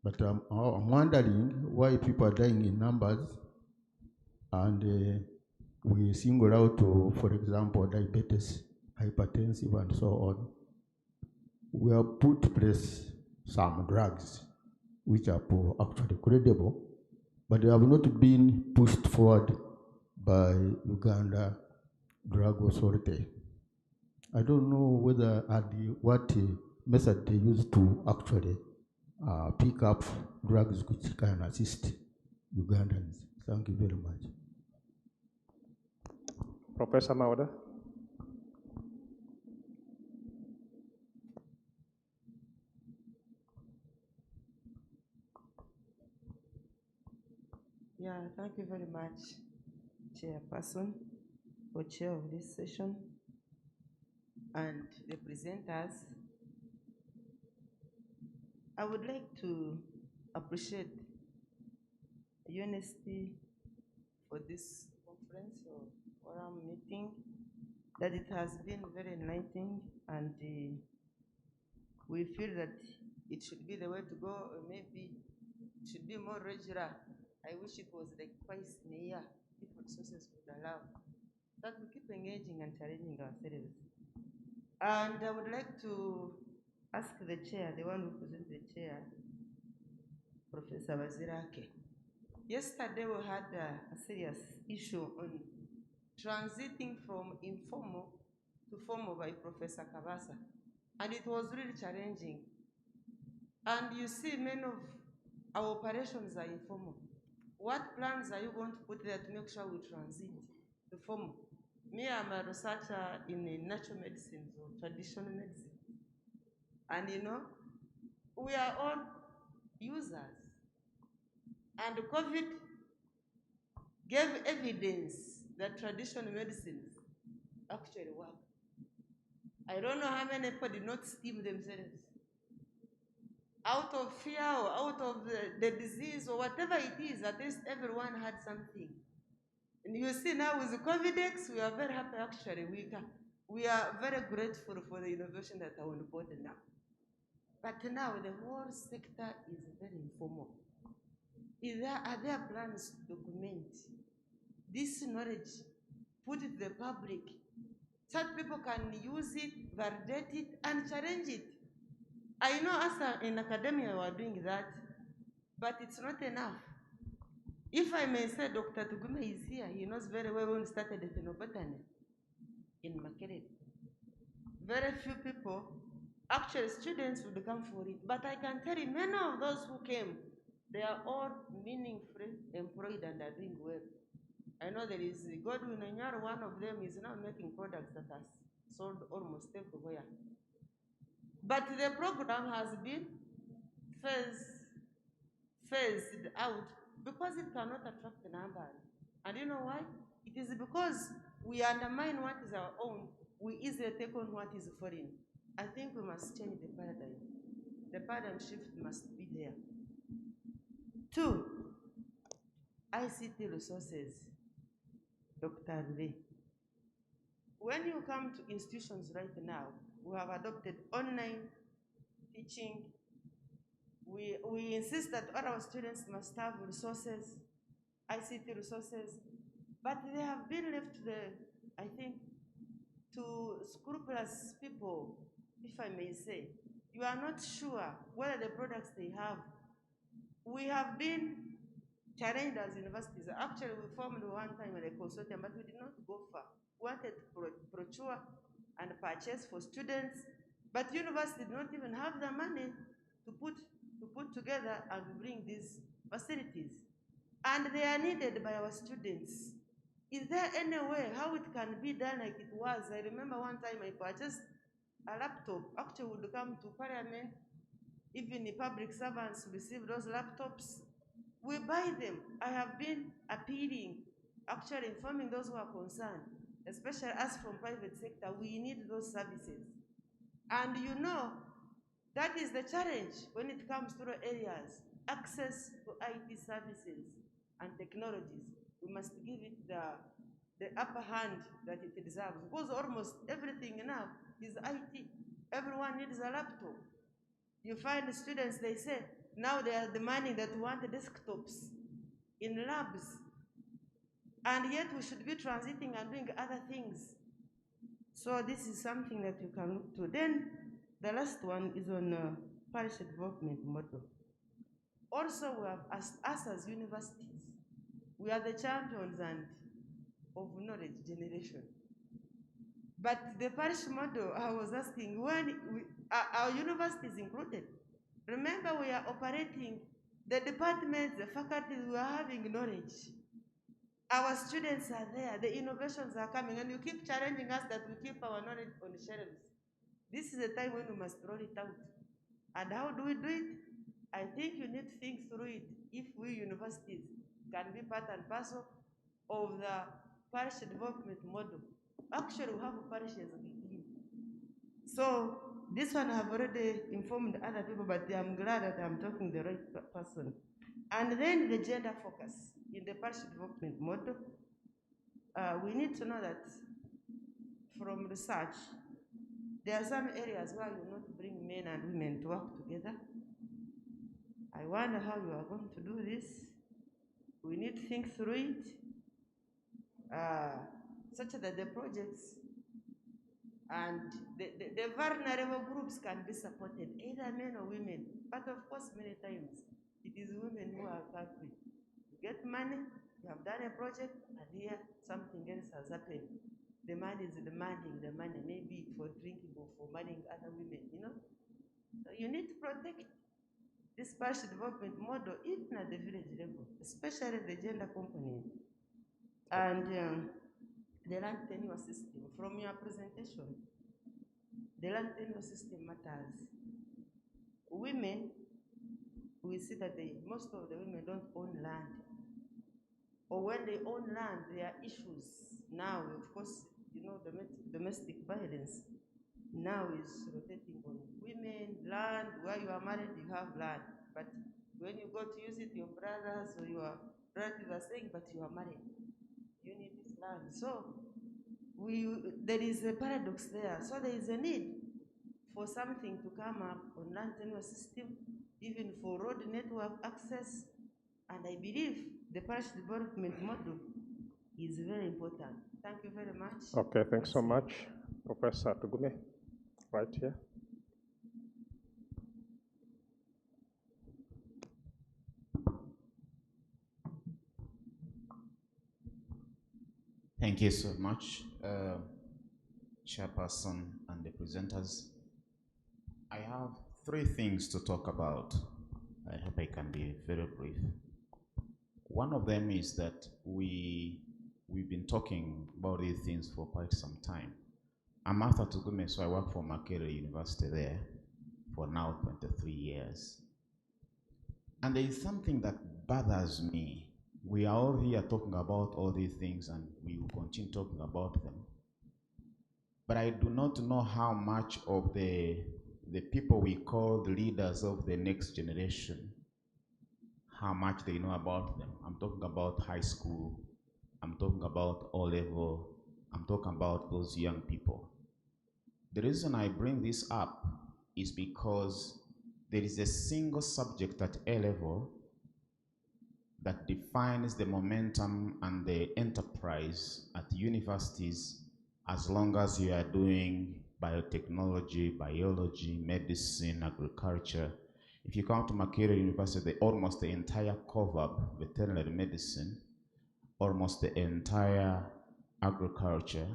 But I'm wondering why people are dying in numbers, and we single out, for example, diabetes, hypertensive, and so on. We have put to place some drugs which are actually credible, but they have not been pushed forward by Uganda Drug Authority. I don't know whether what method they use to actually pick up drugs which can assist Ugandans. Thank you very much. Professor Mauda. Yeah, thank you very much, Chairperson, for chair of this session, and the presenters. I would like to appreciate UNST for this conference or forum meeting, that it has been very enlightening, and we feel that it should be the way to go, or maybe it should be more regular. I wish it was like twice in a year, if resources would allow, that we keep engaging and challenging ourselves. And I would like to ask the chair, the one who presents the chair, Professor Bazirake. Yesterday we had a serious issue on transiting from informal to formal by Professor Kabasa, and it was really challenging. And you see, many of our operations are informal. What plans are you going to put there to make sure we transit to formal? Me, I'm a researcher in natural medicine or traditional medicine. And you know, we are all users. And COVID gave evidence that traditional medicines actually work. I don't know how many people did not steam themselves out of fear or out of the disease or whatever it is. At least everyone had something. And you see now with the COVID-19, we are very happy actually. We are very grateful for the innovation that are on board now. But now the whole sector is very informal. Are there plans to document this knowledge, put it to the public, so that people can use it, validate it, and challenge it? I know us in academia we are doing that, but it's not enough. If I may say, Dr. Tugume is here. He knows very well when we started the ethnobotany in Makerere. Very few people, actually students would come for it, but I can tell you many of those who came, they are all meaningfully employed and are doing well. I know there is Godwin Onyaro, one of them is now making products that are sold almost everywhere. But the program has been phased out because it cannot attract the numbers. And you know why? It is because we undermine what is our own, we easily take on what is foreign. I think we must change the paradigm. The paradigm shift must be there. 2, ICT resources. Dr. Lee. When you come to institutions right now, we have adopted online teaching. We insist that all our students must have resources, ICT resources, but they have been left I think, to scrupulous people, if I may say. You are not sure whether the products they have. We have been challenged as universities. Actually, we formed one time a consortium, but we did not go far. We wanted to procure and purchase for students, but university did not even have the money to put together and bring these facilities. And they are needed by our students. Is there any way how it can be done like it was? I remember one time I purchased a laptop. Actually, would come to parliament, even the public servants receive those laptops. We buy them. I have been appealing, actually informing those who are concerned, especially us from private sector, we need those services. And you know, that is the challenge when it comes to the areas, access to IT services and technologies. We must give it the upper hand that it deserves, because almost everything now is IT. Everyone needs a laptop. You find the students, they say, Now they are demanding that we want desktops in labs. And yet we should be transiting and doing other things. So this is something that you can look to. Then the last one is on parish development model. Also, we have us as universities, we are the champions of knowledge generation. But the parish model, I was asking, when our universities included. Remember, we are operating the departments, the faculties, we are having knowledge. Our students are there, the innovations are coming, and you keep challenging us that we keep our knowledge on the shelves. This is the time when we must roll it out. And how do we do it? I think you need to think through it. If we universities can be part and parcel of the parish development model. Actually, we have parishes. So this one I have already informed other people, but I'm glad that I'm talking the right person. And then the gender focus in the parish development model. We need to know that from research, there are some areas where you not bring men and women to work together. I wonder how you are going to do this. We need to think through it, such that the projects and the vulnerable groups can be supported, either men or women. But of course, many times, it is women who are culprit. You get money, you have done a project, and here something else has happened. The man is demanding the money, maybe for drinking or for marrying other women, you know? So you need to protect this parish development model, even at the village level, especially the gender component. And the land tenure system, from your presentation, the land tenure system matters. Women, we see that most of the women don't own land. Or when they own land, there are issues. Now, of course, you know, domestic violence now is rotating on women, land. Where you are married, you have land. But when you go to use it, your brothers or your relatives are saying, but you are married. You need this land. So there is a paradox there. So there is a need for something to come up on land tenure system, even for road network access. And I believe the parish development model is very important. Thank you very much. Okay, thanks so much, Professor Tugume, right here. Thank you so much, Chairperson and the presenters. I have 3 things to talk about. I hope I can be very brief. One of them is that we've been talking about these things for quite some time. I'm Arthur Tugume, so I work for Makerere University there for now 23 years. And there is something that bothers me. We are all here talking about all these things and we will continue talking about them. But I do not know how much of the people we call the leaders of the next generation, how much they know about them. I'm talking about high school, I'm talking about O-level, I'm talking about those young people. The reason I bring this up is because there is a single subject at A-level that defines the momentum and the enterprise at universities as long as you are doing biotechnology, biology, medicine, agriculture. If you come to Makerere University, almost the entire COVAB, veterinary medicine, almost the entire agriculture,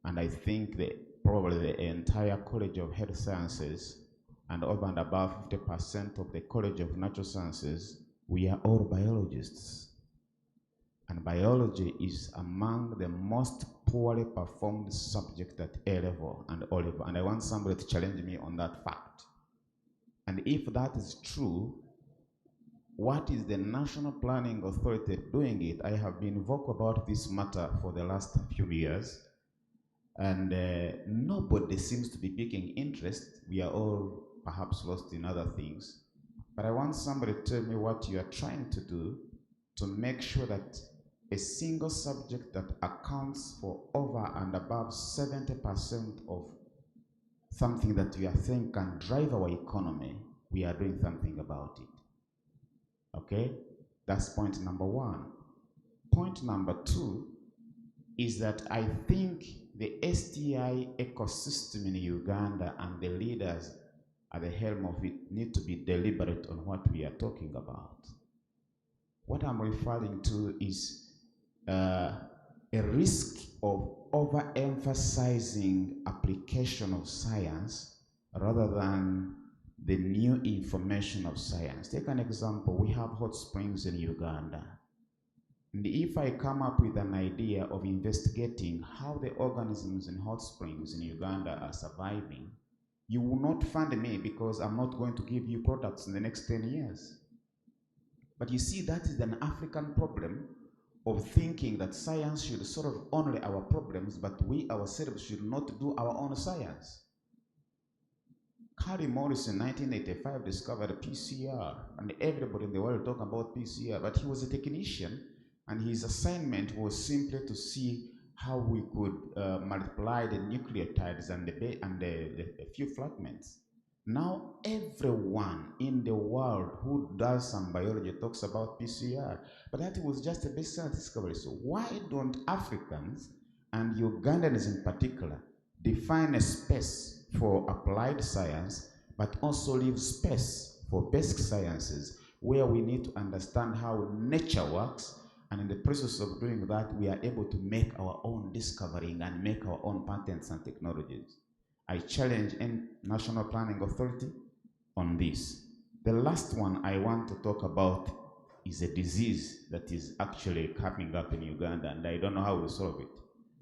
and I think probably the entire College of Health Sciences, and over and above 50% of the College of Natural Sciences, we are all biologists. And biology is among the most poorly performed subject at A-level and O-level. And I want somebody to challenge me on that fact. And if that is true, what is the National Planning Authority doing it? I have been vocal about this matter for the last few years. And nobody seems to be taking interest. We are all perhaps lost in other things. But I want somebody to tell me what you are trying to do to make sure that a single subject that accounts for over and above 70% of something that you are saying can drive our economy we are doing something about it. Okay? That's point number one. Point number two is that I think the STI ecosystem in Uganda and the leaders at the helm of it need to be deliberate on what we are talking about. What I'm referring to is a risk of overemphasizing application of science rather than the new information of science. Take an example. We have hot springs in Uganda. And if I come up with an idea of investigating how the organisms in hot springs in Uganda are surviving, you will not fund me because I'm not going to give you products in the next 10 years. But you see, that is an African problem of thinking that science should solve only our problems, but we ourselves should not do our own science. Carrie Morris in 1985 discovered PCR, and everybody in the world talking about PCR, but he was a technician, and his assignment was simply to see how we could multiply the nucleotides and the few fragments. Now everyone in the world who does some biology talks about PCR, but that was just a basic discovery. So why don't Africans, and Ugandans in particular, define a space for applied science, but also leave space for basic sciences, where we need to understand how nature works, and in the process of doing that, we are able to make our own discovering and make our own patents and technologies. I challenge any National Planning Authority on this. The last one I want to talk about is a disease that is actually coming up in Uganda, and I don't know how we solve it,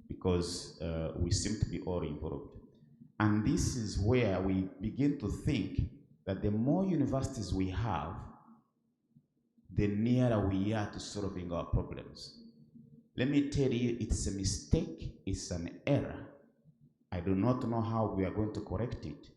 because we seem to be all involved. And this is where we begin to think that the more universities we have, the nearer we are to solving our problems. Let me tell you, it's a mistake, it's an error. I do not know how we are going to correct it.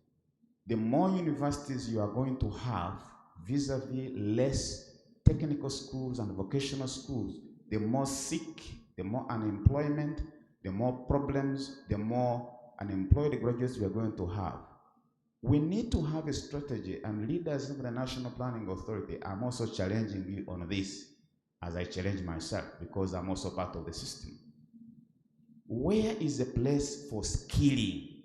The more universities you are going to have vis-a-vis less technical schools and vocational schools, the more sick, the more unemployment, the more problems, the more unemployed graduates we are going to have. We need to have a strategy, and leaders of the National Planning Authority, I'm also challenging you on this, as I challenge myself, because I'm also part of the system. Where is the place for skilling?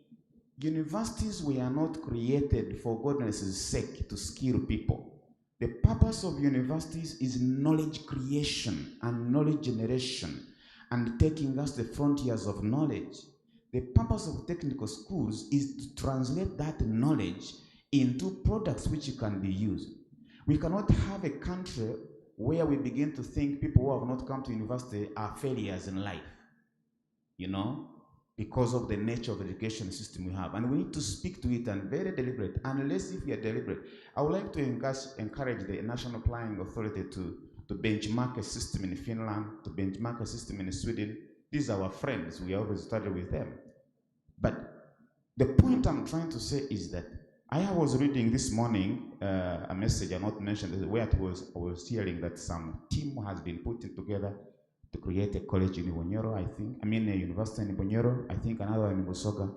Universities were not created for goodness' sake to skill people. The purpose of universities is knowledge creation and knowledge generation and taking us to the frontiers of knowledge. The purpose of technical schools is to translate that knowledge into products which can be used. We cannot have a country where we begin to think people who have not come to university are failures in life, you know, because of the nature of the education system we have. And we need to speak to it and very deliberate. Unless if we are deliberate, I would like to encourage the National Planning Authority to benchmark a system in Finland, to benchmark a system in Sweden. These are our friends, we always study with them. But the point I'm trying to say is that I was reading this morning a message I not mentioned where I was hearing that some team has been putting together to create a college in Bunyoro, a university in Bunyoro, I think another in Busoga.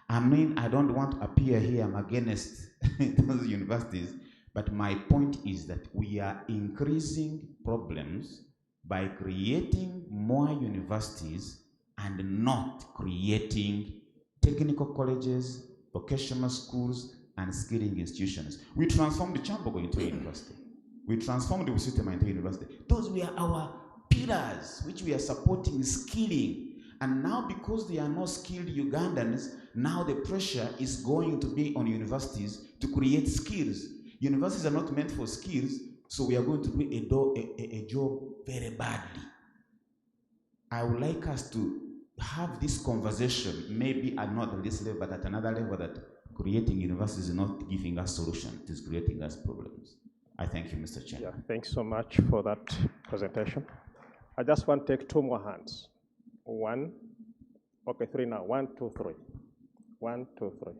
I mean, I don't want to appear here, I'm against those universities, but my point is that we are increasing problems by creating more universities and not creating technical colleges, vocational schools, and skilling institutions. We transformed the Chambogo into a university. We transformed the Usitema into a university. Those were our pillars, which we are supporting skilling. And now because they are not skilled Ugandans, now the pressure is going to be on universities to create skills. Universities are not meant for skills, so we are going to do a job very badly. I would like us to have this conversation, maybe at not at this level, but at another level, that creating universities is not giving us solutions, it is creating us problems. I thank you, Mr. Chairman. Yeah, thanks so much for that presentation. I just want to take two more hands. One, okay, three now. 1, 2, 3. 1, 2, 3.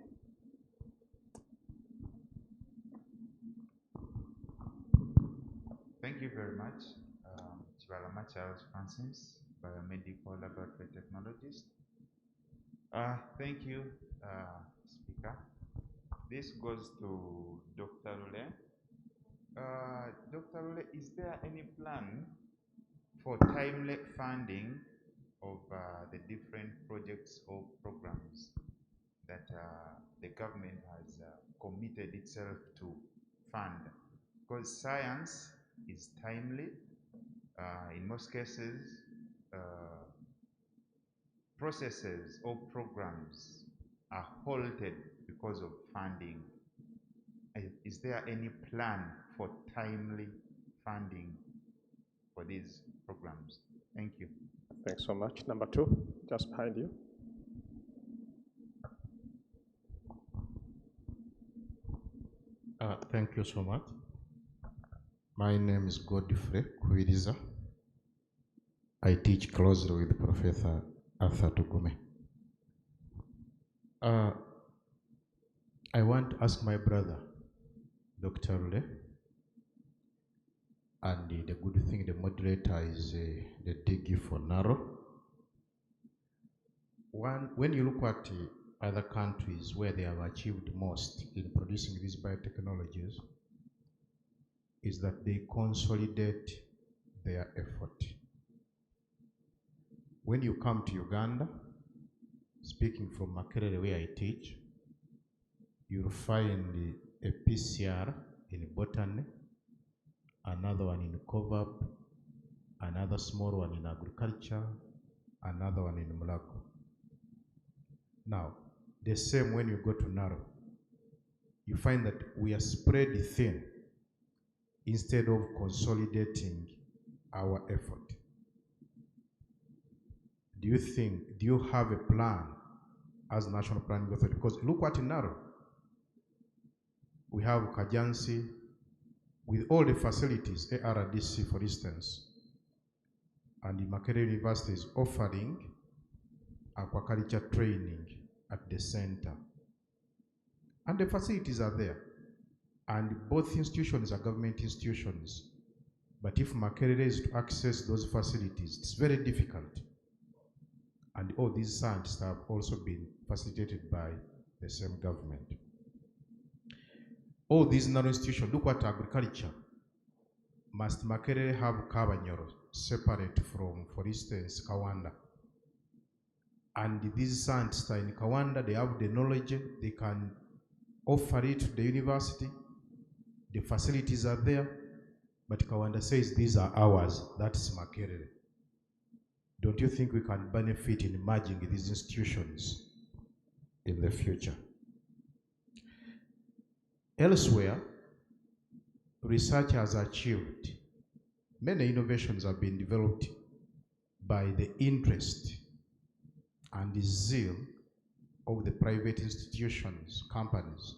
Thank you very much. Chivalama Charles Francis, Biomedical Laboratory Technologist. Thank you, Speaker. This goes to Dr. Lule. Dr. Lule, is there any plan for timely funding of the different projects or programs that the government has committed itself to fund? Because science is timely. In most cases, processes or programs are halted because of funding. Is there any plan for timely funding for these programs? Thank you. Thanks so much. Number 2, just behind you. Thank you so much. My name is Godfrey Kwiriza. I teach closely with Professor Arthur Tugume. I want to ask my brother, Dr. Rule, and the good thing the moderator is the DG for Naro. When you look at other countries where they have achieved most in producing these biotechnologies, is that they consolidate their effort. When you come to Uganda, speaking from Makerere where I teach, you'll find a PCR in botany, another one in COVAP, another small one in agriculture, another one in Mulago. Now, the same when you go to Naro, you find that we are spread thin instead of consolidating our effort. Do you have a plan as National Planning Authority? Because look what in Naro, we have Kajansi with all the facilities, ARDC for instance, and the Makerere University is offering aquaculture training at the center. And the facilities are there. And both institutions are government institutions. But if Makerere is to access those facilities, it's very difficult. And all these scientists have also been facilitated by the same government. All these narrow institutions, look at agriculture. Must Makerere have Kabanyoro separate from, for instance, Kawanda? And these scientists are in Kawanda, they have the knowledge, they can offer it to the university. The facilities are there, but Kawanda says these are ours, that's Makerere. Don't you think we can benefit in merging these institutions in the future? Elsewhere, research has achieved, many innovations have been developed by the interest and the zeal of the private institutions, companies,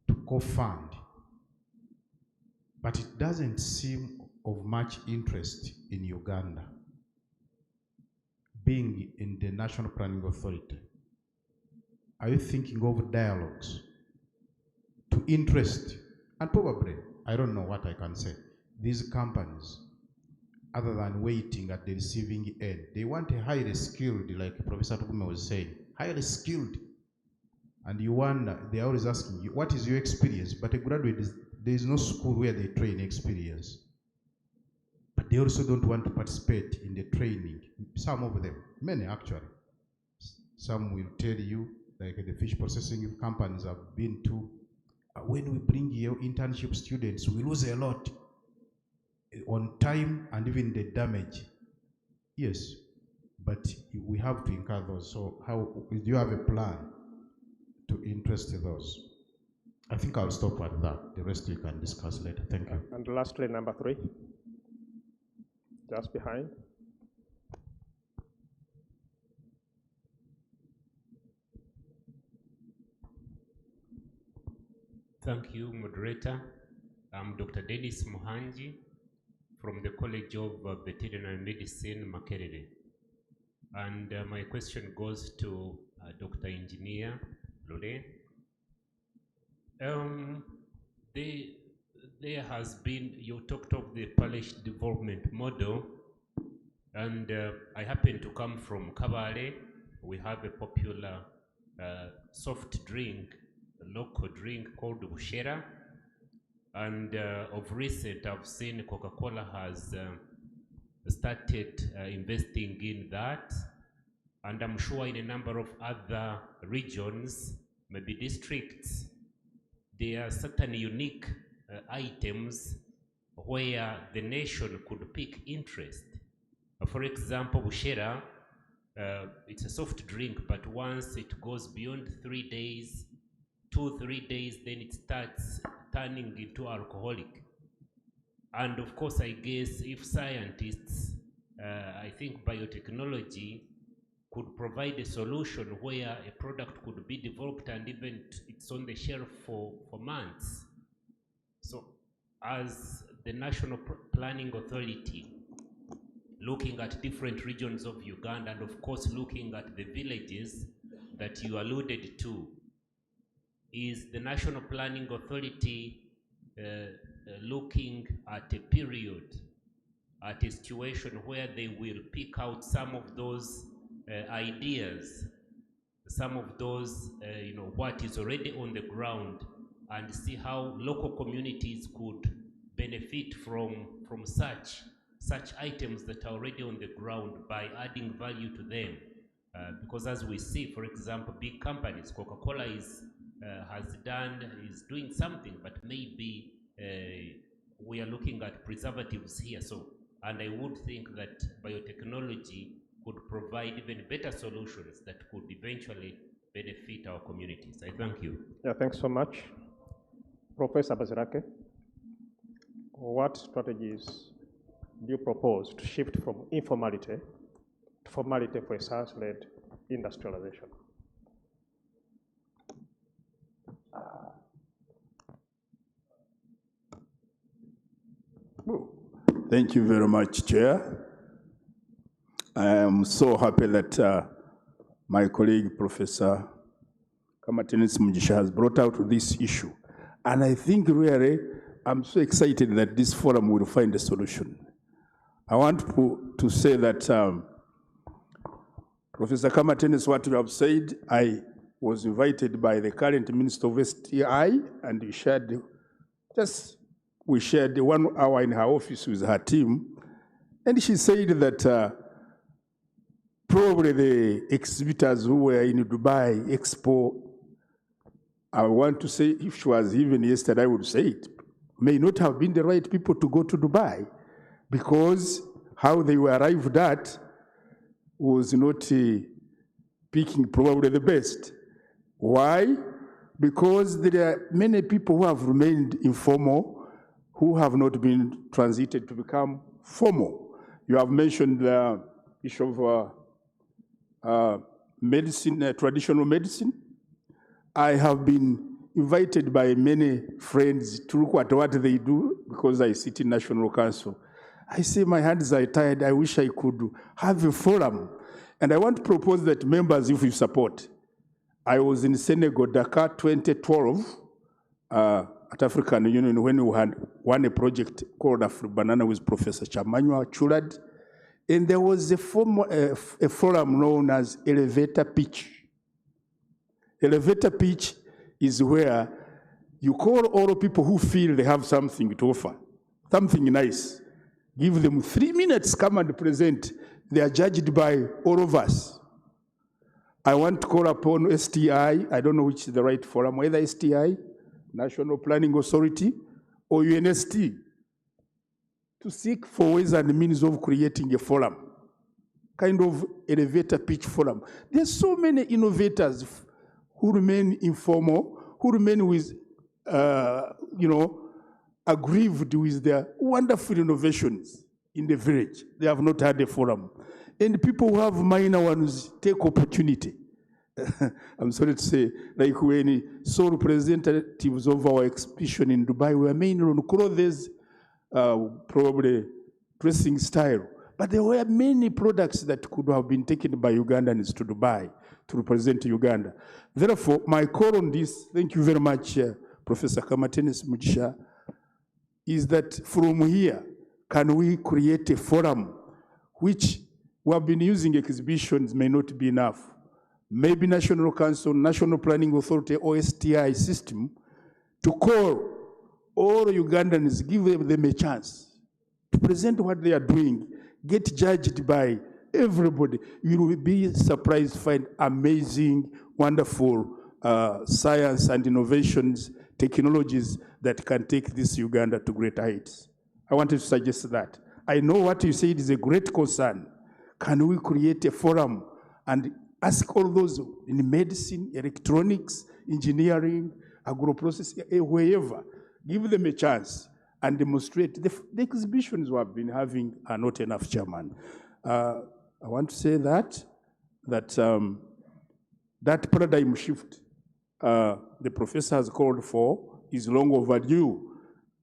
to co-fund. But it doesn't seem of much interest in Uganda, being in the National Planning Authority. Are you thinking of dialogues to interest, and probably, I don't know what I can say, these companies, other than waiting at the receiving end, they want a highly skilled, like Professor Tugume was saying, highly skilled. And you wonder, they're always asking you, what is your experience? But a graduate, there is no school where they train experience. But they also don't want to participate in the training. Some of them, many actually. Some will tell you, like the fish processing companies I've been to, when we bring here internship students, we lose a lot on time and even the damage. Yes, but we have to incur those. So how do you have a plan to interest those? I think I'll stop at that. The rest you can discuss later. Thank you. And lastly, number 3, just behind. Thank you, moderator. I'm Dr. Dennis Muhanji from the College of Veterinary Medicine, Makerere. And my question goes to Dr. Engineer Lule. There has been, you talked of the parish development model, and I happen to come from Kabale. We have a popular soft drink local drink called Bushera. And of recent, I've seen Coca-Cola has started investing in that. And I'm sure in a number of other regions, maybe districts, there are certain unique items where the nation could pick interest. For example, Bushera, it's a soft drink, but once it goes beyond 3 days, 2-3 days, then it starts turning into alcoholic. And of course, I guess if scientists, I think biotechnology could provide a solution where a product could be developed and even it's on the shelf for months. So as the National Planning Authority, looking at different regions of Uganda and of course looking at the villages that you alluded to, is the National Planning Authority looking at a period, at a situation where they will pick out some of those ideas, some of those, what is already on the ground, and see how local communities could benefit from such items that are already on the ground by adding value to them. Because as we see, for example, big companies, Coca-Cola is doing something, but maybe we are looking at preservatives here. So, and I would think that biotechnology could provide even better solutions that could eventually benefit our communities. I thank you. Yeah, thanks so much. Professor Bazirake, what strategies do you propose to shift from informality to formality for a science-led industrialization? Thank you very much, Chair. I am so happy that my colleague, Professor Kamatenes Mugisha, has brought out this issue. And I think really, I'm so excited that this forum will find a solution. I want to say that Professor Kamatenes, what you have said, I was invited by the current Minister of STI, and we shared 1 hour in her office with her team, and she said that probably the exhibitors who were in Dubai Expo, I want to say, if she was even yesterday, I would say it, may not have been the right people to go to Dubai, because how they were arrived at was not picking probably the best. Why? Because there are many people who have remained informal, who have not been transited to become formal. You have mentioned the issue of medicine, traditional medicine. I have been invited by many friends to look at what they do because I sit in National Council. I say my hands are tired, I wish I could have a forum. And I want to propose that members, if you support, I was in Senegal, Dakar, 2012, at African Union when we had won a project called Afro-Banana with Professor Chamanywa Chulad. And there was a forum known as elevator pitch. Elevator pitch is where you call all the people who feel they have something to offer, something nice. Give them 3 minutes, come and present. They are judged by all of us. I want to call upon STI, I don't know which is the right forum, whether STI, National Planning Authority, or UNST, to seek for ways and means of creating a forum, kind of elevator pitch forum. There's so many innovators who remain informal, who remain with, aggrieved with their wonderful innovations in the village. They have not had a forum. And people who have minor ones take opportunity. I'm sorry to say, like when saw representatives of our exhibition in Dubai were mainly on clothes, probably dressing style. But there were many products that could have been taken by Ugandans to Dubai to represent Uganda. Therefore, my call on this, thank you very much, Professor Kamatenes Mugisha, is that from here, can we create a forum which we have been using exhibitions may not be enough. maybe National Council, National Planning Authority, OSTI system, to call all Ugandans, give them a chance to present what they are doing, get judged by everybody. You will be surprised to find amazing, wonderful science and innovations, technologies that can take this Uganda to great heights. I wanted to suggest that. I know what you said is a great concern. Can we create a forum and ask all those in medicine, electronics, engineering, agro-processing, wherever, give them a chance and demonstrate. The exhibitions we have been having are not enough, Chairman. I want to say that paradigm shift the professor has called for is long overdue.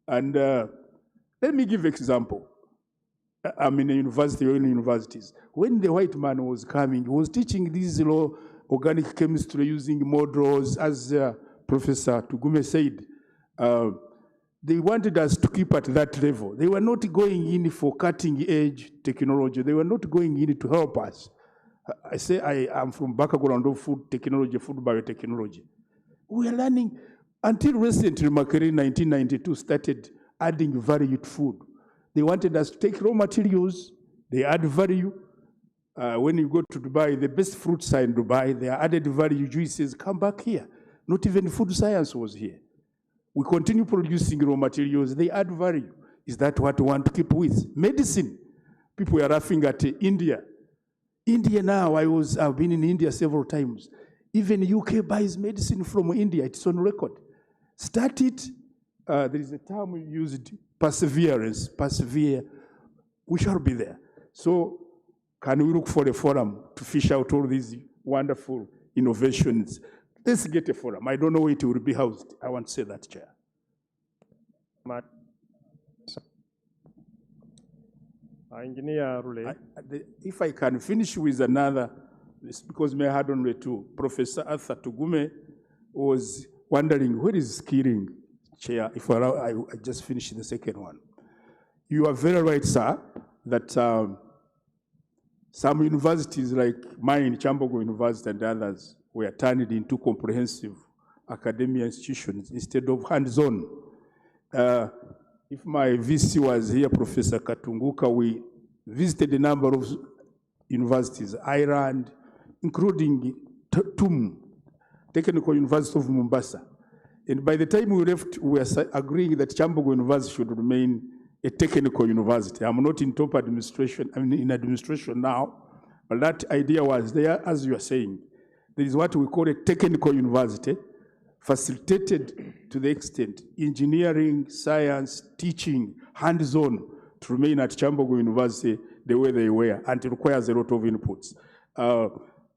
And let me give an example. I'm in a university or in universities. When the white man was coming, he was teaching this organic chemistry using models, as Professor Tugume said. They wanted us to keep at that level. They were not going in for cutting edge technology. They were not going in to help us. I say I am from background of food technology, food biotechnology. We are learning. Until recently, Makerere in 1992 started adding value to food. They wanted us to take raw materials, they add value. When you go to Dubai, the best fruits are in Dubai, they are added value juices, come back here. Not even food science was here. We continue producing raw materials, they add value. Is that what we want to keep with? Medicine. People are laughing at India. India now, I've been in India several times. Even UK buys medicine from India, it's on record. Start it. There is a term we used, perseverance, persevere. We shall be there. So can we look for a forum to fish out all these wonderful innovations? Let's get a forum. I don't know where it will be housed. I want to say that, Chair. Engineer Rule. If I can finish with another, because I had only two. Professor Arthur Tugume was wondering, where is skilling, Chair? If I just finish the second one. You are very right, sir, that some universities like mine, Chambogo University and others, were turned into comprehensive academia institutions instead of hands-on. If my VC was here, Professor Katunguka, we visited a number of universities, Ireland, including TUM, Technical University of Mombasa. And by the time we left, we were agreeing that Chambogo University should remain a technical university. I'm not in top administration, I'm in administration now, but that idea was there, as you are saying. There is what we call a technical university, facilitated to the extent engineering, science, teaching, hands-on to remain at Chambogo University the way they were, and it requires a lot of inputs.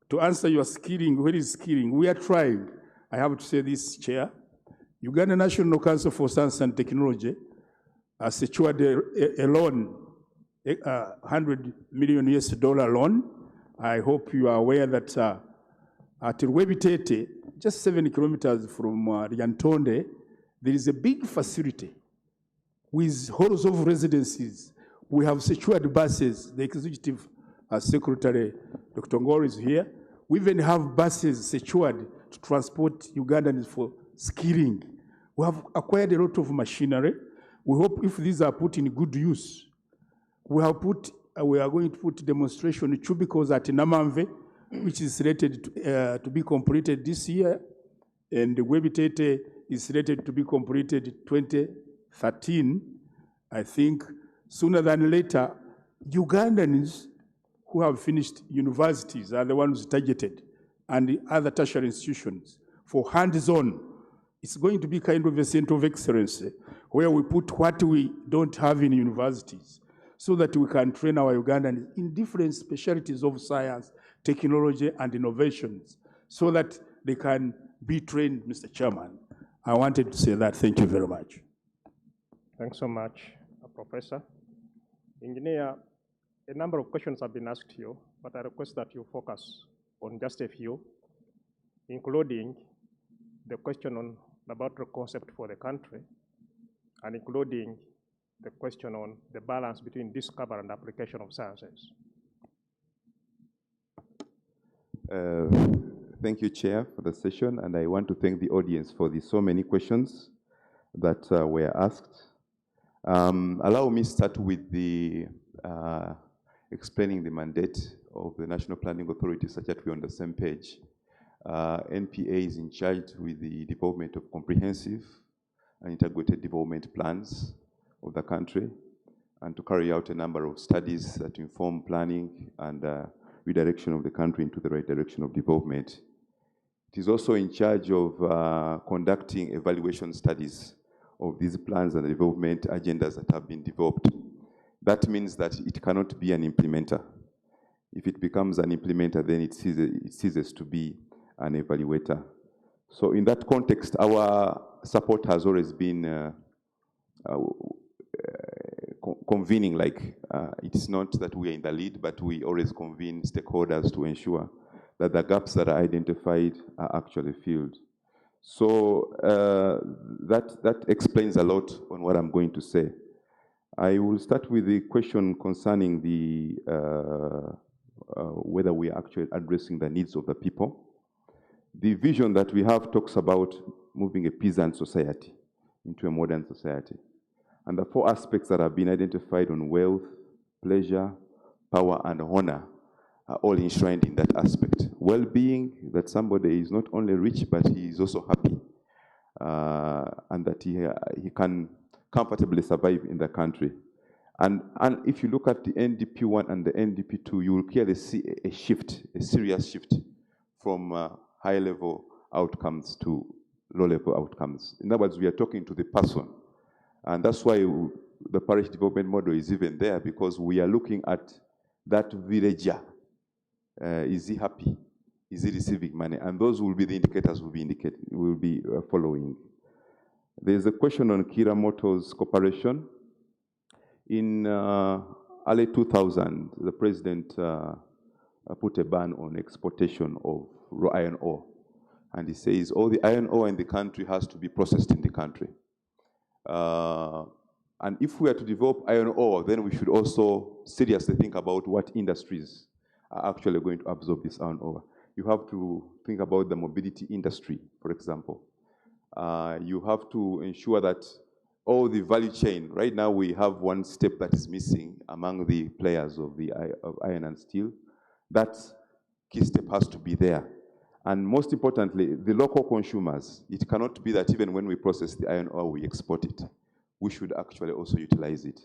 To answer your skilling, where is skilling? We are trying. I have to say this, Chair. Uganda National Council for Science and Technology secured a loan, $100 million US loan. I hope you are aware that at Rwebitete, just 7 kilometers from Lyantonde, there is a big facility with halls of residencies. We have secured buses. The Executive Secretary, Dr. Ngor, is here. We even have buses secured to transport Ugandans for skilling. We have acquired a lot of machinery. We hope if these are put in good use, we are going to put demonstration cubicles at Namamve, which is slated to be completed this year, and the Webitete is slated to be completed 2013. I think sooner than later, Ugandans who have finished universities are the ones targeted, and the other tertiary institutions for hands-on. It's going to be kind of a center of excellence where we put what we don't have in universities so that we can train our Ugandans in different specialties of science, technology, and innovations so that they can be trained, Mr. Chairman. I wanted to say that. Thank you very much. Thanks so much, Professor. Engineer, a number of questions have been asked you, but I request that you focus on just a few, including the question about the concept for the country, and including the question on the balance between discovery and application of sciences. Thank you, Chair, for the session, and I want to thank the audience for the so many questions that were asked. Allow me to start with the explaining the mandate of the National Planning Authority such that we're on the same page. NPA is in charge with the development of comprehensive and integrated development plans of the country and to carry out a number of studies that inform planning and redirection of the country into the right direction of development. It is also in charge of conducting evaluation studies of these plans and development agendas that have been developed. That means that it cannot be an implementer. If it becomes an implementer, then it ceases to be an evaluator. So in that context, our support has always been convening, like it's not that we are in the lead, but we always convene stakeholders to ensure that the gaps that are identified are actually filled. So that explains a lot on what I'm going to say. I will start with the question concerning the whether we are actually addressing the needs of the people. The vision that we have talks about moving a peasant society into a modern society. And the four aspects that have been identified on wealth, pleasure, power, and honor are all enshrined in that aspect. Well-being, that somebody is not only rich, but he is also happy, and that he can comfortably survive in the country. And if you look at the NDP 1 and the NDP 2, you will clearly see a shift, a serious shift from high-level outcomes to low-level outcomes. In other words, we are talking to the person. And that's why the parish development model is even there, because we are looking at that villager. Is he happy? Is he receiving money? And those will be the indicators we'll be following. There's a question on Kira Motors Corporation. In early 2000, the president put a ban on exportation of raw iron ore. And he says all the iron ore in the country has to be processed in the country. And if we are to develop iron ore, then we should also seriously think about what industries are actually going to absorb this iron ore. You have to think about the mobility industry, for example. You have to ensure that all the value chain, right now we have one step that is missing among the players of iron and steel. That key step has to be there. And most importantly, the local consumers. It cannot be that even when we process the iron ore, we export it. We should actually also utilize it.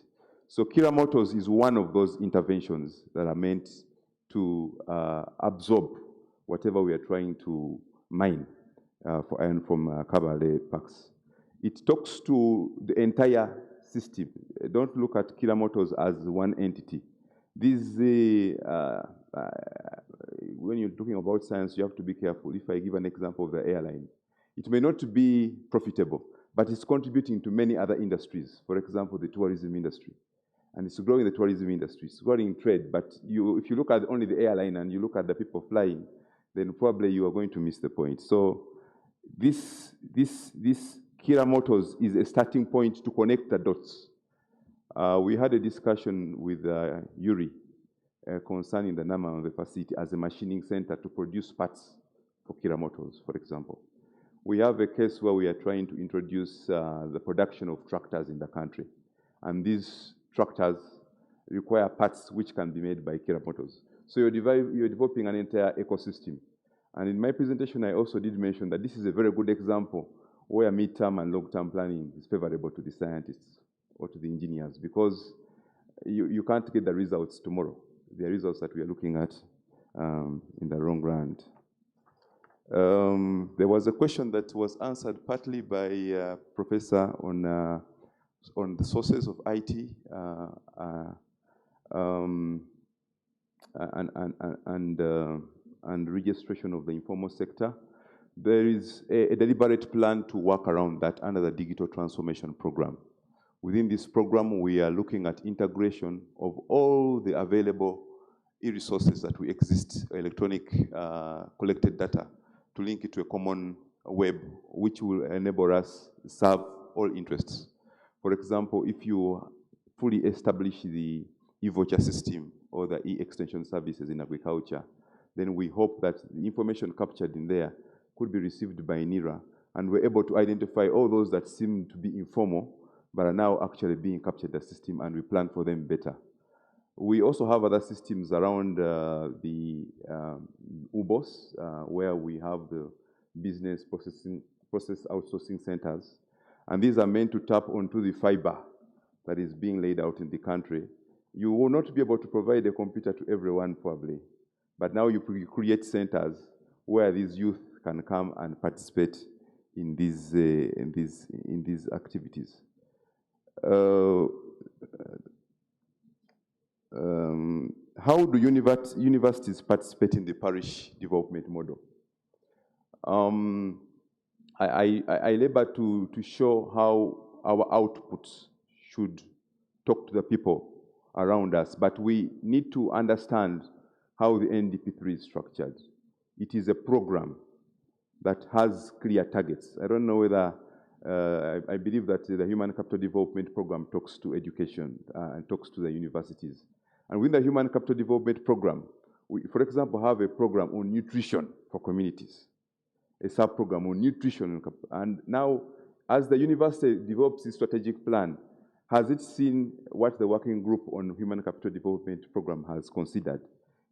So Kira Motors is one of those interventions that are meant to absorb whatever we are trying to mine for iron from Kabale Parks. It talks to the entire system. Don't look at Kira Motors as one entity. When you're talking about science, you have to be careful. If I give an example of the airline, it may not be profitable, but it's contributing to many other industries. For example, the tourism industry. And it's growing the tourism industry. It's growing trade, but if you look at only the airline and you look at the people flying, then probably you are going to miss the point. So this Kira Motors is a starting point to connect the dots. We had a discussion with Yuri concerning the Nama of the facility as a machining center to produce parts for Kira Motors, for example. We have a case where we are trying to introduce the production of tractors in the country. And these tractors require parts which can be made by Kira Motors. So you're developing an entire ecosystem. And in my presentation, I also did mention that this is a very good example where mid-term and long-term planning is favorable to the scientists or to the engineers, because you can't get the results tomorrow. The results that we are looking at in the long run. There was a question that was answered partly by Professor on the sources of IT and registration of the informal sector. There is a deliberate plan to work around that under the Digital Transformation Program. Within this program, we are looking at integration of all the available e-resources that we exist, electronic collected data, to link it to a common web, which will enable us to serve all interests. For example, if you fully establish the e-voucher system or the e-extension services in agriculture, then we hope that the information captured in there could be received by NIRA, and we're able to identify all those that seem to be informal, but are now actually being captured in the system, and we plan for them better. We also have other systems around the UBOS, where we have the business process outsourcing centers. And these are meant to tap onto the fiber that is being laid out in the country. You will not be able to provide a computer to everyone probably, but now you create centers where these youth can come and participate in these activities. How do universities participate in the parish development model? I labor to show how our outputs should talk to the people around us, but we need to understand how the NDP3 is structured. It is a program that has clear targets. I don't know whether, I believe that the Human Capital Development Program talks to education and talks to the universities. And within the Human Capital Development Program, we, for example, have a program on nutrition for communities, a sub-program on nutrition. And now, as the university develops its strategic plan, has it seen what the working group on Human Capital Development Program has considered?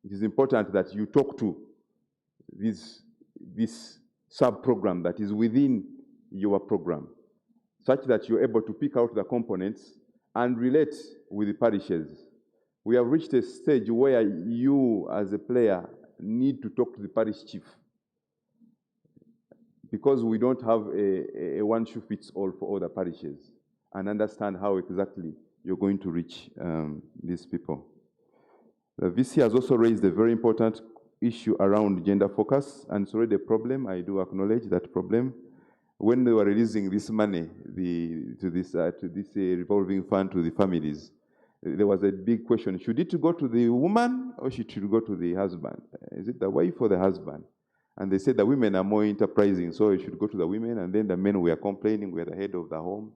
It is important that you talk to this sub-program that is within your program, such that you're able to pick out the components and relate with the parishes. We have reached a stage where you, as a player, need to talk to the parish chief, because we don't have a one-shoe-fits-all for all the parishes, and understand how exactly you're going to reach these people. The VC has also raised a very important issue around gender focus, and it's already a problem. I do acknowledge that problem. When they were releasing this money to this revolving fund to the families, there was a big question: should it go to the woman or should it go to the husband? Is it the wife or the husband? And they said the women are more enterprising, so it should go to the women, and then the men were complaining, we're the head of the home.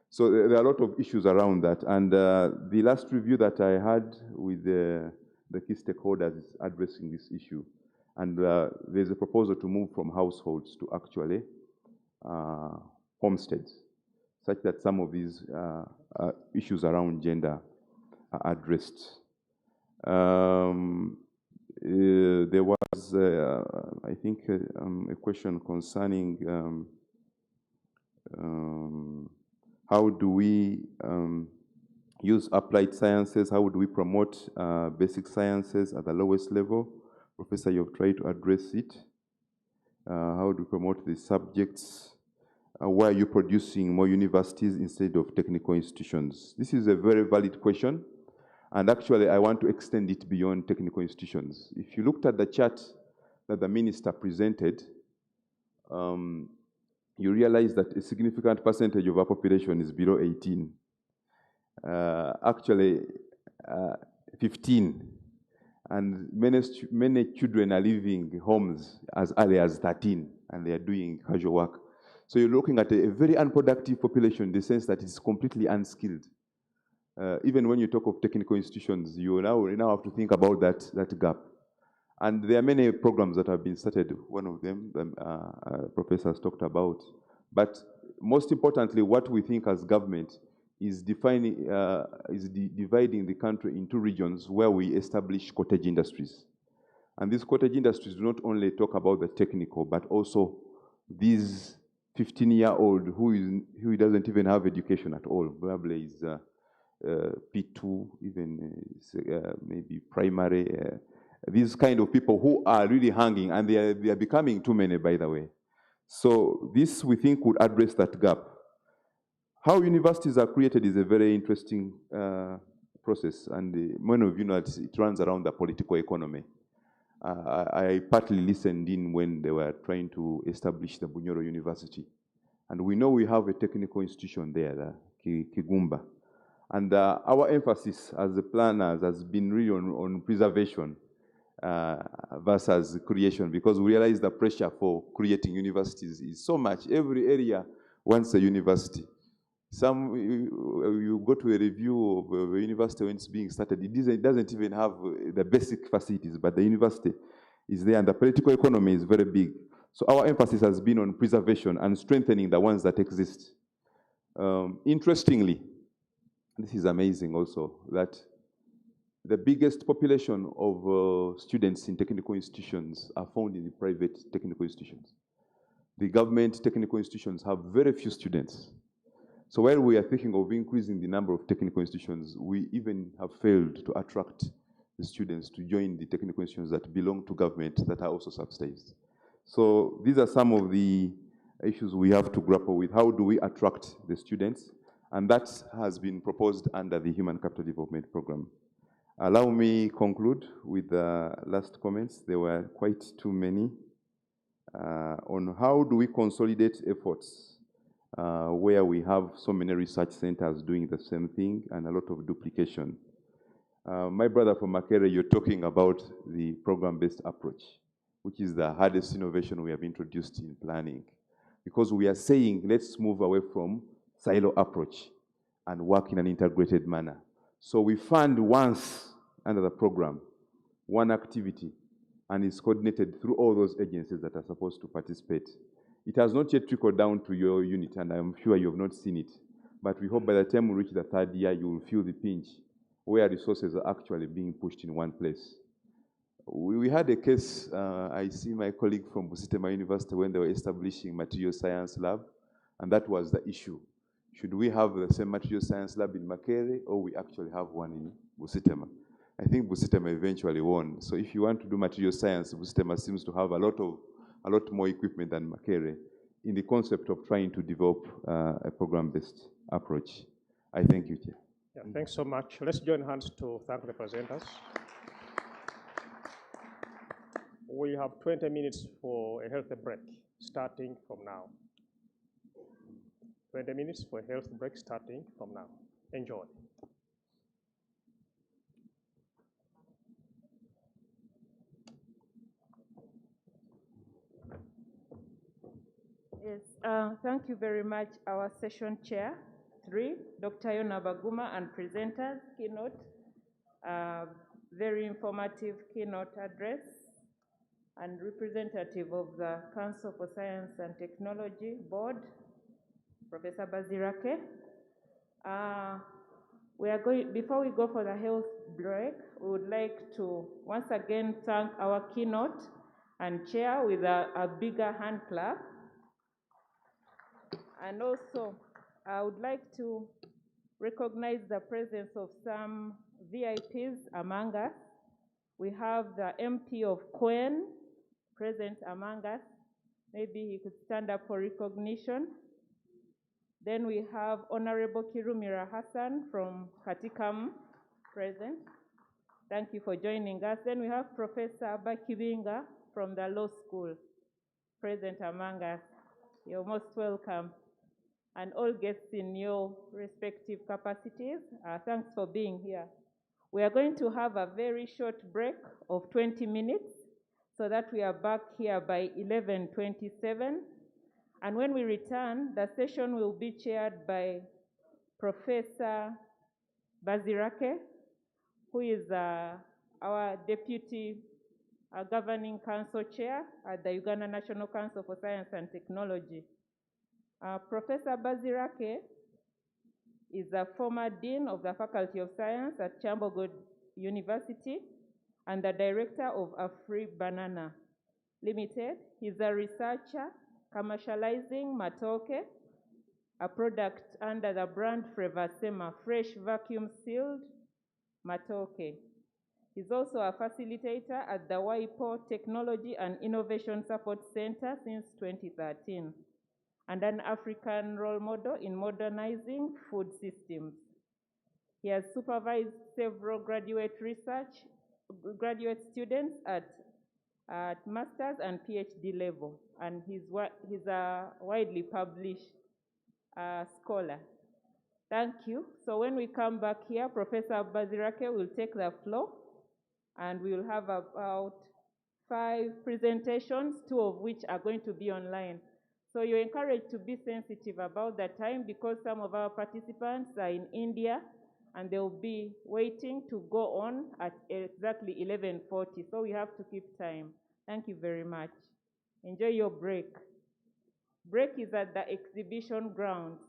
So there are a lot of issues around that. And the last review that I had with the key stakeholders is addressing this issue. And there's a proposal to move from households to actually homesteads, such that some of these issues around gender are addressed. There was, I think, a question concerning how do we use applied sciences? How do we promote basic sciences at the lowest level? Professor, you've tried to address it. How do we promote the subjects? Why are you producing more universities instead of technical institutions? This is a very valid question. And actually, I want to extend it beyond technical institutions. If you looked at the chart that the minister presented, you realize that a significant percentage of our population is below 18. Actually, 15. And many children are leaving homes as early as 13, and they are doing casual work. So you're looking at a very unproductive population in the sense that it's completely unskilled. Even when you talk of technical institutions, you now have to think about that gap. And there are many programs that have been started. One of them, the professors talked about. But most importantly, what we think as government is dividing the country into regions where we establish cottage industries. And these cottage industries do not only talk about the technical, but also these 15-year-old who doesn't even have education at all. Probably is P2, even maybe primary. These kind of people who are really hanging, and they are becoming too many, by the way. So this, we think, would address that gap. How universities are created is a very interesting process, and many of you know it runs around the political economy. I partly listened in when they were trying to establish the Bunyoro University. And we know we have a technical institution there, Kigumba. And our emphasis as the planners has been really on preservation versus creation, because we realize the pressure for creating universities is so much. Every area wants a university. You go to a review of a university when it's being started, it doesn't even have the basic facilities, but the university is there, and the political economy is very big. So our emphasis has been on preservation and strengthening the ones that exist. Interestingly, this is amazing also, that the biggest population of students in technical institutions are found in the private technical institutions. The government technical institutions have very few students. So while we are thinking of increasing the number of technical institutions, we even have failed to attract the students to join the technical institutions that belong to government that are also subsidized. So these are some of the issues we have to grapple with. How do we attract the students? And that has been proposed under the Human Capital Development Program. Allow me conclude with the last comments. There were quite too many on how do we consolidate efforts where we have so many research centers doing the same thing and a lot of duplication. My brother from Makere, you're talking about the program-based approach, which is the hardest innovation we have introduced in planning. Because we are saying, let's move away from silo approach and work in an integrated manner. So we fund once under the program, one activity, and it's coordinated through all those agencies that are supposed to participate. It has not yet trickled down to your unit, and I'm sure you have not seen it. But we hope by the time we reach the third year, you will feel the pinch where resources are actually being pushed in one place. We had a case, I see my colleague from Busitema University when they were establishing material science lab, and that was the issue. Should we have the same material science lab in Makere, or we actually have one in Busitema? I think Busitema eventually won. So if you want to do material science, Busitema seems to have a lot more equipment than Makere in the concept of trying to develop a program-based approach. I thank you, Chair. Yeah, thanks so much. Let's join hands to thank the presenters. We have 20 minutes for a health break, starting from now. 20 minutes for a health break, starting from now. Enjoy. Yes, thank you very much, our session chair 3, Dr. Ayonna Baguma, and presenters, keynote, very informative keynote address, and representative of the Council for Science and Technology Board, Professor Bazirake. Before we go for the health break, we would like to once again thank our keynote and chair with a bigger hand clap. And also, I would like to recognize the presence of some VIPs among us. We have the MP of Kwen present among us. Maybe he could stand up for recognition. Then we have Honorable Kirumira Hassan from Katikam present. Thank you for joining us. Then we have Professor Bakibinga from the law school present among us. You're most welcome. And all guests in your respective capacities, thanks for being here. We are going to have a very short break of 20 minutes so that we are back here by 11:27. And when we return, the session will be chaired by Professor Bazirake, who is our Deputy Governing Council Chair at the Uganda National Council for Science and Technology. Professor Bazirake is a former Dean of the Faculty of Science at Chambogo University and the Director of Afri Banana Limited. He's a researcher commercializing matoke, a product under the brand Frevasema, fresh vacuum-sealed matoke. He's also a facilitator at the WIPO Technology and Innovation Support Center since 2013, and an African role model in modernizing food systems. He has supervised several graduate students at master's and PhD level, and he's a widely published scholar. Thank you. So when we come back here, Professor Bazirake will take the floor, and we will have about 5 presentations, 2 of which are going to be online. So you're encouraged to be sensitive about the time because some of our participants are in India and they'll be waiting to go on at exactly 11:40. So we have to keep time. Thank you very much. Enjoy your break. Break is at the exhibition grounds.